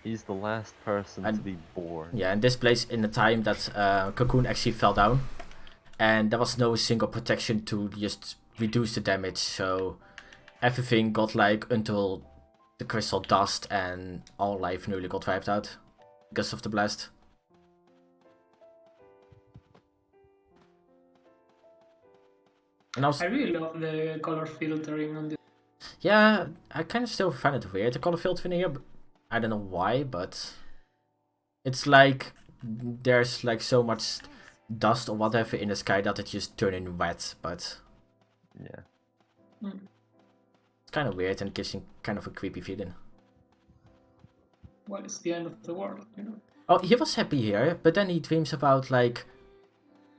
He's the last person to be born. Yeah, and this place in the time that Cocoon actually fell down, and there was no single protection to just reduce the damage, so everything got like until the crystal dust, and all life nearly got wiped out because of the blast. And I really love the color filtering on this. Yeah, I kind of still find it weird, the color filter in here. But I don't know why, but it's like there's like so much dust or whatever in the sky that it just turning wet, but yeah, it's kind of weird and gives you kind of a creepy feeling. Well, it's the end of the world, you know. Oh, he was happy here, but then he dreams about like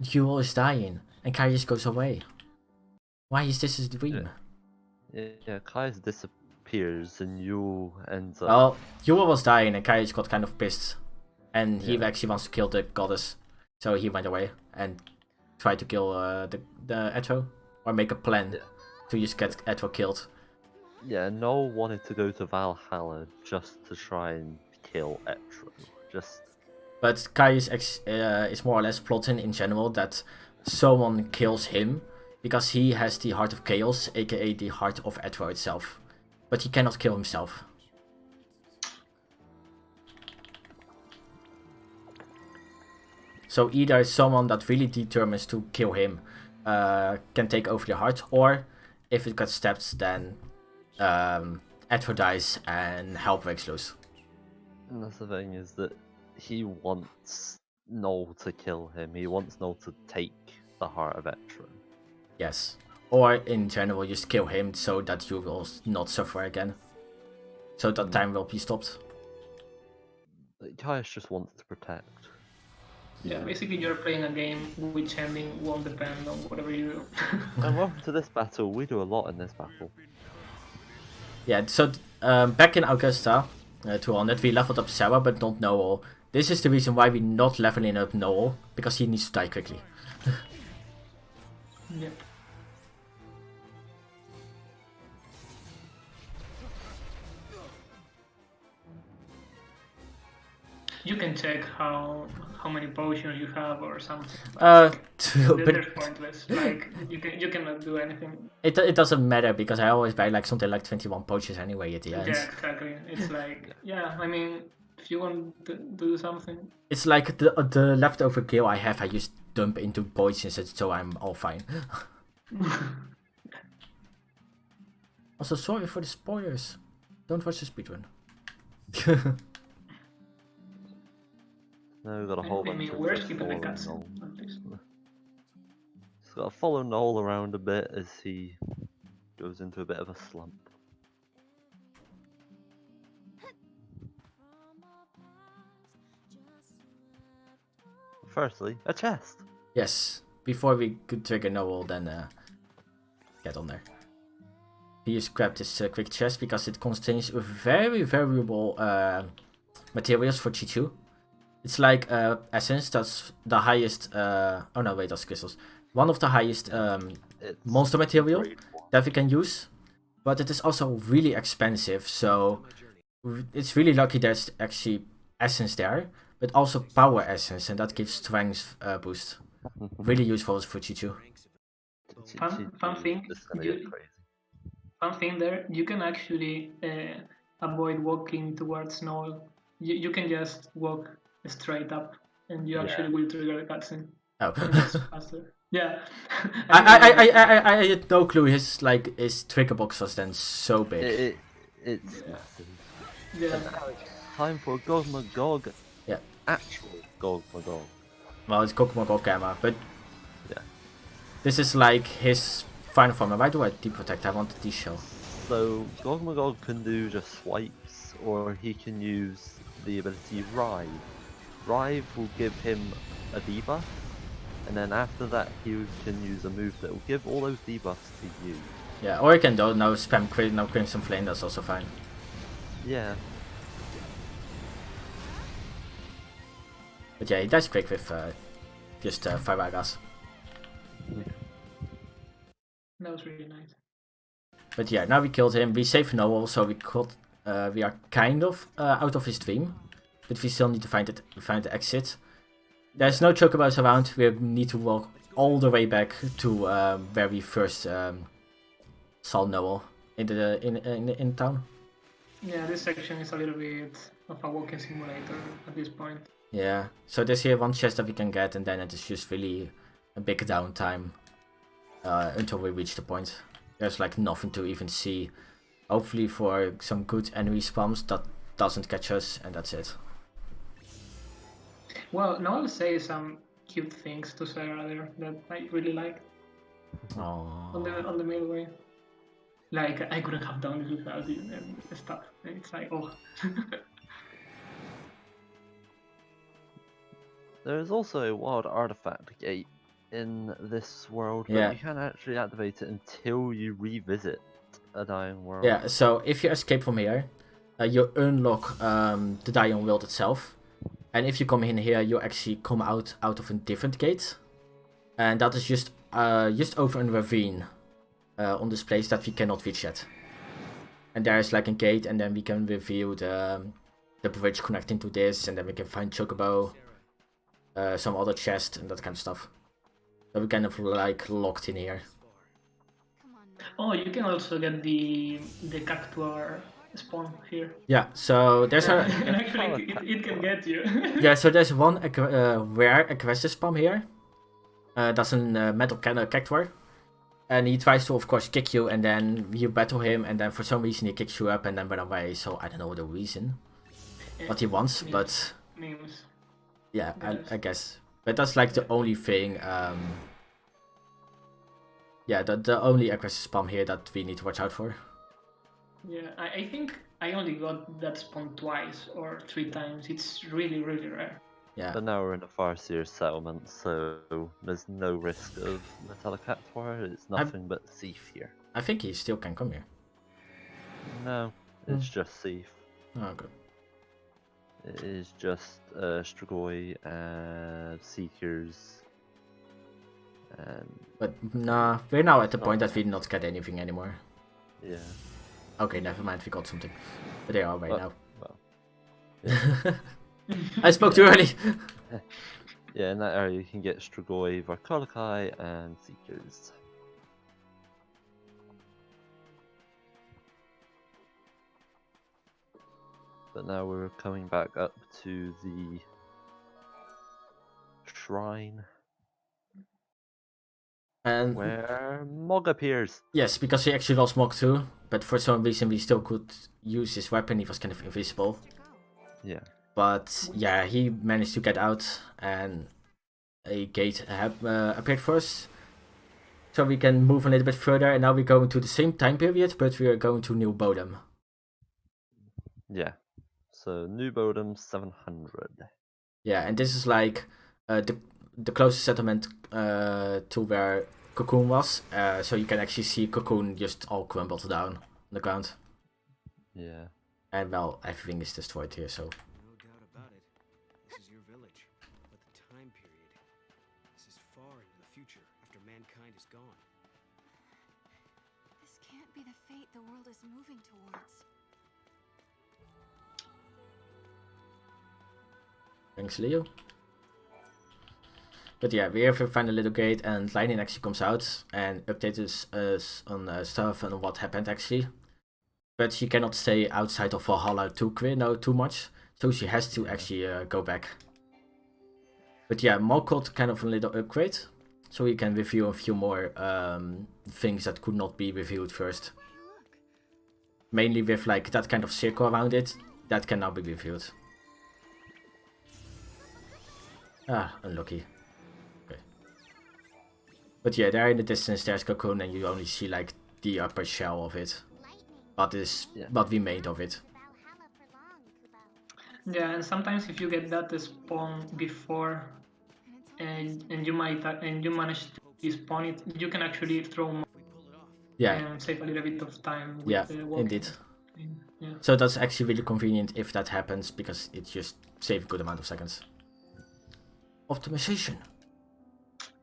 Jewel is dying and Kai just goes away. Why is this his dream? Yeah, Kai disappears and you ends up. Well, Jewel was dying and Kai just got kind of pissed, and he actually wants to kill the goddess, so he went away and tried to kill the Etro, or make a plan to just get Etro killed. Yeah, Noel wanted to go to Valhalla just to try and kill Etro. But Kai is more or less plotting in general that someone kills him because he has the Heart of Chaos, aka the Heart of Etro itself. But he cannot kill himself. So either someone that really determines to kill him can take over the heart, or if it gets stabbed, then Etro dies and hell breaks loose. And that's the thing, is that he wants Noel to kill him. He wants Noel to take the heart of Etro. Yes. Or in general, just kill him so that you will not suffer again. So that time will be stopped. Caius just wants to protect. Yeah, basically you're playing a game which ending won't depend on whatever you do. And welcome to this battle. We do a lot in this battle. Yeah, so back in Augusta 200, we leveled up Sarah, but not Noel. This is the reason why we're not leveling up Noel, because he needs to die quickly. Yep. You can check how many potions you have or something. But They're pointless. Like you cannot do anything. It doesn't matter, because I always buy like something like 21 potions anyway at the end. Yeah, exactly. It's like, yeah, I mean, if you want to do something. It's like the leftover gil I have, I just dump into potions, so I'm all fine. Also, sorry for the spoilers. Don't watch the speedrun. Now we've got a whole bunch of we're just skipping the following cutscene. Noel. Just gotta follow Noel around a bit as he goes into a bit of a slump. Firstly, a chest! Yes, before we could trigger Noel, then get on there. We just grabbed this quick chest because it contains very valuable materials for Chi-Chu. It's like essence, that's the highest, oh no, wait, that's crystals. One of the highest monster material that we can use, but it is also really expensive, so it's really lucky there's actually essence there, but also power essence, and that gives strength boost. Really useful for Chi-Chu. Fun thing, fun thing there, you can actually avoid walking towards Noel. You can just walk straight up, and you actually will trigger the cutscene. Oh. It's faster. Yeah. I had no clue his trigger box was then so big. It's massive. Yeah. Time for Gogmagog. Yeah. Actual Gogmagog. Well, it's Gogmagog Gamma, but yeah, this is like his final form. Why do I deep protect? I want the shell. So Gogmagog can do just swipes, or he can use the ability Rive. Rive will give him a debuff, and then after that he can use a move that will give all those debuffs to you. Yeah, or you can do now spam Crimson Flame, that's also fine. Yeah. But yeah, he dies quick with just 5 Agas. That was really nice. But yeah, now we killed him, we saved Noel, so we are kind of out of his dream. But we still need to find the exit. There's no chocobos around, we need to walk all the way back to where we first saw Noel in town. Yeah, this section is a little bit of a walking simulator at this point. Yeah, so there's here one chest that we can get, and then it is just really a big downtime until we reach the point. There's like nothing to even see. Hopefully for some good enemy spawns that doesn't catch us, and that's it. Well, Noel says some cute things to Sarah there that I really like on the midway. Like, I couldn't have done this without you and stuff. And it's like, oh. There's also a wild artifact gate in this world, but Yeah. you can't actually activate it until you revisit a dying world. Yeah, so if you escape from here, you unlock the dying world itself. And if you come in here, you actually come out of a different gate. And that is just over a ravine on this place that we cannot reach yet. And there's like a gate, and then we can reveal the bridge connecting to this, and then we can find Chocobo, some other chest, and that kind of stuff. So we're kind of like locked in here. Come on now. Oh, you can also get the Cactuar spawn here. Yeah, so there's a And actually, it can get you. yeah, so there's one rare aggressive spam here. That's a metal cactuar. And he tries to, of course, kick you, and then you battle him, and then for some reason he kicks you up and then run away. So I don't know the reason, what he wants, but Memes. yeah, Yes. I guess. But that's like the only thing, yeah, the only aggressive spam here that we need to watch out for. Yeah, I think I only got that spawn twice or 3 times. It's really, really rare. Yeah, But now we're in a Farseer settlement, so there's no risk of Metallic Cactuar. It's nothing but Thief here. I think he still can come here. No, it's just Thief. Oh, good. It is just Strigoi and Seekers. And But nah, we're now at the point that we not get anything anymore. yeah. Okay, never mind, we got something. But they are right now. Well, I spoke too early. yeah, in that area you can get Strigoi, Varkolokai, and Seekers. But now we're coming back up to the shrine And where Mog appears. yes, because he actually lost Mog too, but for some reason we still could use his weapon. He was kind of invisible. Yeah. But yeah, he managed to get out, and a gate appeared for us. So we can move a little bit further, and now we're going to the same time period, but we are going to New Bodom. Yeah. So New Bodom 700. Yeah, and this is like the closest settlement to where Cocoon was. So you can actually see Cocoon just all crumbled down on the ground. Yeah. And well, everything is destroyed here, so... No doubt about it. This is your village. But the time period. This is far into the future, after mankind is gone. This can't be the fate the world is moving towards. Thanks, Leo. But yeah, we have to find a little gate, and Lightning actually comes out and updates us on stuff and what happened actually. But she cannot stay outside of Valhalla too much, so she has to actually go back. But yeah, Mog got kind of a little upgrade, so we can review a few more things that could not be reviewed first. Mainly with like that kind of circle around it, that can now be reviewed. Ah, unlucky. Okay. But yeah, there in the distance there's Cocoon, and you only see like the upper shell of it. What we made of it. Valhalla for Yeah, and sometimes if you get that spawn before, and you manage to despawn it, you can actually throw more Yeah, and save a little bit of time with yeah, the walking. indeed. Yeah. So that's actually really convenient if that happens because it just saves a good amount of seconds. Optimization.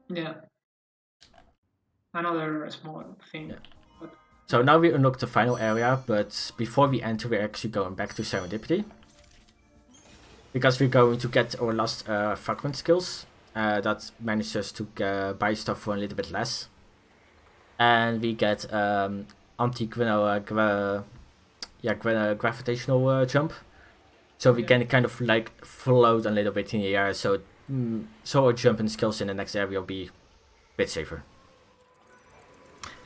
Yeah. Another small thing. Yeah. But So now we unlock the final area, but before we enter, we're actually going back to Serendipity. Because we're going to get our last fragment skills that manages to buy stuff for a little bit less. And we get gravitational jump. So we can kind of like float a little bit in the air, so our jumping skills in the next area will be a bit safer.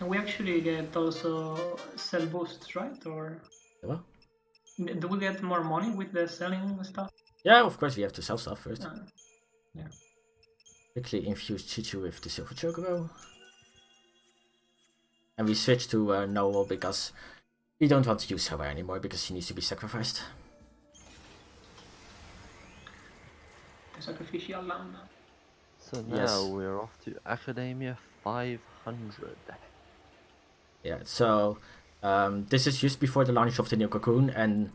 and we actually get also sell boosts, right? Or What? do we get more money with the selling stuff? Yeah, of course we have to sell stuff first. Yeah. Quickly infuse Chichu with the Silver Chocobo. And we switch to Noel because we don't want to use her anymore because she needs to be sacrificed. The sacrificial lamb. So now Yes. we're off to Academia 500. Yeah, so this is just before the launch of the new cocoon, and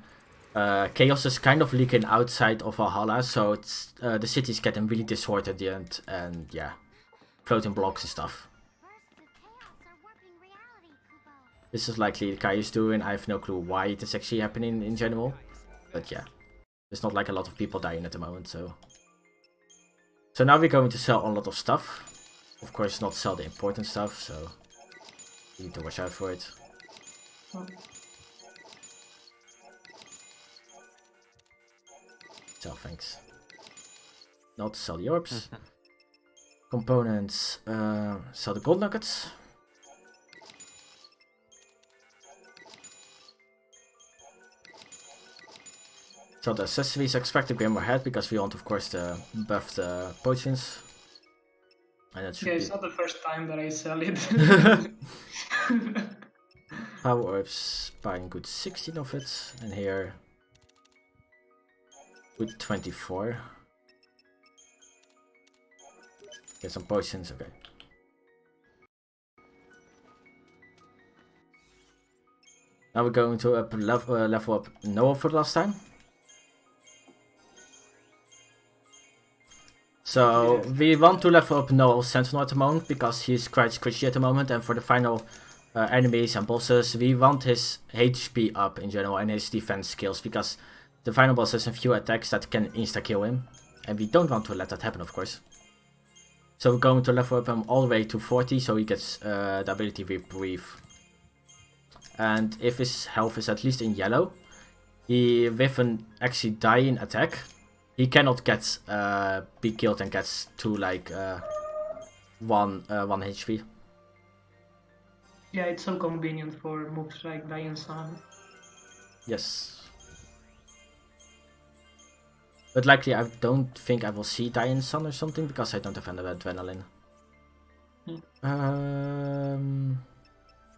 chaos is kind of leaking outside of Valhalla, so it's the city's getting really disordered and yeah, floating blocks and stuff. This is likely Kai's doing. I have no clue why it is actually happening in general, but yeah, there's not like a lot of people dying at the moment, so. So now we're going to sell a lot of stuff. Of course, not sell the important stuff, so you need to watch out for it. Sell things. Not sell the orbs. Components. Sell the gold nuggets. Sell the accessories. Extract the Grimoire head because we want, of course, to buff the potions. And that should It's not the first time that I sell it. Power orbs, buying good 16 of it, and here good 24. Get some potions, okay. Now we're going to level up Noah for the last time. So we want to level up Noah's Sentinel at the moment because he's quite squishy at the moment, and for the final enemies and bosses we want his HP up in general and his defense skills because the final boss has a few attacks that can insta-kill him, and we don't want to let that happen, of course. So we're going to level up him all the way to 40 so he gets the ability Breathe. And if his health is at least in yellow, he with an actually dying attack, he cannot get be killed and gets to like 1 HP. Yeah, it's so convenient for moves like Dying Sun. Yes. But likely I don't think I will see Dying Sun or something because I don't have any adrenaline.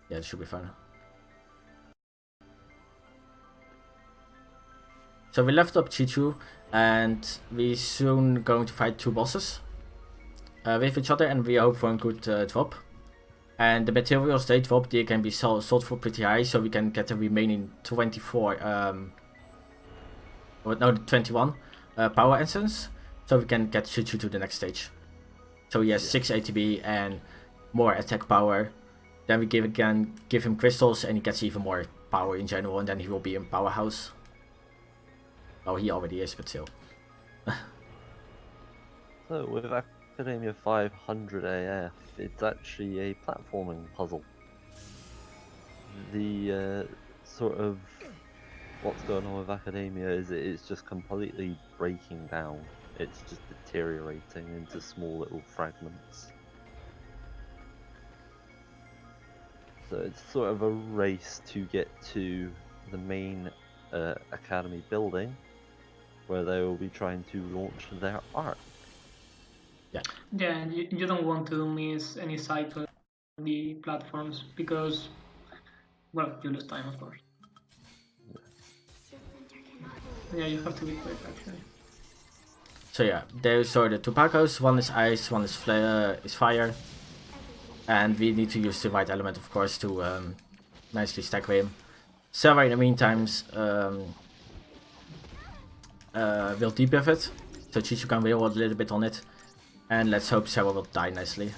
Yeah, it should be fine. So we left up Chichu and we soon going to fight 2 bosses with each other, and we hope for a good drop. And the materials they drop, they can be sold for pretty high, so we can get the remaining 21 power essence, so we can get Chichu to the next stage. So he has 6 ATB and more attack power. Then we give him crystals and he gets even more power in general, and then he will be in powerhouse. Oh, he already is, but still. So with Academia 500 AF, it's actually a platforming puzzle. The sort of what's going on with Academia is it's just completely breaking down. It's just deteriorating into small little fragments. So it's sort of a race to get to the main Academy building, where they will be trying to launch their arc. Yeah, you don't want to miss any cycle of the platforms because, well, you lose time, of course. Yeah, you have to be quick actually. So yeah, those are the two Pacos. One is ice, one is fire. And we need to use the right element, of course, to nicely stack him. Sarah, in the meantime, will debuff it. So Chichu can wheel a little bit on it. And let's hope Sarah will die nicely.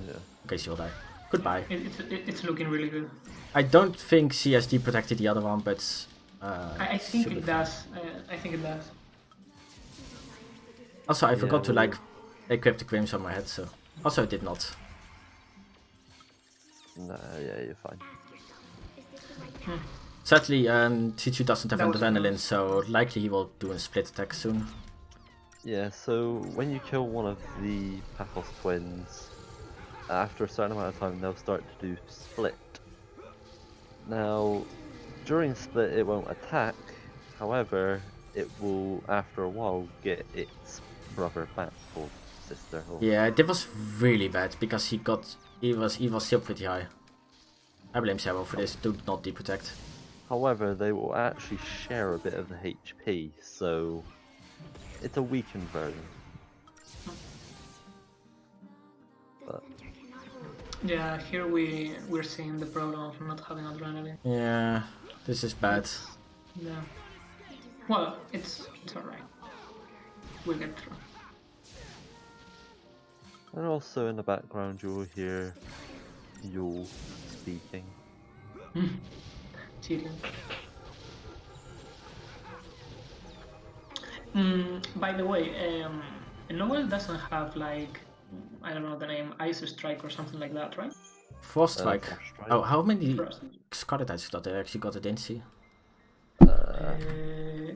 Yeah. Okay, she will die. Goodbye. It's looking really good. I don't think CSD protected the other one, but... I think it does. I think it does. Also, I forgot to well- like equip the Grims on my head, so... Also, I did not. Nah, yeah, you're fine. Sadly, Chichu doesn't have That was adrenaline, close. so likely he will do a split attack soon. Yeah, so when you kill one of the Pacos twins, after a certain amount of time they'll start to do split. Now, during split it won't attack, however, it will after a while get its brother back or sister. Or... Yeah, that was really bad because he was still pretty high. I blame Sarah for this. Do not deprotect. However, they will actually share a bit of the HP, so it's a weakened version. But Yeah, here we're seeing the problem of not having adrenaline. Yeah, this is bad. Yeah. Well, it's alright. We'll get through. and also in the background you'll hear Yule speaking. Cheating. By the way, Noel doesn't have like, I don't know the name, Ice Strike or something like that, right? Frost Strike. Frost Strike. Oh, how many Frost. Scarlet Eyes got I actually got it, didn't see?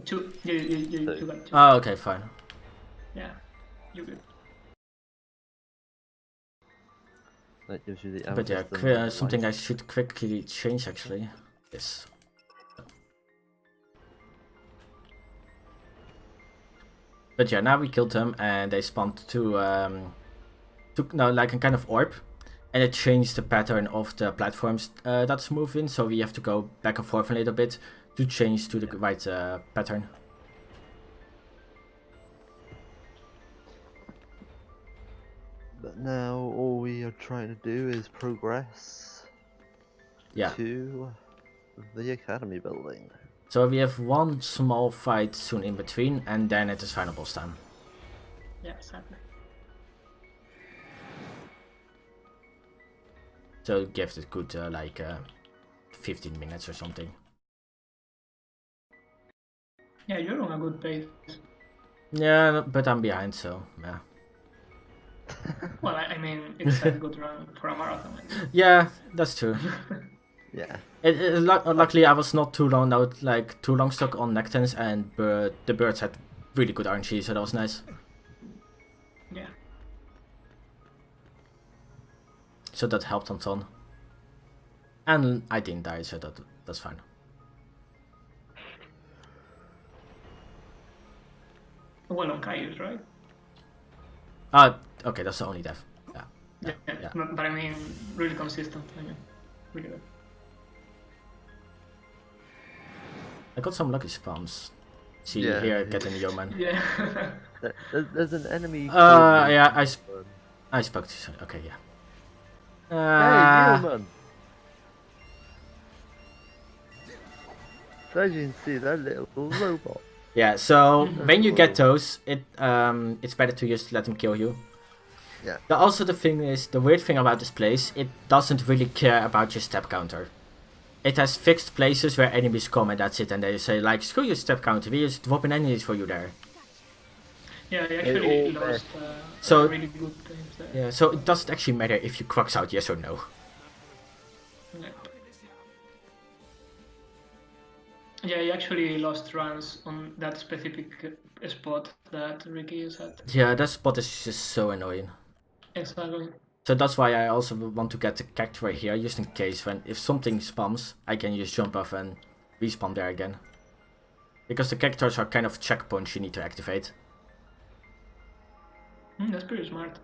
Two. You got two. Oh, okay, fine. Yeah, you good. That gives you the But yeah, amethyst and the something I light. should quickly change actually. Yes. But yeah, now we killed them and they spawned no, like a kind of orb. And it changed the pattern of the platforms that's moving, so we have to go back and forth a little bit to change to the right pattern. But now all we are trying to do is progress Yeah. to the academy building. So we have one small fight soon in between, and then it is final boss time. Yeah, exactly. So give it good 15 minutes or something. Yeah, you're on a good pace. Yeah, but I'm behind, so yeah. Well, I mean, it's a good run for a marathon. Yeah, that's true. Yeah. Luckily, I was not too long out, like too long stuck on Nectans, and the birds had really good RNG, so that was nice. Yeah. So that helped a ton. And I didn't die, so that's fine. Well, on Caius, right? Okay, that's the only death. Yeah. Yeah. But I mean, really consistent. I mean, really good. I got some lucky spawns. See Yeah. here, getting the yeoman. Yeah. There's an enemy. Yeah, I spoke to. Okay, yeah. Hey, human! So as you can see, that little robot. Yeah, so when you get those, it's better to just let them kill you. Yeah. Also, the thing is, the weird thing about this place, it doesn't really care about your step counter. It has fixed places where enemies come and that's it, and they say like, screw your step counter, we just dropping enemies for you there. Yeah, he actually all lost So- a really good times there. Yeah, so it doesn't actually matter if you crux out yes or no. Yeah. Yeah, he actually lost runs on that specific spot that Ricky is at. Yeah, that spot is just so annoying. Exactly. So that's why I also want to get the cacti right here, just in case if something spawns, I can just jump off and respawn there again. Because the cactuars are kind of checkpoints you need to activate. That's pretty smart.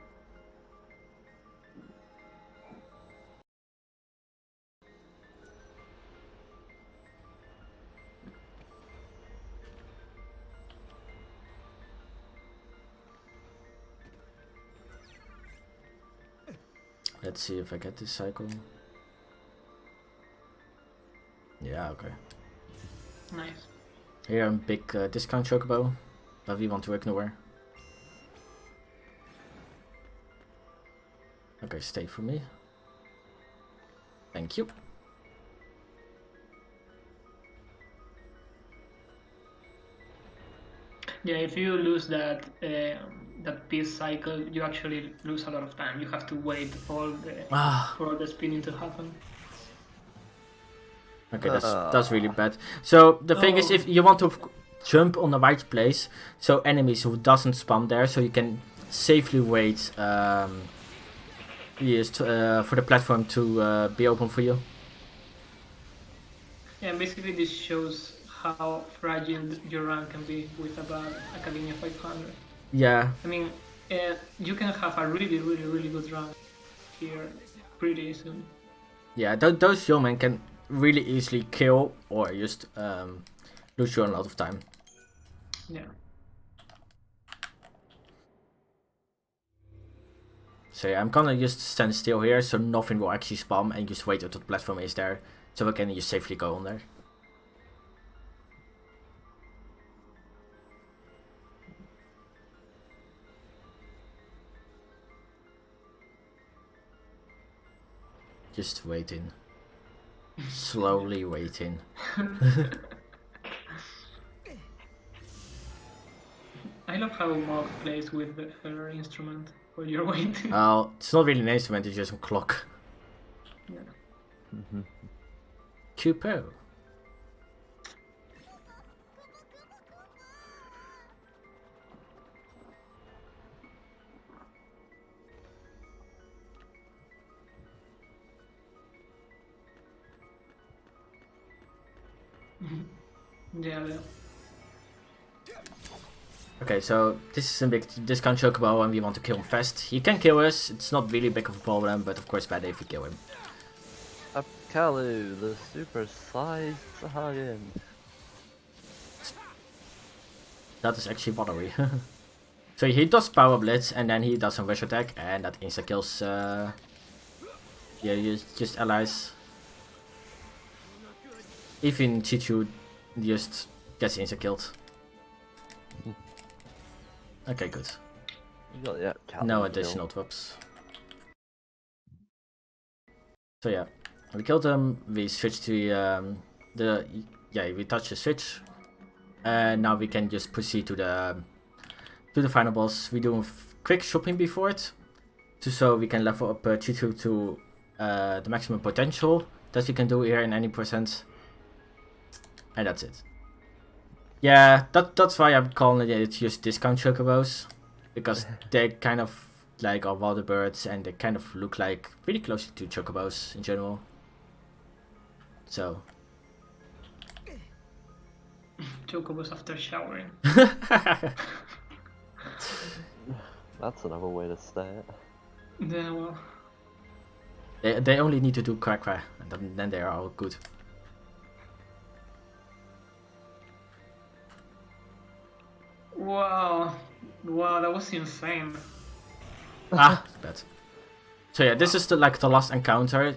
Let's see if I get this cycle. Yeah, okay. Nice. Here, a big discount chocobo that we want to ignore. Okay, stay for me. Thank you. Yeah, if you lose that that piece cycle, you actually lose a lot of time. You have to wait for all the spinning to happen. Okay, that's really bad. So the thing is, Oh. if you want to jump on the right place, so enemies who doesn't spawn there, so you can safely wait for the platform to be open for you. Yeah, basically this shows how fragile your run can be with a bad Academia 500. Yeah. I mean, you can have a really good run here pretty soon. Yeah, those yeomen can really easily kill or just lose you a lot of time. Yeah. So yeah, I'm gonna just stand still here so nothing will actually spawn and just wait until the platform is there so I can just safely go on there. Just waiting. Slowly waiting. I love how Mog plays with her instrument while you're waiting. Oh, it's not really an instrument, it's just a clock. Yeah. Cupo. Yeah. Okay, so this is a big discount chocobo and we want to kill him fast. He can kill us, it's not really big of a problem, but of course bad if we kill him. Apkalu, the super-sized Sahagin. That is actually watery. So he does power blitz and then he does some rush attack and that insta kills just allies. Even Chichu just gets insta killed. Okay, good. You got the Apkalu No kill. additional drops. So yeah, we killed him. We switched to we touched the switch, and now we can just proceed to the final boss. We do a quick shopping before it, so we can level up Chichu to the maximum potential that you can do here in any percent, and that's it. Yeah, that's why I'm calling it just discount chocobos, because they kind of like are water birds and they kind of look like pretty close to chocobos in general. So Chocobos after showering. That's another way to say it. Yeah, well. they only need to do crack crack and then they are all good. Wow, that was insane. Bad. So yeah, this is the last encounter.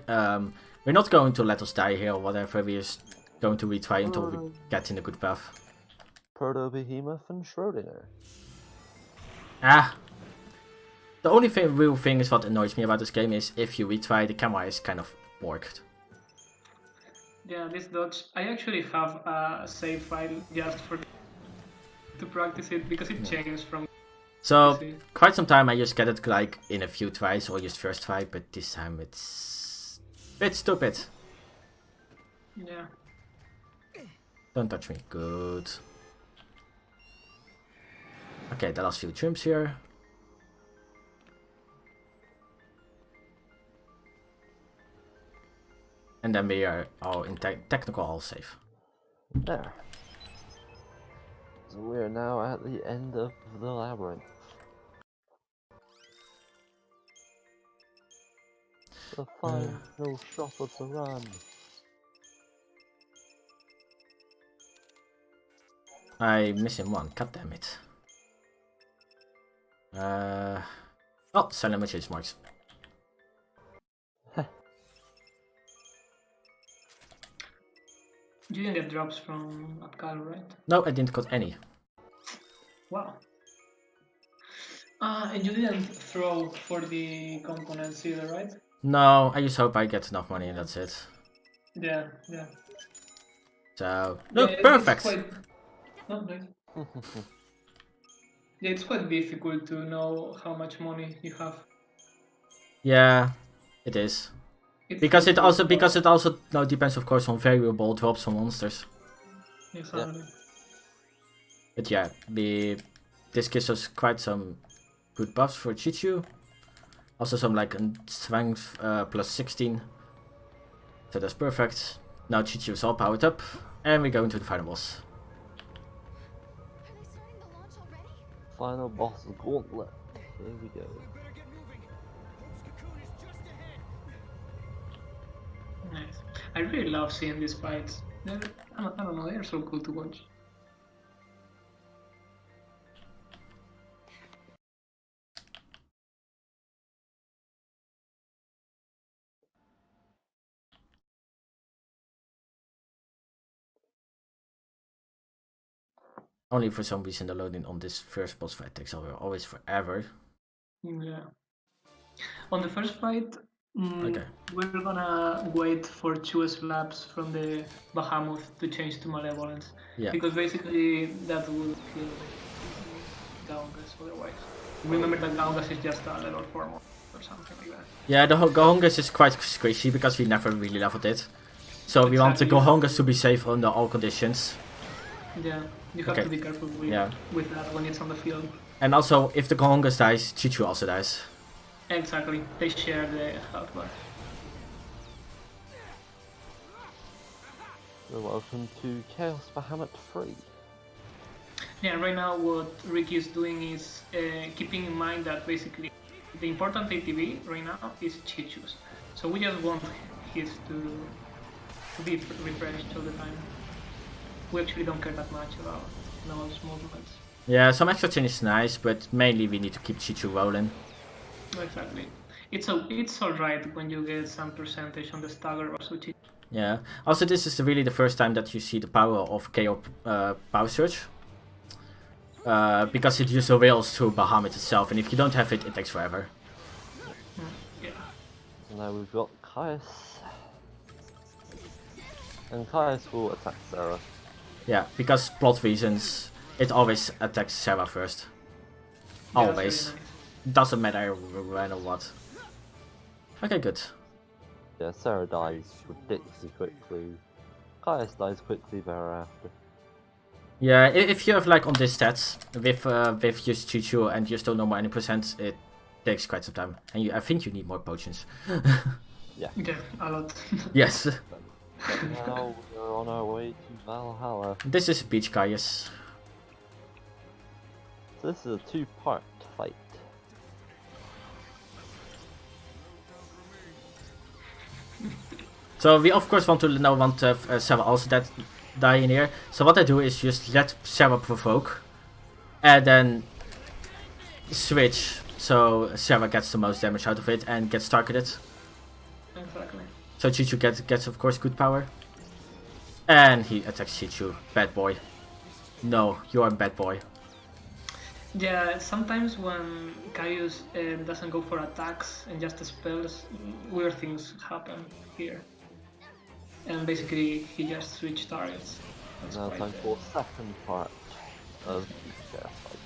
We're not going to let us die here or whatever. We're just going to retry until we get in a good path. Proto-Behemoth and Schrodinger. The only real thing is what annoys me about this game is if you retry, the camera is kind of borked. Yeah, this dodge. I actually have a save file just for to practice it because it changed from. So quite some time I just get it like in a few tries or just first try, but this time it's a bit stupid. Yeah. Don't touch me. Good. Okay, the last few jumps here. And then we are all in technical all safe. There. So we're now at the end of the labyrinth. The final shot of the run. I'm missing one. God damn it. Oh, silent message marks. You didn't get drops from Apkal, right? No, I didn't got any. Wow. And you didn't throw for the components either, right? No, I just hope I get enough money and that's it. Yeah, yeah. So, look, Yeah, perfect! It's quite... No, nice. Yeah, it's quite difficult to know how much money you have. Yeah, it is. It's Because it difficult, also no, depends of course on variable drops from monsters. Exactly. But yeah, this gives us quite some good buffs for Chichu. Also some like strength plus 16. So that's perfect. Now Chichu is all powered up. And we go into the final boss. Are they starting the launch already? Final boss gauntlet. Here we go. Nice. I really love seeing these fights. I don't know, they're so cool to watch. Only for some reason the loading on this first boss fight takes always forever. Yeah. On the first fight, Okay. we're gonna wait for 2 slaps from the Bahamut to change to Malevolence. Yeah. Because basically that will kill Gaungas otherwise. Remember that Gaungas is just a level 4 or something like that. Yeah, the Gohongas is quite squishy because we never really leveled it. So we want the Exactly. Gohongas to be safe under all conditions. Yeah, you have Okay. to be careful with that when it's on the field. And also, if the Gohongas dies, Chichu also dies. Exactly, they share the health bar. So welcome to Chaos Bahamut 3. Yeah, right now what Ricky is doing is keeping in mind that basically the important ATB right now is Chichu's. So we just want his to be refreshed all the time. We actually don't care that much about those movements. Yeah, some extra change is nice, but mainly we need to keep Chichu rolling. Exactly. It's alright when you get some percentage on the stagger or so. Yeah. Also, this is really the first time that you see the power of KO Power Surge. Because it uses rails through Bahamut itself, and if you don't have it, it takes forever. Yeah. So now we've got Caius. And Caius will attack Sarah. Yeah, because plot reasons, it always attacks Sarah first. Yeah, Always. that's really nice. Doesn't matter when or what. Okay, good. Yeah, Sarah dies ridiculously quickly. Caius dies quickly thereafter. Yeah, if you have like on this stats with just Chichu and you still know more any percent, it takes quite some time. And I think you need more potions. Yeah. Yeah, a lot. Yes. Now we're on our way to Valhalla. This is Beach Caius. So this is a two-part fight. So we of course want to have Sarah also that die in here. So what I do is just let Sarah provoke, and then switch so Sarah gets the most damage out of it and gets targeted. Exactly. So Chichu gets of course good power, and he attacks Chichu. Bad boy. No, you're a bad boy. Yeah, sometimes when Caius doesn't go for attacks and just spells, weird things happen here. And basically, he just switched targets. That's Now quite time for second part of the chaos fight.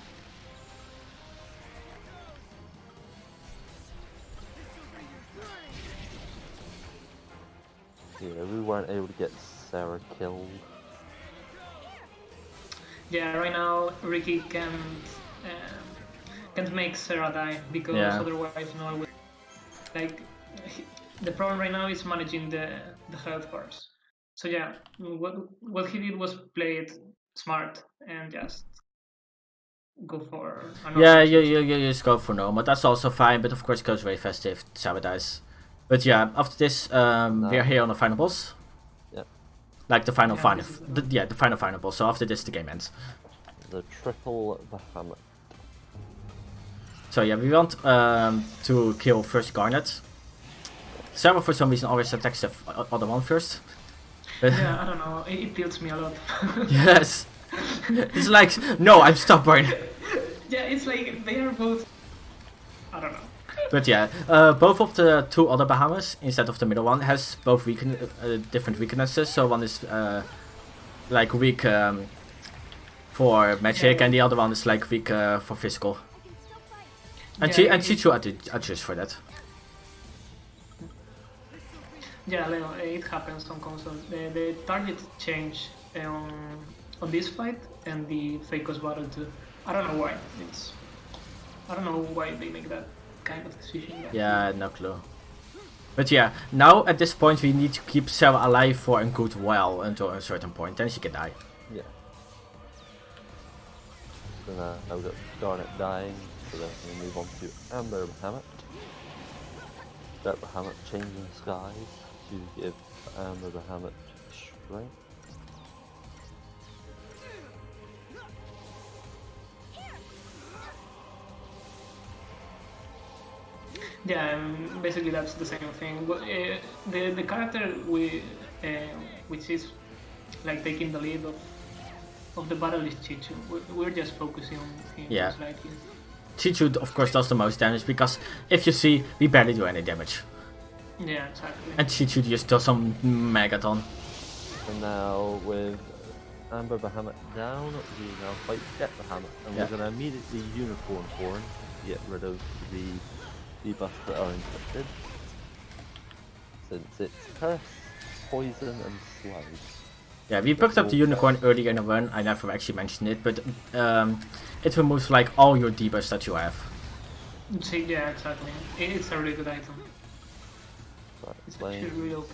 Yeah, we weren't able to get Sarah killed. Yeah, right now Ricky can't make Sarah die because Yeah. otherwise no one will. Like the problem right now is managing the health bars. So yeah, what he did was play it smart and just go for another. Yeah, you just go for normal. That's also fine, but of course it goes very fast if Sarah dies. But yeah, after this, we're here on the final boss. Yep. Like the final Yeah, final, this is the final boss. So after this, the game ends. The triple Bahamut. So yeah, we want to kill first Garnet. Sarah for some reason always attacks the other one first. Yeah, I don't know. It tilts me a lot. Yes. It's like, no, I'm stubborn. Yeah, it's like they are both. I don't know. But yeah, both of the two other Bahamas, instead of the middle one, has both different weaknesses. So one is like weak for magic, and the other one is like weak for physical. And I can still fight. she adjusts for that. Yeah, Leo, it happens on console. The targets change on this fight and the Fakos battle too. I don't know why. I don't know why they make that kind of decision. Yeah, no clue. But yeah, now at this point we need to keep Sarah alive for a good while until a certain point, then she can die. Yeah. So now we've got Garnet dying, so then we move on to Amber Bahamut. That Bahamut changing skies to give Amber Bahamut strength. Yeah, basically that's the same thing. But the character which is like taking the lead of the battle is Chichu. We're just focusing on him. Yeah. Slightly. Chichu of course does the most damage because if you see, we barely do any damage. Yeah, exactly. And Chichu just does some megaton. And now with Amber Bahamut down, we now fight Jet Bahamut, and Yeah. we're going to immediately Unicorn Horn to get rid of the debuffs that are inflicted. Since it's Curse, Poison and Slide. Yeah, we picked up the unicorn earlier in the run. I never actually mentioned it, but it removes like all your debuffs that you have. See, yeah, exactly. It's a really good item. Right, It's playing. actually really OP.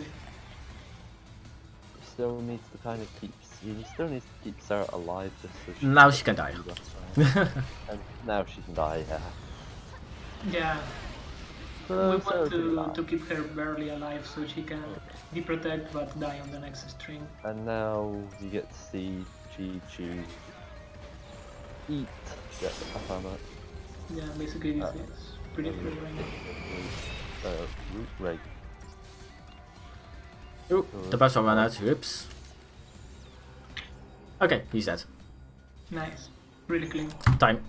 Still needs to kind of keep. You still needs to keep Sarah alive just so she Now she can die. And now she can die. Yeah. Yeah. So We Sarah's gonna want die. to keep her barely alive so she can be protected but die on the next string. And now you get to see Chi eat Jet Bahamut. Yeah, basically this is pretty free right now. Root Ray. Ooh, the bus will run out. Oops. Okay, he's dead. Nice. Really clean. Time.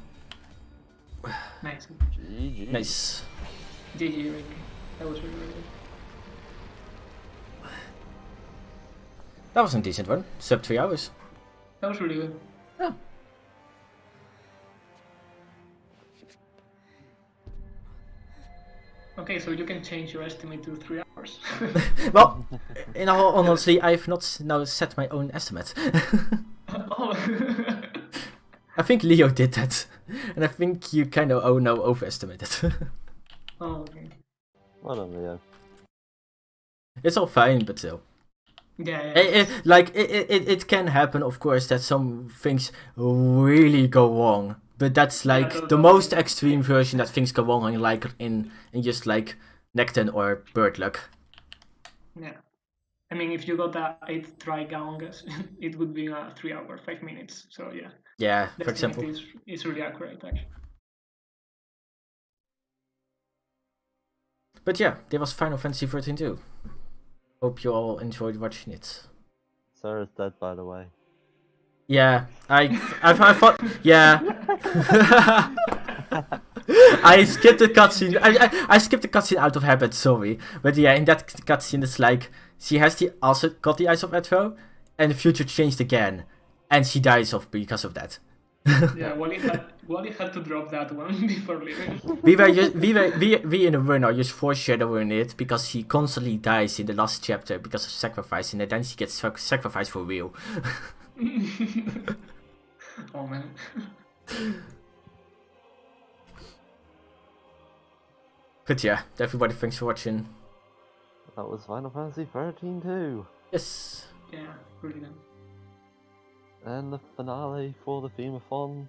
Nice. GG. Nice. GG, Rick. That was really, really good. That was a decent one. Sub 3 hours. That was really good. Yeah. Okay, so you can change your estimate to 3 hours. Well, in all honesty, I've not now set my own estimate. Oh. I think Leo did that. And I think you kind of overestimated. Oh, okay. Well done, Leo. It's all fine, but still. Yeah, yeah. It can happen, of course, that some things really go wrong. But that's like the totally. most extreme version that things go wrong in just like Necton or Bird Luck. Yeah. I mean, if you got that 8th try Gaungas, it would be 3 hours, 5 minutes. So yeah. Yeah, The for example. estimate is really accurate, actually. But yeah, there was Final Fantasy 13 too. Hope you all enjoyed watching it. Sarah's dead, by the way. Yeah, I thought, yeah. I skipped the cutscene. I skipped the cutscene out of habit, sorry. But yeah, in that cutscene, it's like she has also got the Eyes of Etro, and the future changed again, and she dies because of that. Yeah, Wally had to drop that one before leaving. we in the run are just foreshadowing it because she constantly dies in the last chapter because of sacrificing, and then she gets sacrificed for real. Oh man. But yeah, everybody, thanks for watching. That was Final Fantasy 13 too. Yes. Yeah, really good. And the finale for the Themeathon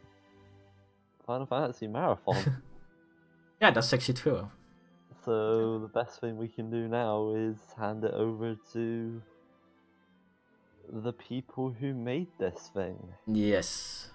Final Fantasy Marathon. Yeah, that's actually true. So the best thing we can do now is hand it over to the people who made this thing. Yes.